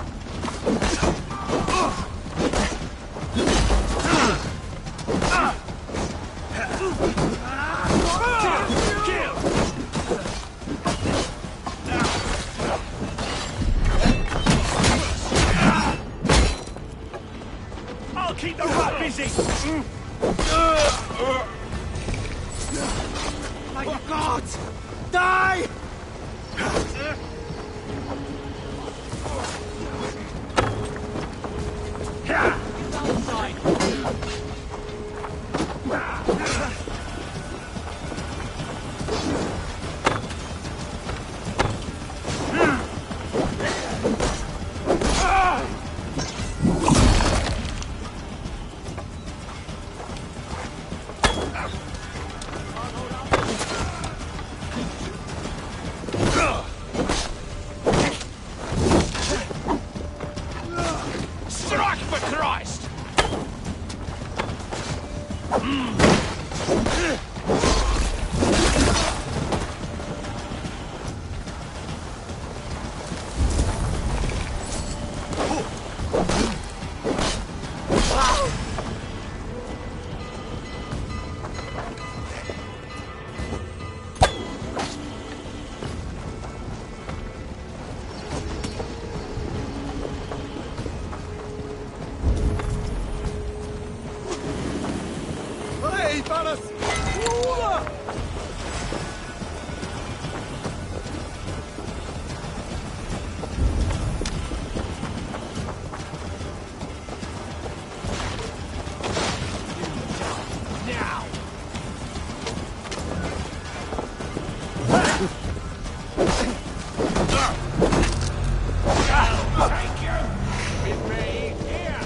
I'll keep the rat busy! My God! Die! Strike for Christ! Hey, fellas! Now! Take your... With me, here!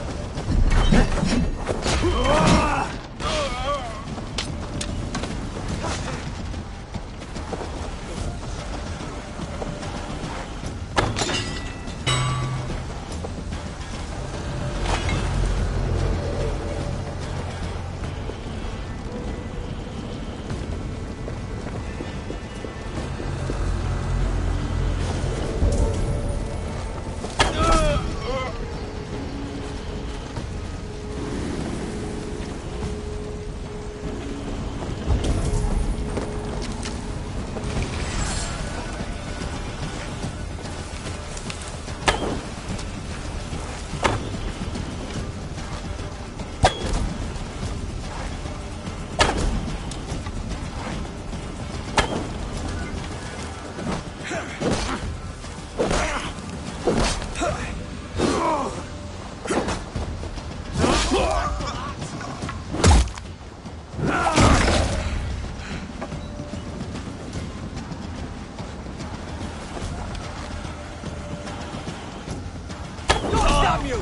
Stop you!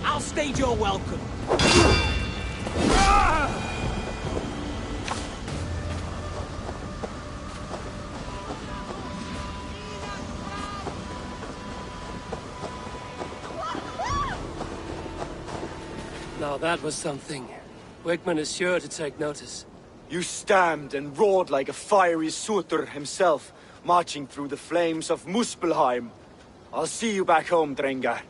I'll stage your welcome. Now that was something. Wickman is sure to take notice. You stamped and roared like a fiery Surtur himself, marching through the flames of Muspelheim. I'll see you back home, Drengar.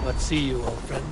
What see you, old friend?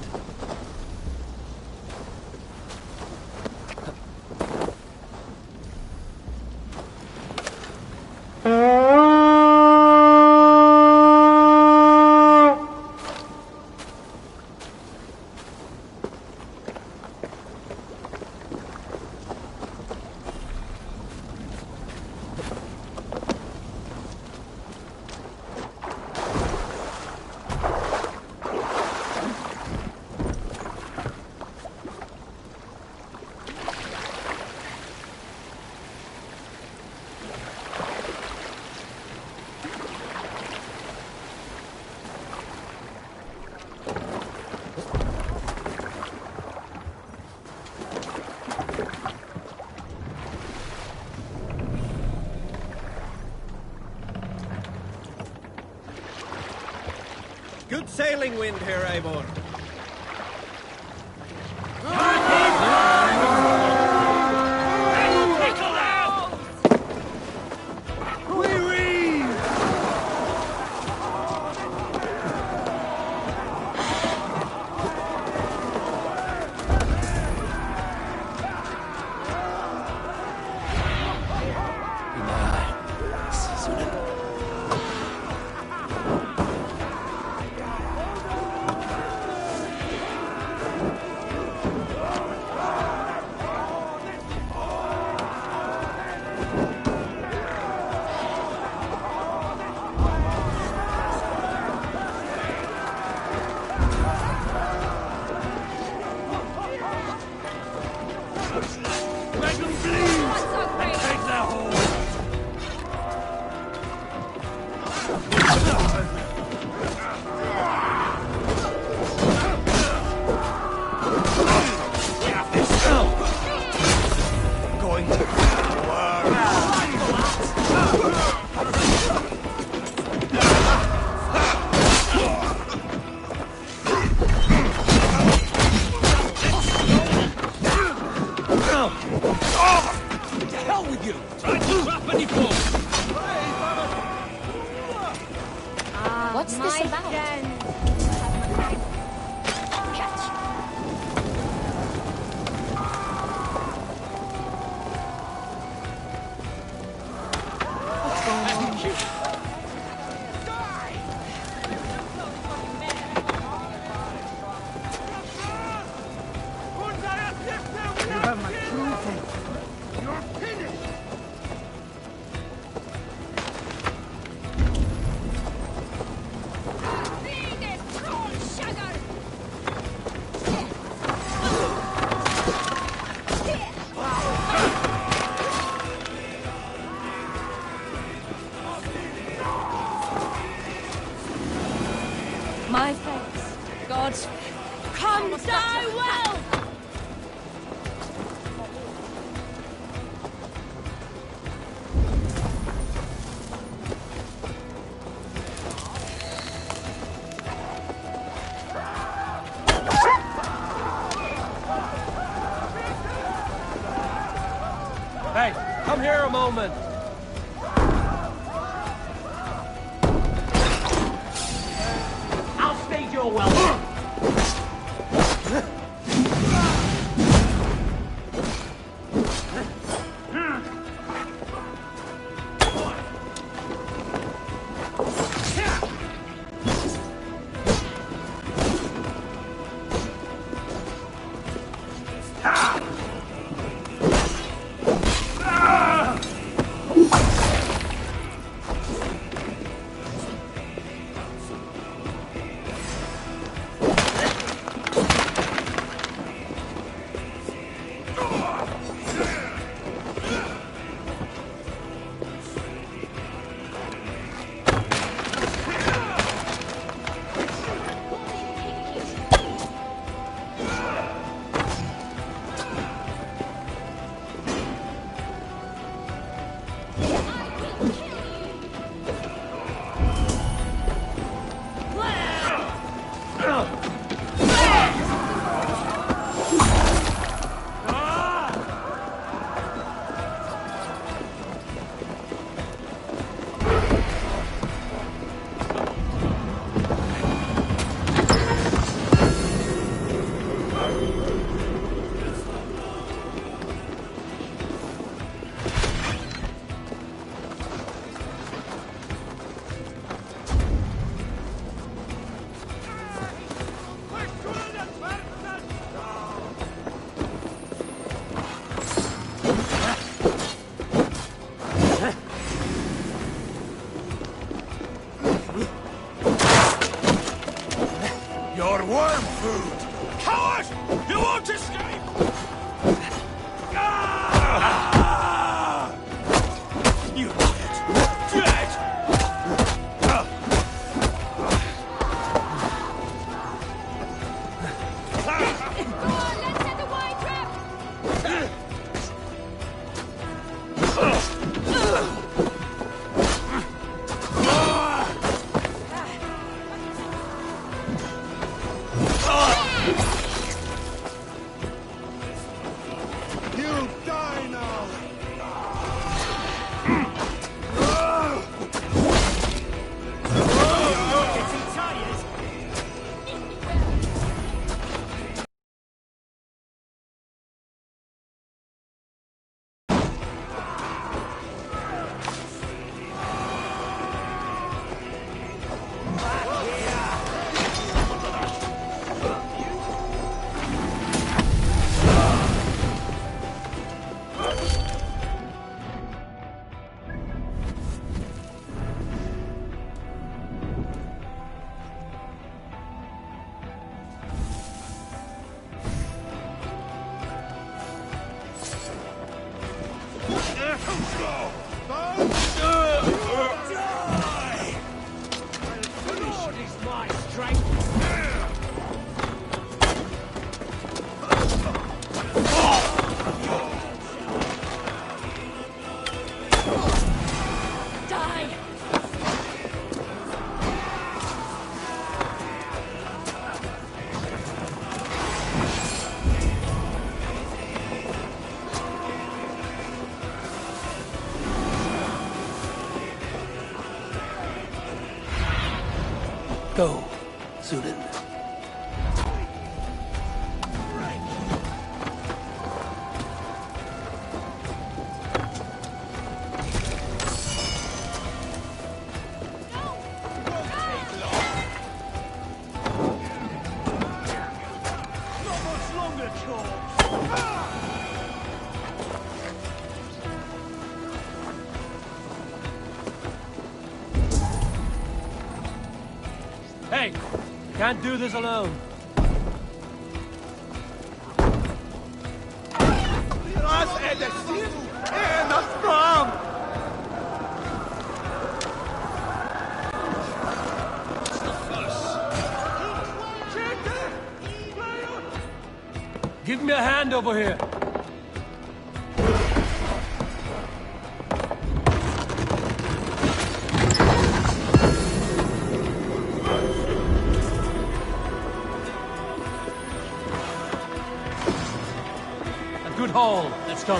sailing wind here, Eivor. What's this about? What's going on? You have my true faith. You're finished! My thanks. God's... Come die well! Hey, come here a moment. I'll stage your welcome. Your worm food! Coward! You won't escape! Ah! You're dead! You die now! Getting tired? Go, Zulin. Hey, can't do this alone. Give me a hand over here. A good haul. Let's go.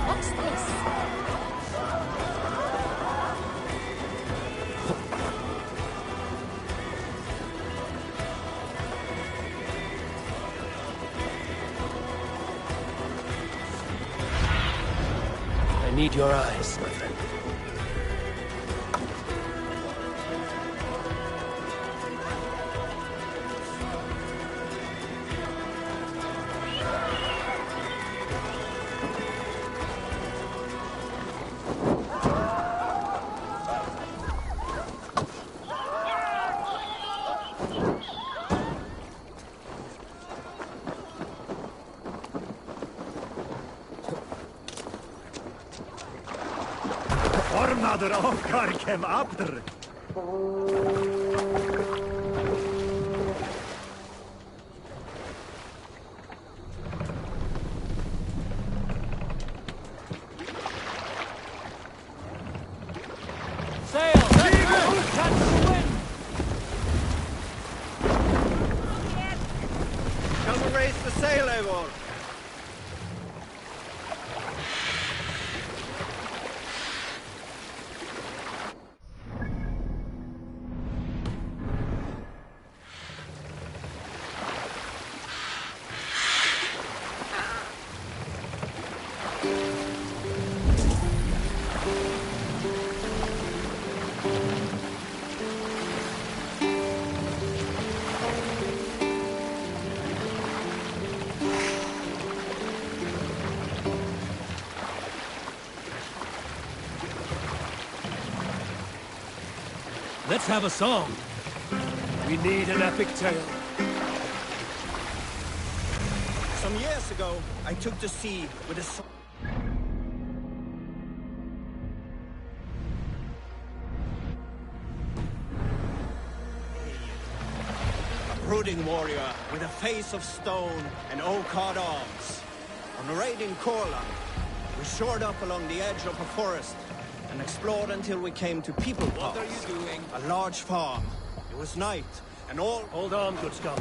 What's this? I need your eyes, my friend. Ormaður okkar kem aftur. Sail! Catch the wind! Come and raise the sail, Eivor. Let's have a song. We need an epic tale. Some years ago, I took to sea with a brooding warrior with a face of stone and oak-hard arms. On a raid in Courland, We shored up along the edge of a forest and explored until we came to People Pass. What are you doing? A large farm. It was night, and all... Hold on, good scum.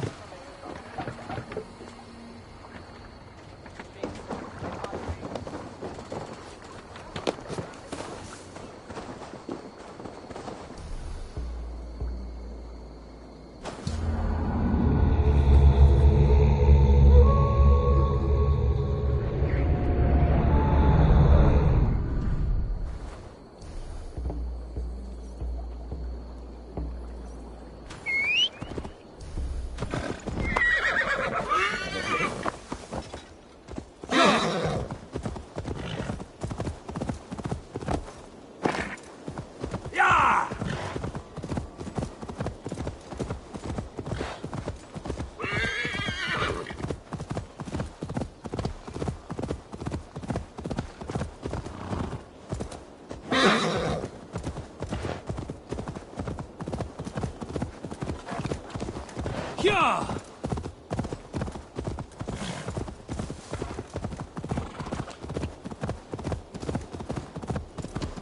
Yeah!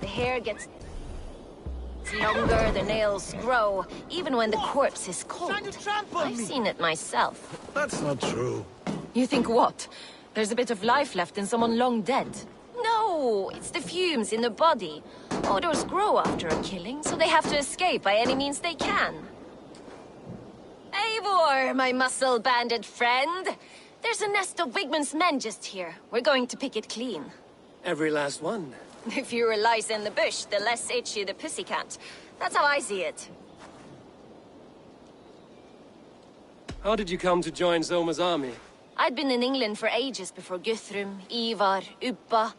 The hair gets longer, the nails grow, even when the corpse is cold. I've seen it myself. That's not true. You think what? There's a bit of life left in someone long dead? No, it's the fumes in the body. Odors grow after a killing, so they have to escape by any means they can. Eivor, my muscle-banded friend. There's a nest of Wigmund's men just here. We're going to pick it clean. Every last one. The fewer lice in the bush, the less itchy the pussycat. That's how I see it. How did you come to join Zoma's army? I'd been in England for ages before Guthrum, Ivar, Ubba,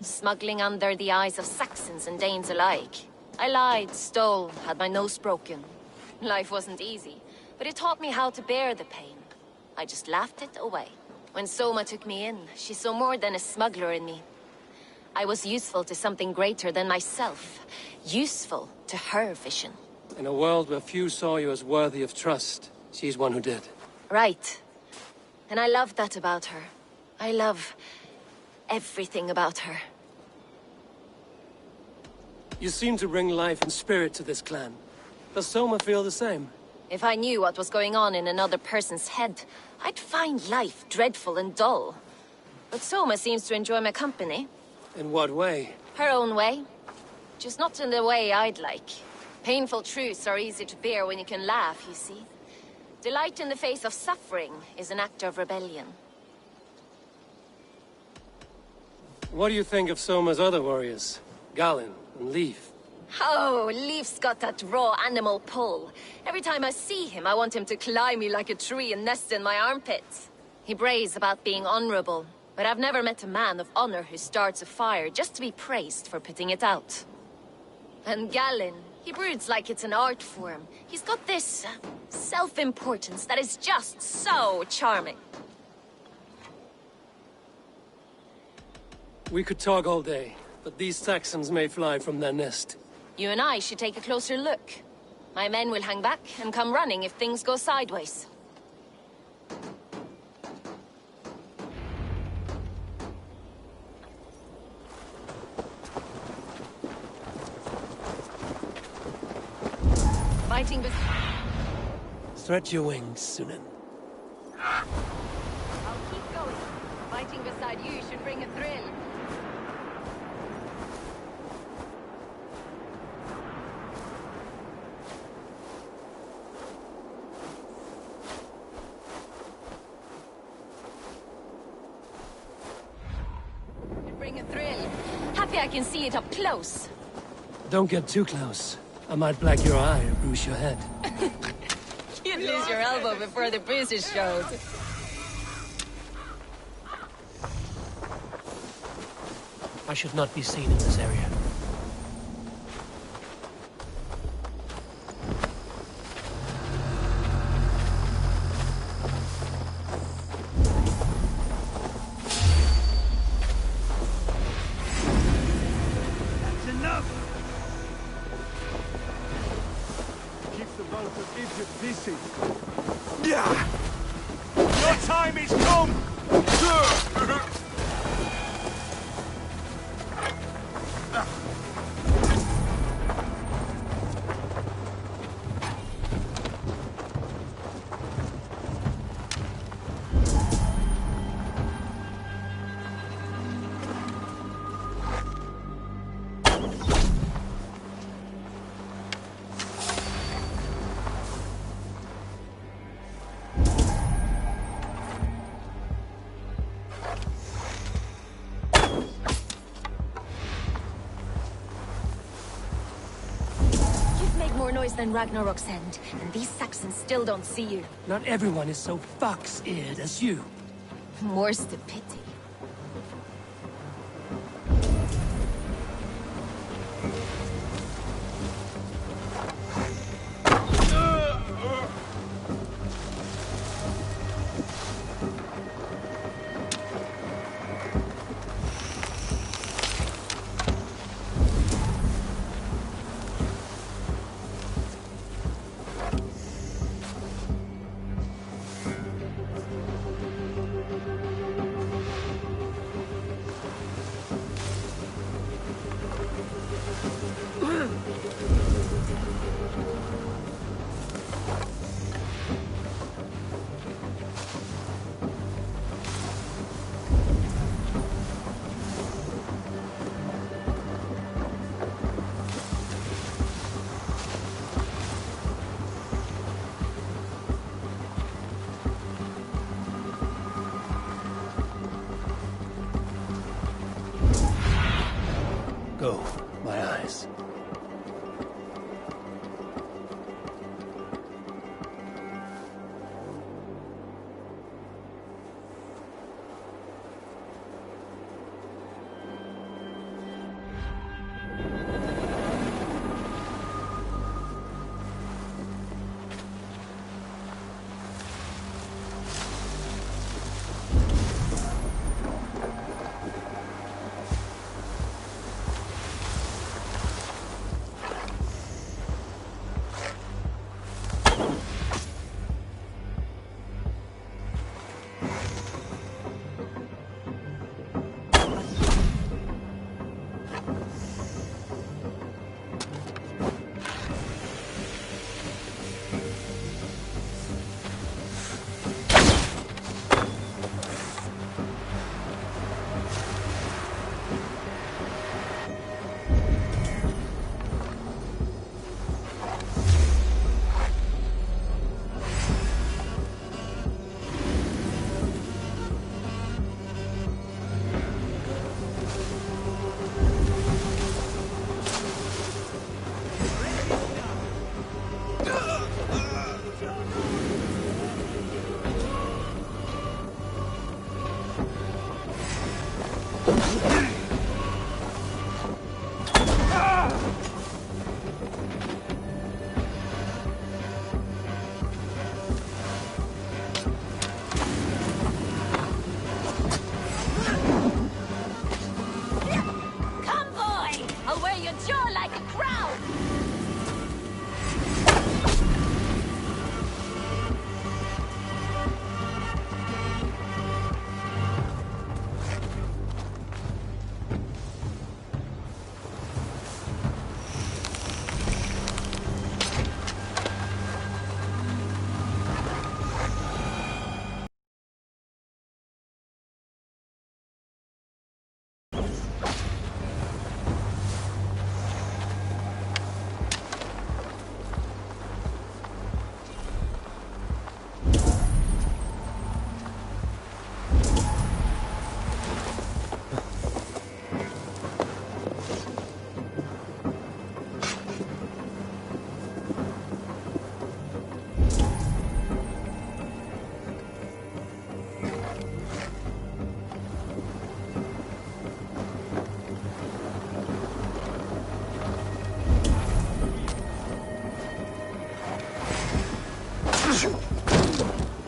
smuggling under the eyes of Saxons and Danes alike. I lied, stole, had my nose broken. Life wasn't easy, but it taught me how to bear the pain. I just laughed it away. When Soma took me in, she saw more than a smuggler in me. I was useful to something greater than myself. Useful to her vision. In a world where few saw you as worthy of trust, she's one who did. Right. And I love that about her. I love everything about her. You seem to bring life and spirit to this clan. Does Soma feel the same? If I knew what was going on in another person's head, I'd find life dreadful and dull. But Soma seems to enjoy my company. In what way? Her own way. Just not in the way I'd like. Painful truths are easy to bear when you can laugh, you see. Delight in the face of suffering is an act of rebellion. What do you think of Soma's other warriors? Galen and Leif? Oh, Leif's got that raw animal pull. Every time I see him, I want him to climb me like a tree and nest in my armpits. He brays about being honorable, but I've never met a man of honor who starts a fire just to be praised for putting it out. And Galen, he broods like it's an art form. He's got this self-importance that is just so charming. We could talk all day, but these Saxons may fly from their nest. You and I should take a closer look. My men will hang back and come running if things go sideways. Fighting with... Stretch your wings, Sunan. I'll keep going. Fighting beside you should bring a thrill. Bring a thrill. Happy I can see it up close. Don't get too close. I might black your eye or bruise your head. You'd lose your elbow before the bruises showed. I should not be seen in this area. That's enough! Keep the bulk of Egypt busy. Yeah! Your time is come! noise than Ragnarok's end, and these Saxons still don't see you. Not everyone is so fox-eared as you. More's the pity. Go, my eyes.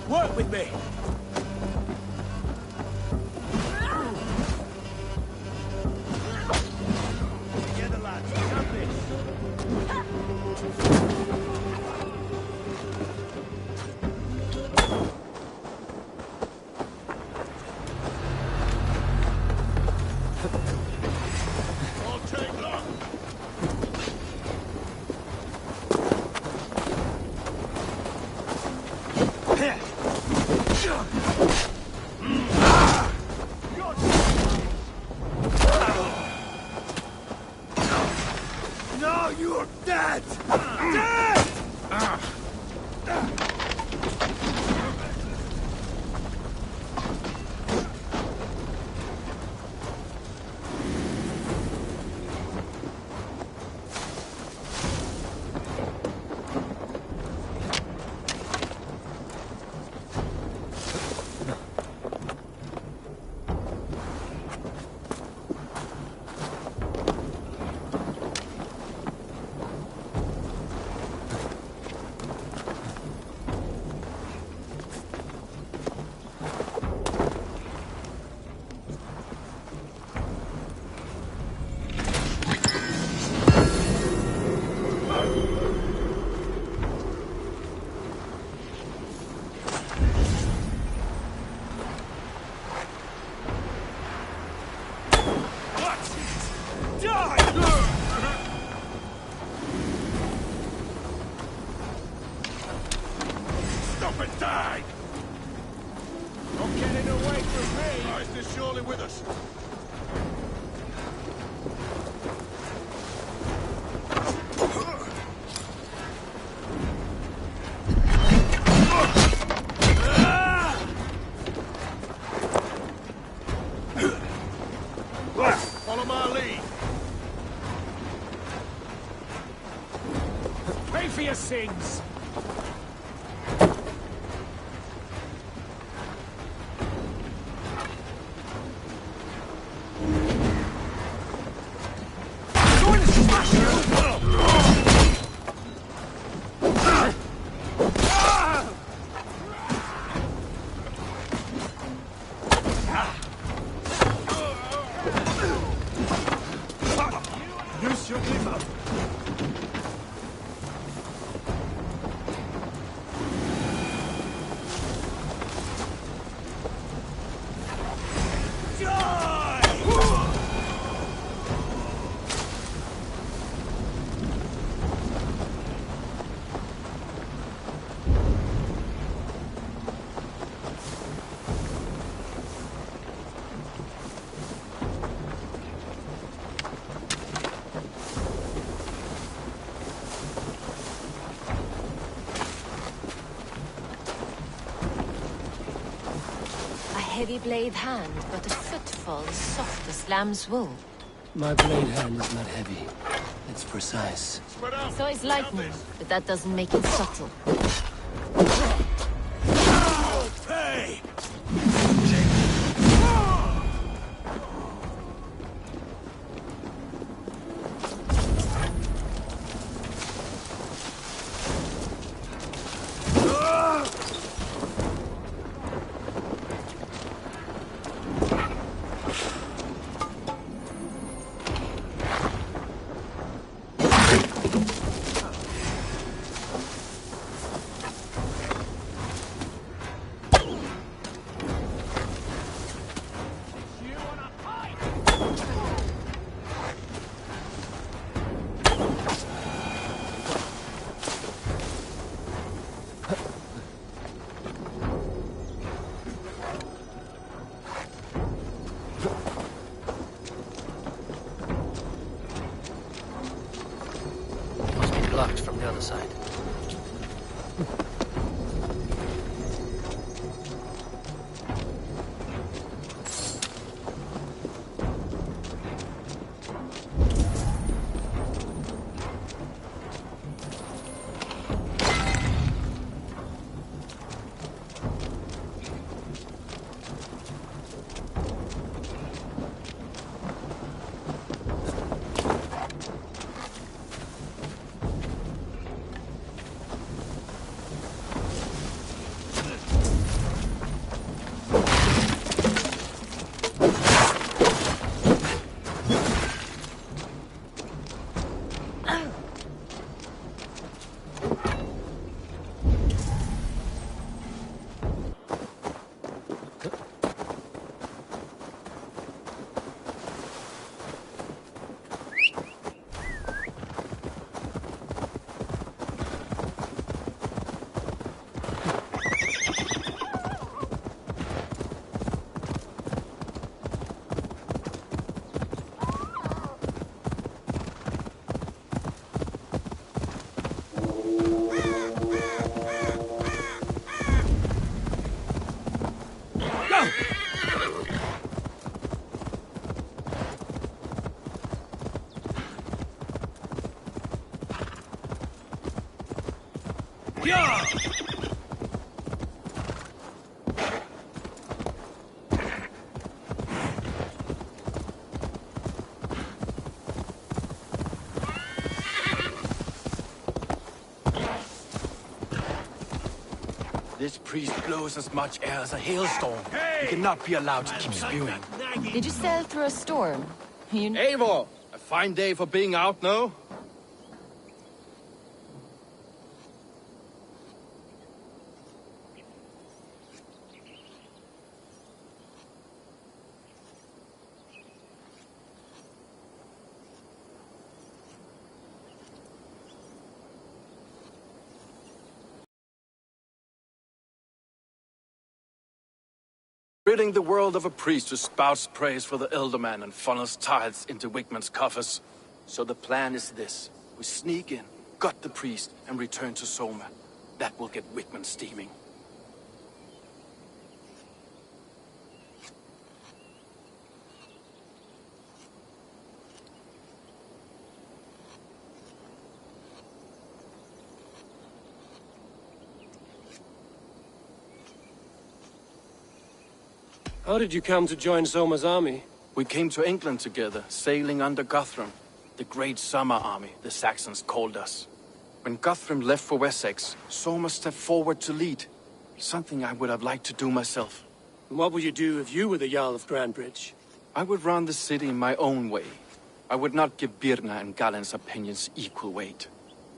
Work with me! Together, lads, we got Won't take long! Now you're dead! Dead! Follow my lead. Pay for your sins! Use your glimmer. Heavy blade hand, but a footfall soft as lamb's wool. My blade hand is not heavy. It's precise. So is lightning, but that doesn't make it subtle. Hey! Blocked from the other side. This priest blows as much air as a hailstorm. He cannot be allowed to keep spewing. Did you sail through a storm? Eivor! A fine day for being out, no? Ridding the world of a priest who spouts praise for the Elderman and funnels tithes into Wickman's coffers. So the plan is this. We sneak in, gut the priest, and return to Soma. That will get Wickman steaming. How did you come to join Soma's army? We came to England together, sailing under Guthrum. The Great Summer Army, the Saxons called us. When Guthrum left for Wessex, Soma stepped forward to lead. Something I would have liked to do myself. And what would you do if you were the Jarl of Grandbridge? I would run the city my own way. I would not give Birna and Galen's opinions equal weight.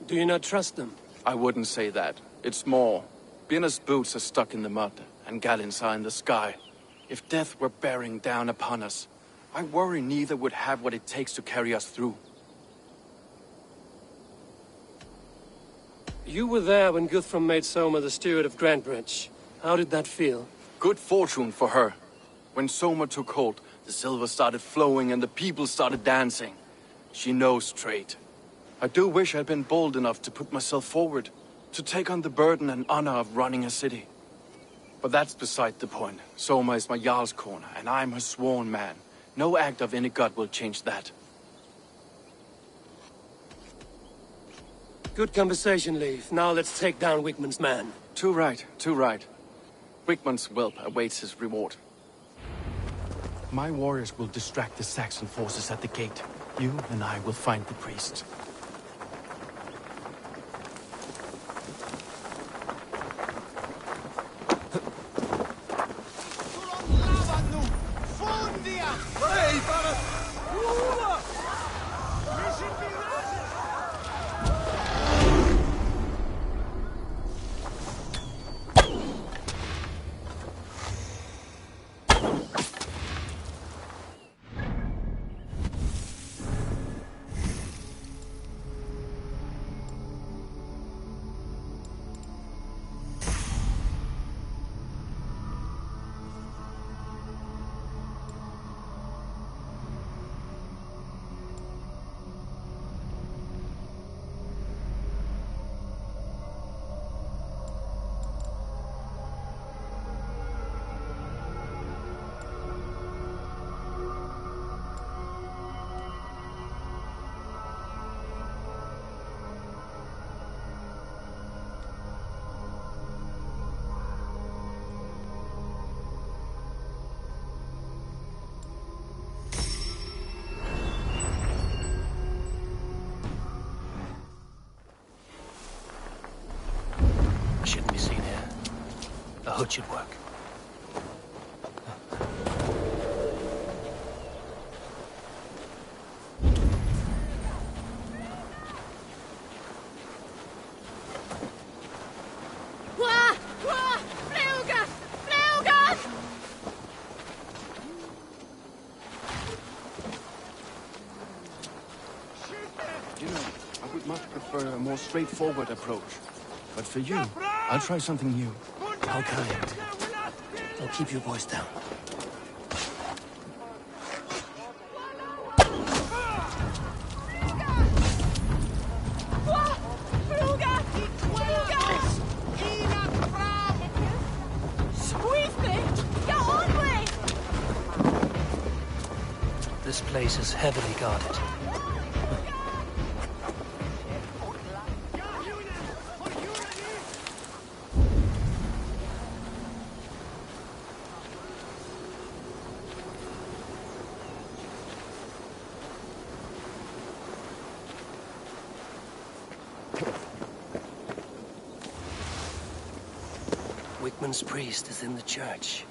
Do you not trust them? I wouldn't say that. It's more. Birna's boots are stuck in the mud, and Galen's are in the sky. If death were bearing down upon us, I worry neither would have what it takes to carry us through. You were there when Guthrum made Soma the steward of Grantebridge. How did that feel? Good fortune for her. When Soma took hold, the silver started flowing and the people started dancing. She knows trade. I do wish I'd been bold enough to put myself forward, to take on the burden and honor of running a city. But that's beside the point. Soma is my Jarl's corner, and I'm her sworn man. No act of any god will change that. Good conversation, Leif. Now let's take down Wigmund's man. Too right, too right. Wigmund's whelp awaits his reward. My warriors will distract the Saxon forces at the gate. You and I will find the priest. Shouldn't be seen here. A hood should work. You know, I would much prefer a more straightforward approach. But for you, I'll try something new. How kind. I'll keep your voice down. This place is heavily guarded. Wigmund's priest is in the church.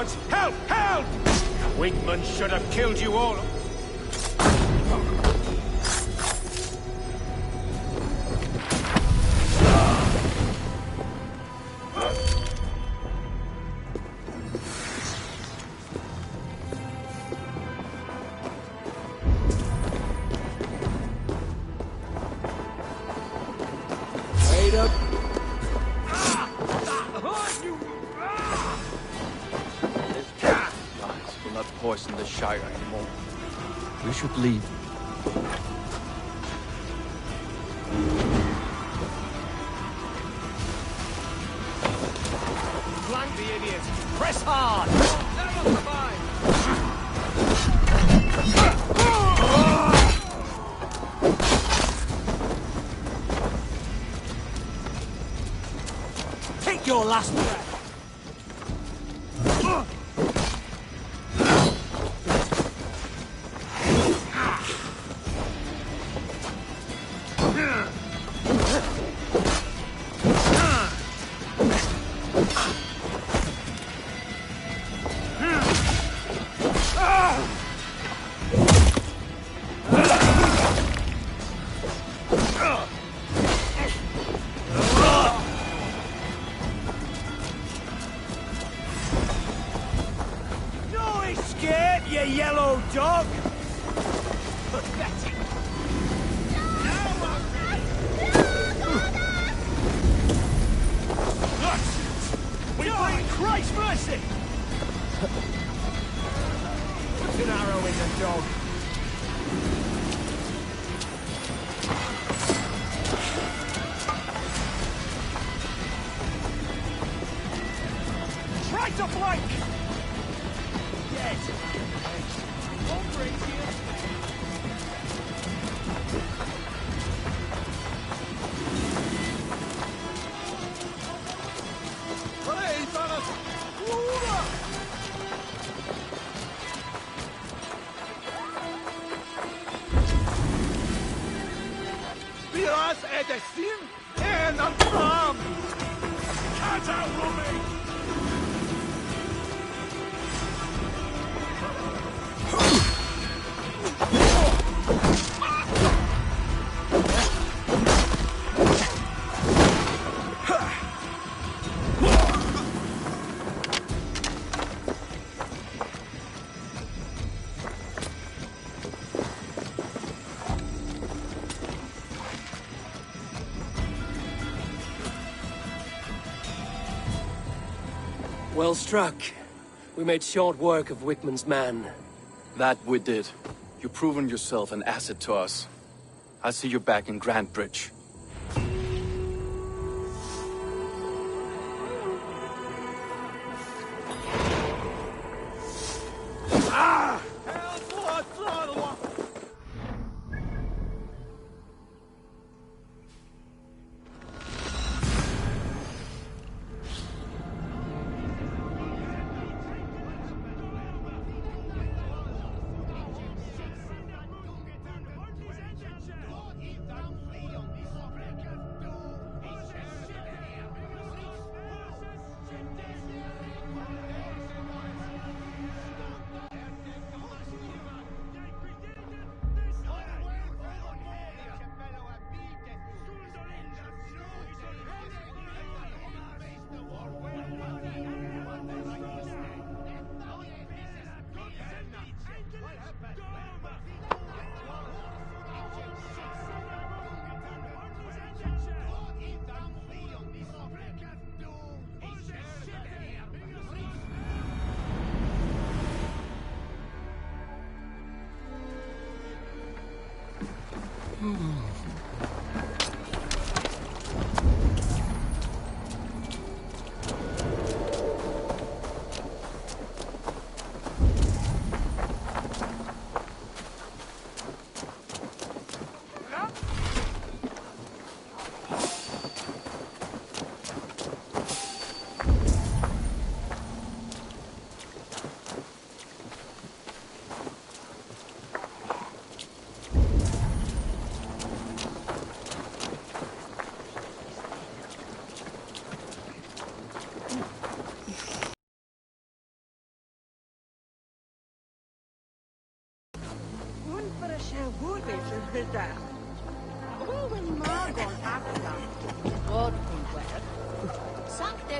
Guards! Help! Help! Wigman should have killed you all. Wait up. Guys, will not poison the Shire anymore. We should leave. Flank the idiot! Press hard! Never survive! Take your last breath! No escape, you yellow dog! Pathetic! We bring Christ mercy! Put an arrow in the dog. Try to flank! Dead! Hombre here! Hey, Thomas! Miras edestin en antram! Cut out, Romy! Well struck. We made short work of Wickman's man. That we did. You've proven yourself an asset to us. I'll see you back in Grantbridge.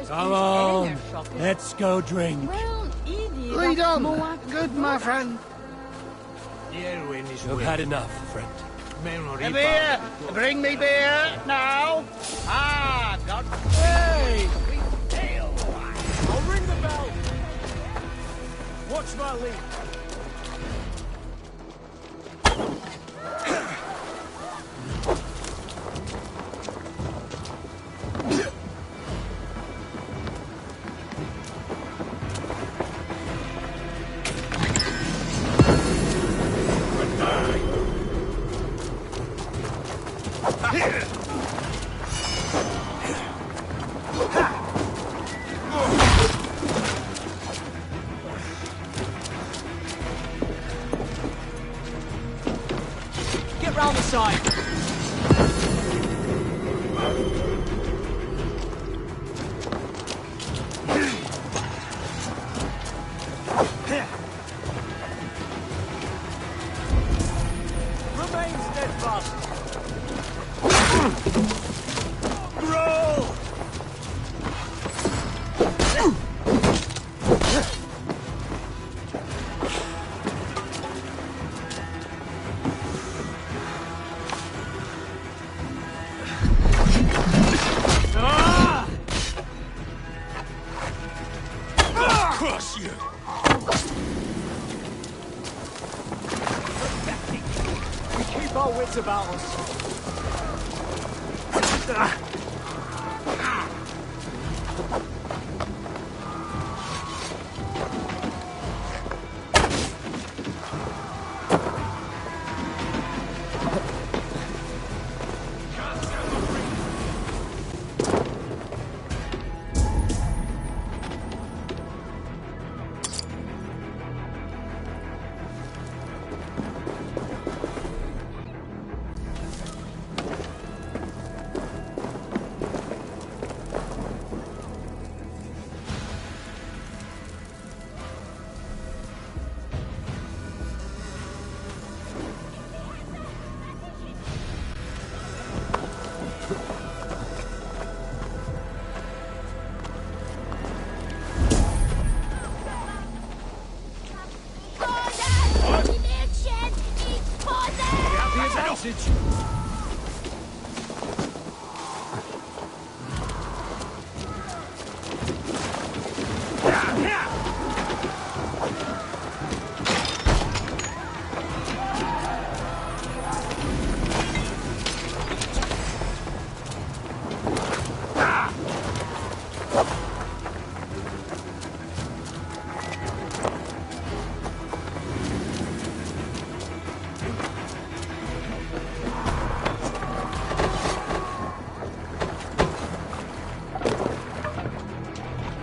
Come on, let's go drink. Lead on, good my friend. You've had enough, friend. A beer! Bring me beer, now! Ah, God! Hey! I'll ring the bell! Watch my lead. Get round the side! Remain steadfast. Roll! Crush you! We keep our wits about us.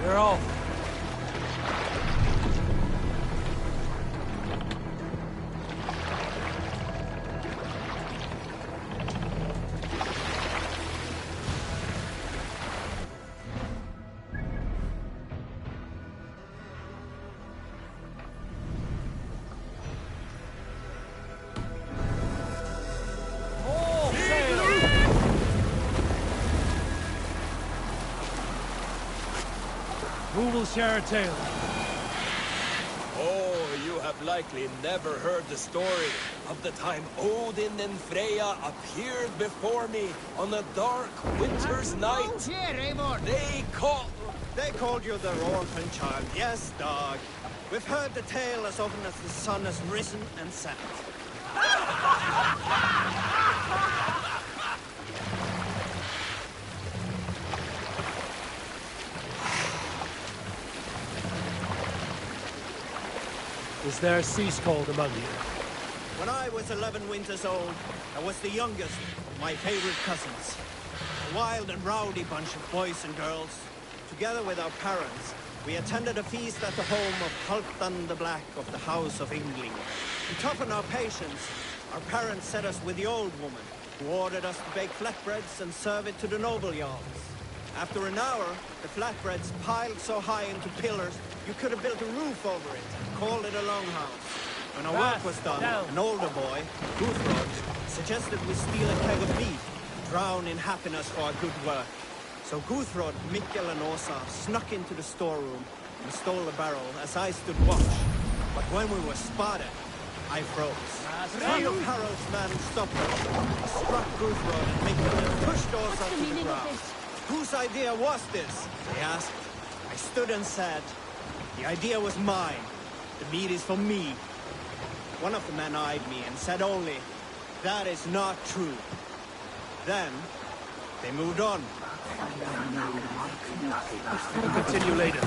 They're off. Who will share a tale? Oh, you have likely never heard the story of the time Odin and Freya appeared before me on a dark winter's night. They called you their orphan child. Yes, dog. We've heard the tale as often as the sun has risen and set. Is there a sea scald among you? When I was 11 winters old, I was the youngest of my favorite cousins. A wild and rowdy bunch of boys and girls. Together with our parents, we attended a feast at the home of Halfdan the Black of the House of Yngling. To toughen our patience, our parents set us with the old woman, who ordered us to bake flatbreads and serve it to the noble jarls. After an hour, the flatbreads piled so high into pillars, you could have built a roof over it and called it a longhouse. When our work was done, an older boy, Guthrod, suggested we steal a keg of beef, drown in happiness for our good work. So Guthrod, Mikkel and Åsa snuck into the storeroom and stole the barrel as I stood watch. But when we were spotted, I froze. One of Harald's men stopped us. He struck Guthrod and Mikkel and pushed Åsa to the ground. Whose idea was this? They asked. I stood and said, the idea was mine. The meat is for me. One of the men eyed me and said only, that is not true. Then, they moved on. We'll continue later.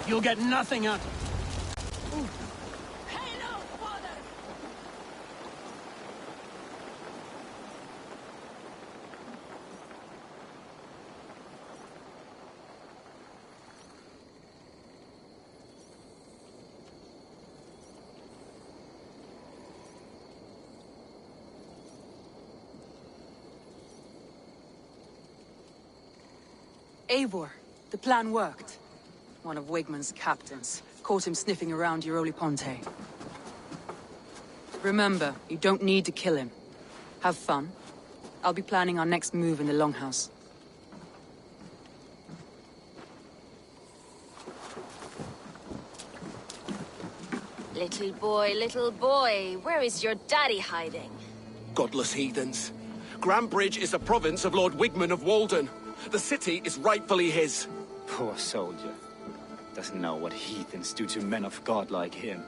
You'll get nothing out of it. Eivor, the plan worked. One of Wigmund's captains caught him sniffing around Euroli Ponte. Remember, you don't need to kill him. Have fun. I'll be planning our next move in the Longhouse. Little boy, where is your daddy hiding? Godless heathens. Grambridge is a province of Lord Wigmund of Walden. The city is rightfully his. Poor soldier. Doesn't know what heathens do to men of God like him.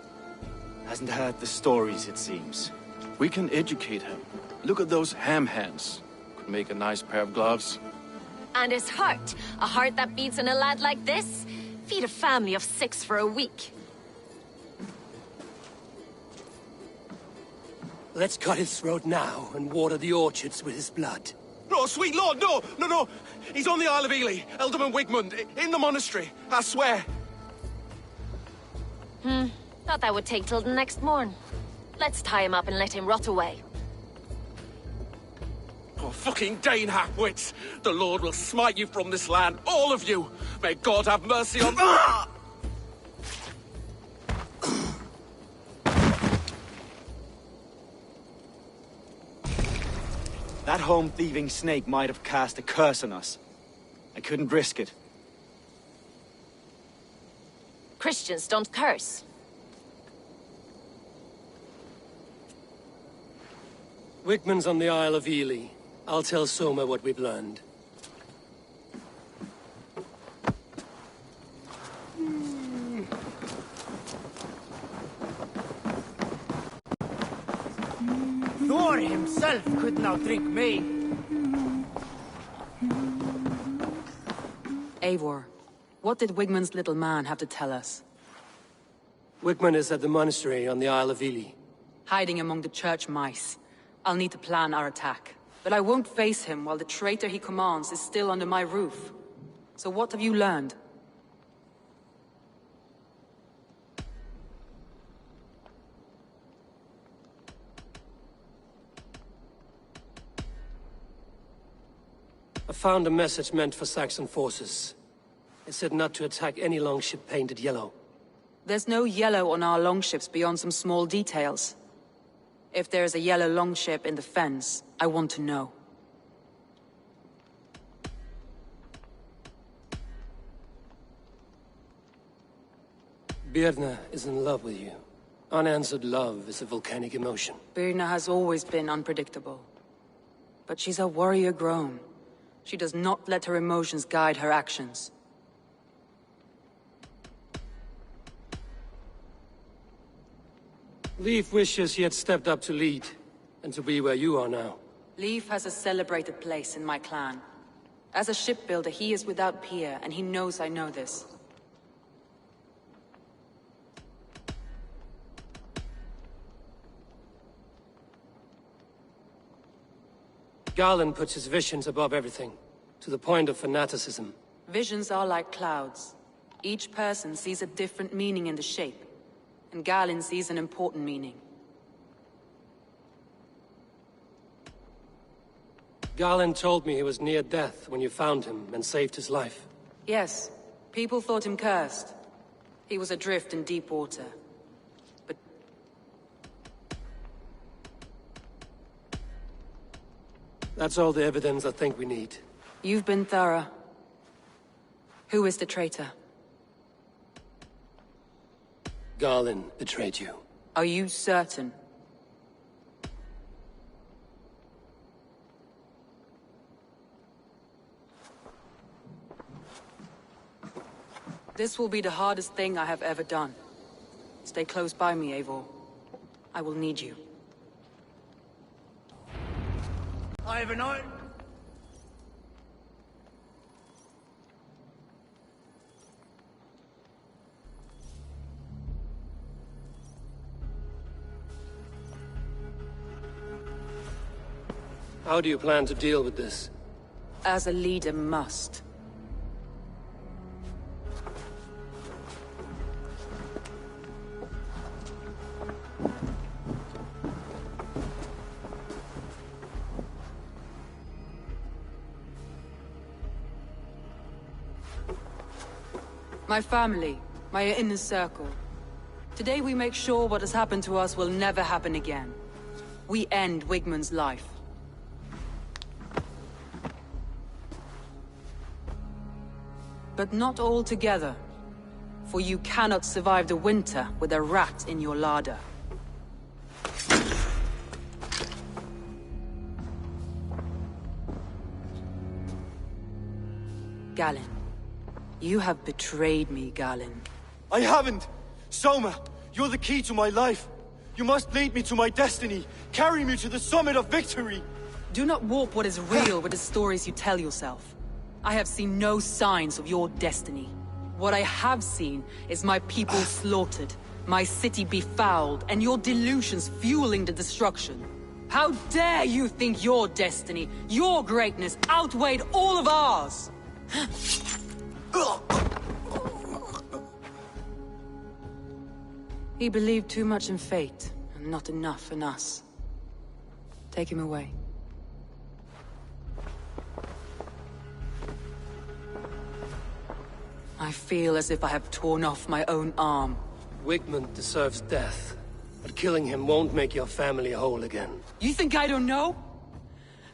Hasn't heard the stories, it seems. We can educate him. Look at those ham hands. Could make a nice pair of gloves. And his heart. A heart that beats in a lad like this? Feed a family of 6 for a week. Let's cut his throat now and water the orchards with his blood. No, sweet lord, no! No! He's on the Isle of Ely, Ealdorman Wigmund, in the monastery, I swear. Thought that would take till the next morn. Let's tie him up and let him rot away. Oh, fucking Dane halfwits! The Lord will smite you from this land, all of you! May God have mercy on... That home-thieving snake might have cast a curse on us. I couldn't risk it. Christians don't curse. Wigmund's on the Isle of Ely. I'll tell Soma what we've learned. Thor himself could not drink me. Eivor, what did Wigmund's little man have to tell us? Wigmund is at the monastery on the Isle of Ely. Hiding among the church mice. I'll need to plan our attack. But I won't face him while the traitor he commands is still under my roof. So what have you learned? I found a message meant for Saxon forces. It said not to attack any longship painted yellow. There's no yellow on our longships beyond some small details. If there's a yellow longship in the fens, I want to know. Birna is in love with you. Unanswered love is a volcanic emotion. Birna has always been unpredictable. But she's a warrior grown. She does not let her emotions guide her actions. Leif wishes he had stepped up to lead, and to be where you are now. Leif has a celebrated place in my clan. As a shipbuilder, he is without peer, and he knows I know this. Garland puts his visions above everything, to the point of fanaticism. Visions are like clouds. Each person sees a different meaning in the shape, and Garland sees an important meaning. Garland told me he was near death when you found him and saved his life. Yes, people thought him cursed. He was adrift in deep water. But... That's all the evidence I think we need. You've been thorough. Who is the traitor? Garland betrayed you. Are you certain? This will be the hardest thing I have ever done. Stay close by me, Eivor. I will need you. I have an eye. How do you plan to deal with this? As a leader must. My family, my inner circle. Today we make sure what has happened to us will never happen again. We end Wigmund's life. But not all together. For you cannot survive the winter with a rat in your larder. Galen. You have betrayed me, Galen. I haven't! Soma, you're the key to my life. You must lead me to my destiny. Carry me to the summit of victory. Do not warp what is real with the stories you tell yourself. I have seen no signs of your destiny. What I have seen is my people slaughtered, my city befouled, and your delusions fueling the destruction. How dare you think your destiny, your greatness, outweighed all of ours? He believed too much in fate, and not enough in us. Take him away. I feel as if I have torn off my own arm. Wigmund deserves death, but killing him won't make your family whole again. You think I don't know?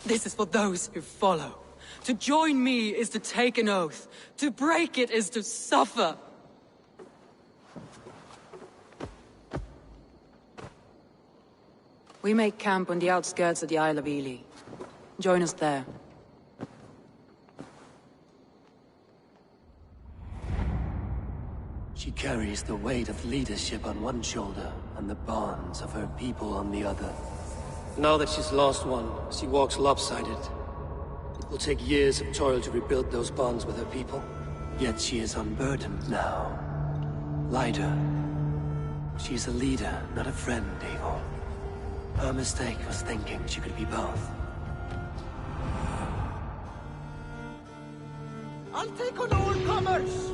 This is for those who follow. To join me is to take an oath. To break it is to suffer. We make camp on the outskirts of the Isle of Ely. Join us there. She carries the weight of leadership on one shoulder, and the bonds of her people on the other. Now that she's lost one, she walks lopsided. It will take years of toil to rebuild those bonds with her people. Yet she is unburdened now. Lighter. She's a leader, not a friend, Eivor. Her mistake was thinking she could be both. I'll take on all comers!